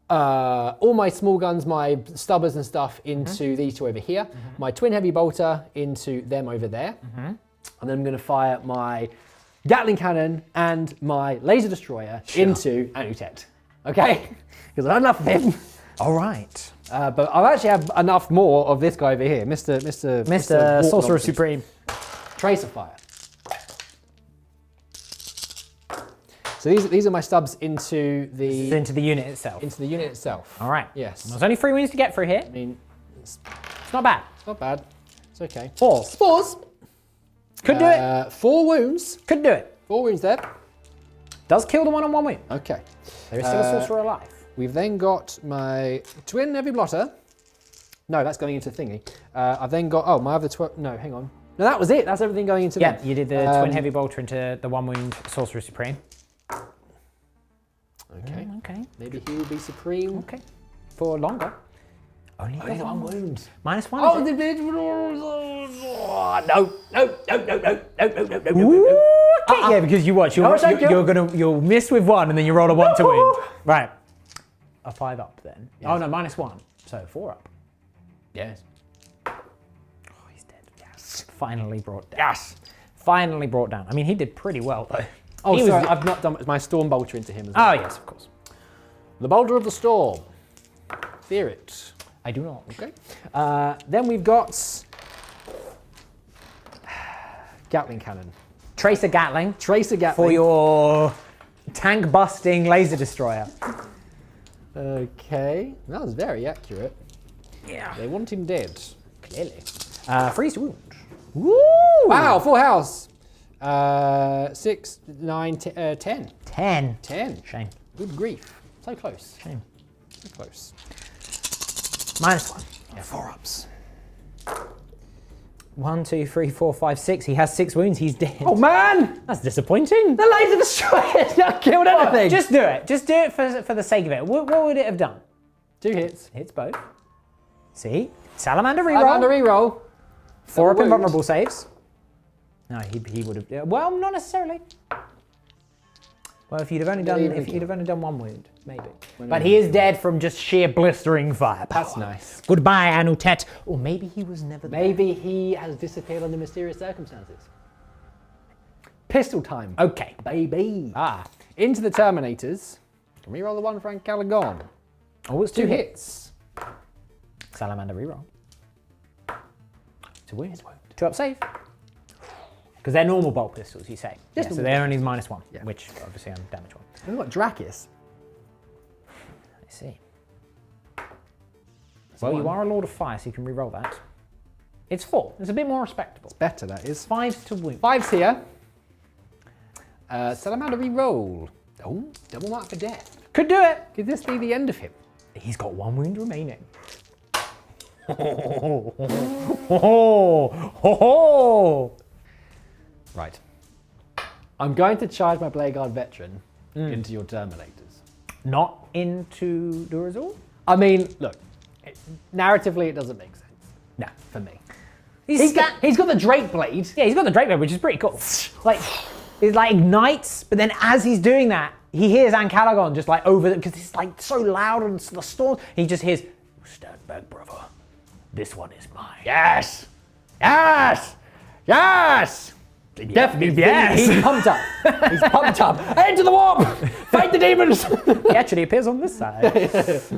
all my small guns, my stubbers and stuff into these 2 over here. My twin heavy bolter into them over there. And then I'm going to fire my Gatling cannon and my laser destroyer into Anutet. Okay? Because I've had enough of him. All right. But I actually have enough more of this guy over here, Mr. Sorcerer Walk Supreme. Tracer Fire. So these are my stubs into the unit itself. Into the unit itself. All right. Yes. There's only 3 wounds to get through here. I mean, It's not bad. it's not bad. It's okay. 4. Spores. Could do it. 4 wounds. Could do it. 4 wounds there. Does kill the one on 1 wound. Okay. There is still a sorcerer alive. We've then got my twin heavy blotter. No, that's going into thingy. I've then got, my other 12, no, hang on. No, that was it. That's everything going into Yeah, them. you did the twin heavy bolter into the 1 wound sorcerer supreme. Okay. Okay. Maybe he will be supreme. Okay. For longer. Only Only 1 wound. -1. Is Oh, it? no. Okay, yeah, because you watch. You'll miss with 1 and then you roll a 1 to win. Right. A 5 up then. Yes. Oh no, -1. So 4 up. Yes. Oh, he's dead. Yes. Finally brought down. Yes. Finally brought down. I mean, he did pretty well though. Oh, He sorry, was- I've not done my storm bolter into him as well. Oh yes, of course. The Boulder of the Storm. Fear it. I do not. Okay. Then we've got Gatling Cannon. Tracer Gatling Tracer Gatling. for your tank busting laser destroyer. Okay. That was very accurate. Yeah. They want him dead. Clearly. Freeze to wound. Woo! Wow, full house. 6, 9, 10. 10. 10. Shame. Good grief. So close. Shame. So close. -1. Yeah, 4 ups. 1, 2, 3, 4, 5, 6. He has 6 wounds. He's dead. Oh man! That's disappointing. The laser destroyer's not killed anything. Just do it. Just do it for the sake of it. What would it have done? 2 hits. Hits both. See? Salamander reroll. I'm on the reroll. 4 up wound. invulnerable saves. No, he would have. Well, not necessarily. Well, if you'd have only done 1 wound, maybe. But he is dead from just sheer blistering fire. That's nice. Goodbye, Anutet. Or maybe he was never there. Maybe he has disappeared under mysterious circumstances. Pistol time. Okay. Baby. Into the Terminators. Can we roll the 1 for Calagon? Oh, it's 2 hits. Salamander reroll. 2 wounds. 2 up save. Because they're normal bolt pistols, you say. Yes, Yeah, so normal they're only -1, Yeah. which obviously I'm damage 1. We've got Drakis. I see. Well, you 1. are a Lord of Fire, so you can reroll that. It's 4. It's a bit more respectable. Better, that is. 5s to wound. 5's here. Salamander reroll. Oh, double mark for death. Could do it. Could this be the end of him? He's got 1 wound remaining. Right. I'm going to charge my Blade Guard Veteran into your Terminators. Not into Dhularzhul? I mean, look, narratively it doesn't make sense. No. For me. He's got the Drake Blade. Yeah, he's got the Drake Blade, which is pretty cool. Like, it like ignites, but then as he's doing that, he hears Ancalagon just like over, because it's like so loud and the storm. He just hears, "Stand back, brother. This one is mine." Yes! Yes! Yes! Definitely, yes. He's pumped up. He's pumped up. Into the warp! Fight the demons! He actually appears on this side.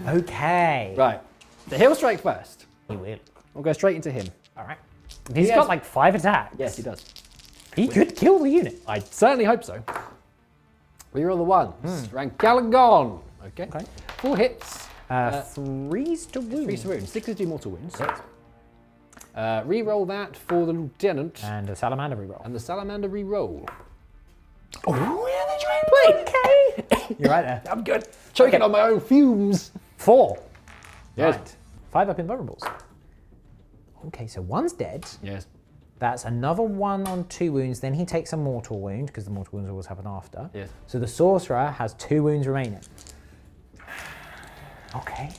Okay. Right. The Heal Strike first. He will. We'll go straight into him. All right. He's has- got like 5 attacks. Yes, he does. He could kill the unit. I certainly hope so. Reroll the 1s. Rancalagon. Okay. 4 hits. 3s to wound. 3 wounds. 6 is do mortal wounds. Reroll that for the Lieutenant. And a Salamander reroll. And the Salamander reroll. Oh, yeah, the Drake Blade. Okay. You're right there. I'm good. Choking on my own fumes. 4. Yes. Right. 5 up invulnerables. Okay, so 1's dead. Yes. That's another 1 on 2 wounds. Then he takes a mortal wound, because the mortal wounds always happen after. Yes. So the Sorcerer has 2 wounds remaining. Okay.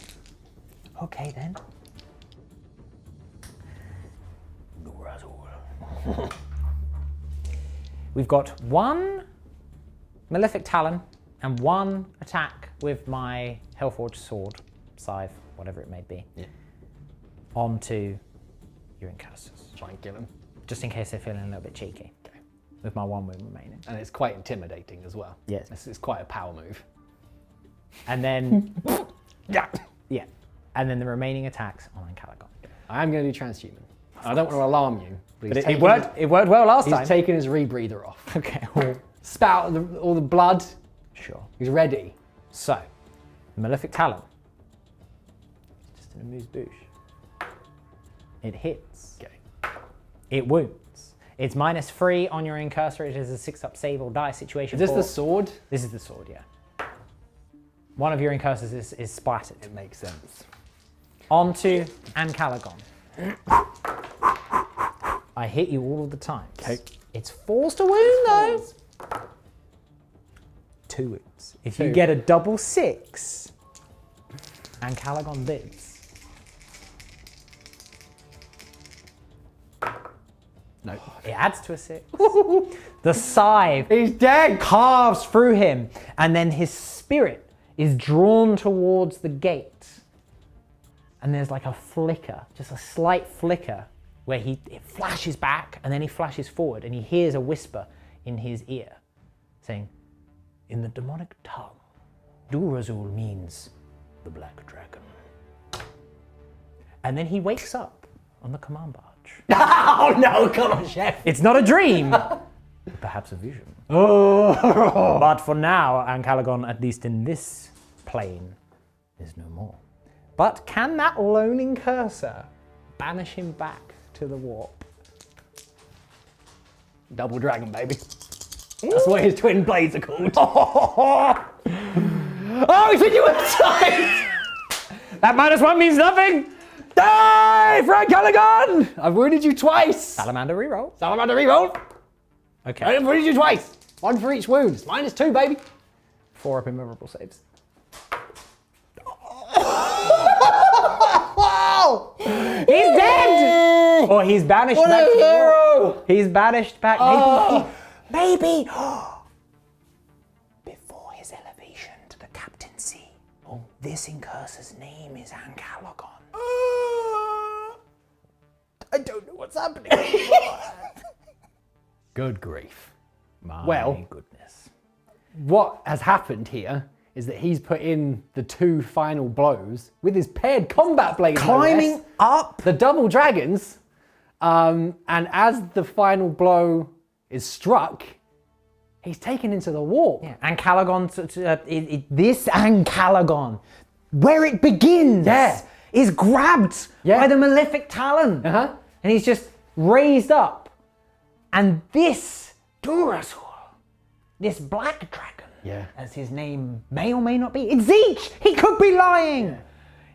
Okay, then. We've got 1 Malefic Talon and 1 attack with my Hellforged Sword, scythe, whatever it may be, onto your Incastus. Try and kill him. Just in case they're feeling a little bit cheeky. Okay. With my 1 wound remaining. And it's quite intimidating as well. Yes. It's quite a power move. And then, Yeah. yeah. and then the remaining attacks on Ancalagon. I am going to do transhuman. I don't want to alarm you, But it worked well last time. He's taken his rebreather off. Okay. Spout all the blood. Sure. He's ready. So, Malefic Talon. Just an amuse-bouche. It hits. Okay. It wounds. It's -3 on your incursor. It is a 6-up save or die situation. Is this the sword? This is the sword, yeah. One of your incursors is splattered. It makes sense. Onto Ancalagon. I hit you all of the time. Okay. It's forced to wound though. 2 wounds. If you get a double 6, Ancalagon lives. No. It adds to a 6. The scythe He's dead. carves through him, and then his spirit is drawn towards the gate. And there's like a flicker, just a slight flicker, where it flashes back, and then he flashes forward, and he hears a whisper in his ear, saying, in the demonic tongue, Dhularzhul means the black dragon. And then he wakes up on the command barge. Oh no, come on, Chef. It's not a dream, perhaps a vision. Oh. But for now, Ancalagon, at least in this plane, is no more. But can that loaning cursor banish him back to the warp? Double dragon, baby. That's what his twin blades are called. Oh, he's hit you inside! That -1 means nothing! Die, Frank Callaghan! I've wounded you twice. Salamander reroll. Salamander reroll. Okay. I've wounded you twice. 1 for each wound. It's -2, baby. 4 up immovable saves. He's dead! Or he's banished What back a to the warp. hero! He's banished back. Maybe. Before his elevation to the captaincy, this incursor's name is Ancalagon. I don't know what's happening. Good grief. My Well, goodness. What has happened here is that he's put in the 2 final blows with his paired combat blade. Climbing up. The double dragons. And as the final blow is struck, he's taken into the warp. Yeah, Ancalagon, this Ancalagon, where it begins, is grabbed by the Malefic Talon. And he's just raised up. And this Dhularzhul, this black dragon, as his name may or may not be, it's Zeech! He could be lying!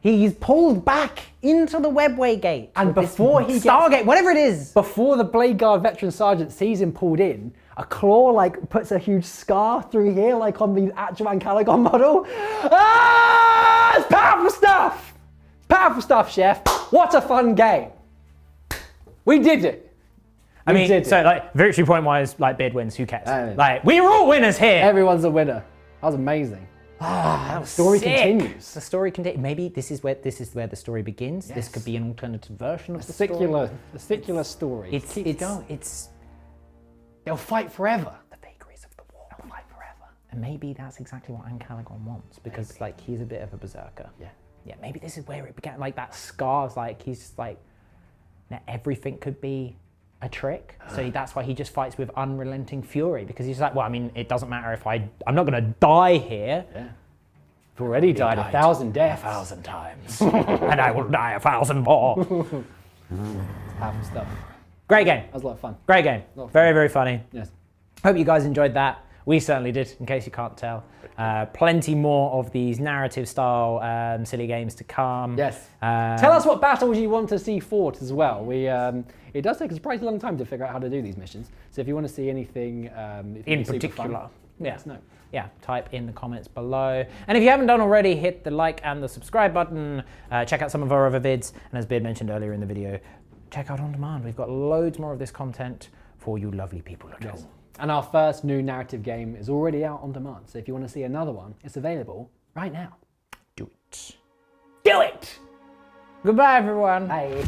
He's pulled back into the webway gate. And before he Stargate, whatever it is. Before the Blade Guard veteran sergeant sees him pulled in, a claw puts a huge scar through here, like on the actual Ancalagon model. Ah! It's powerful stuff! Powerful stuff, Chef. What a fun game. We did it. I mean, so victory point wise, Beard wins, who cares? I mean, We're all winners here. Everyone's a winner. That was amazing. That was story sick. continues. The story continues. Maybe this is where the story begins. Yes. This could be an alternative version of the secular story. It's they'll fight forever. the vagaries of the war. They'll fight forever. And maybe that's exactly what Ancalagon wants, because he's a bit of a berserker. Yeah. Maybe this is where it began. That scar's he's just now everything could be a trick. So that's why he just fights with unrelenting fury, because he's well, I mean, it doesn't matter if I'm not going to die here. Yeah. I've already died 1,000 deaths. 1,000 times. And I will die 1,000 more. Powerful stuff. Great game. That was a lot of fun. Great game. Very, very funny. Yes. Hope you guys enjoyed that. We certainly did, in case you can't tell. Plenty more of these narrative style silly games to come. Yes. Tell us what battles you want to see fought as well. It does take a surprisingly long time to figure out how to do these missions. So if you want to see anything in particular, fun, let us know. Yeah, type in the comments below. And if you haven't done already, hit the like and the subscribe button. Check out some of our other vids. And as Beard mentioned earlier in the video, check out On Demand. We've got loads more of this content for you lovely people at home. And our first new narrative game is already out on demand. So if you want to see another one, it's available right now. Do it. Do it! Goodbye, everyone. Bye.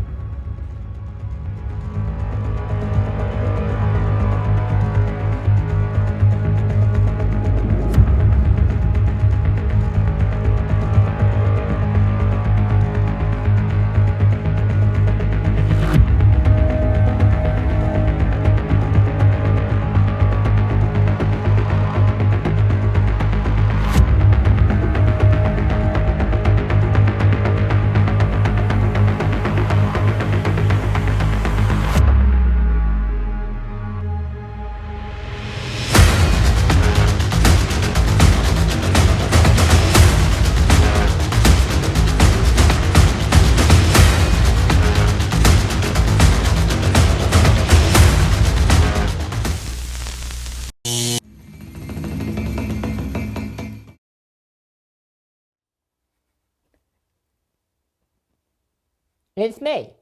It's me.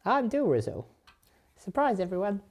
I'm Dhularzhul. Surprise, everyone.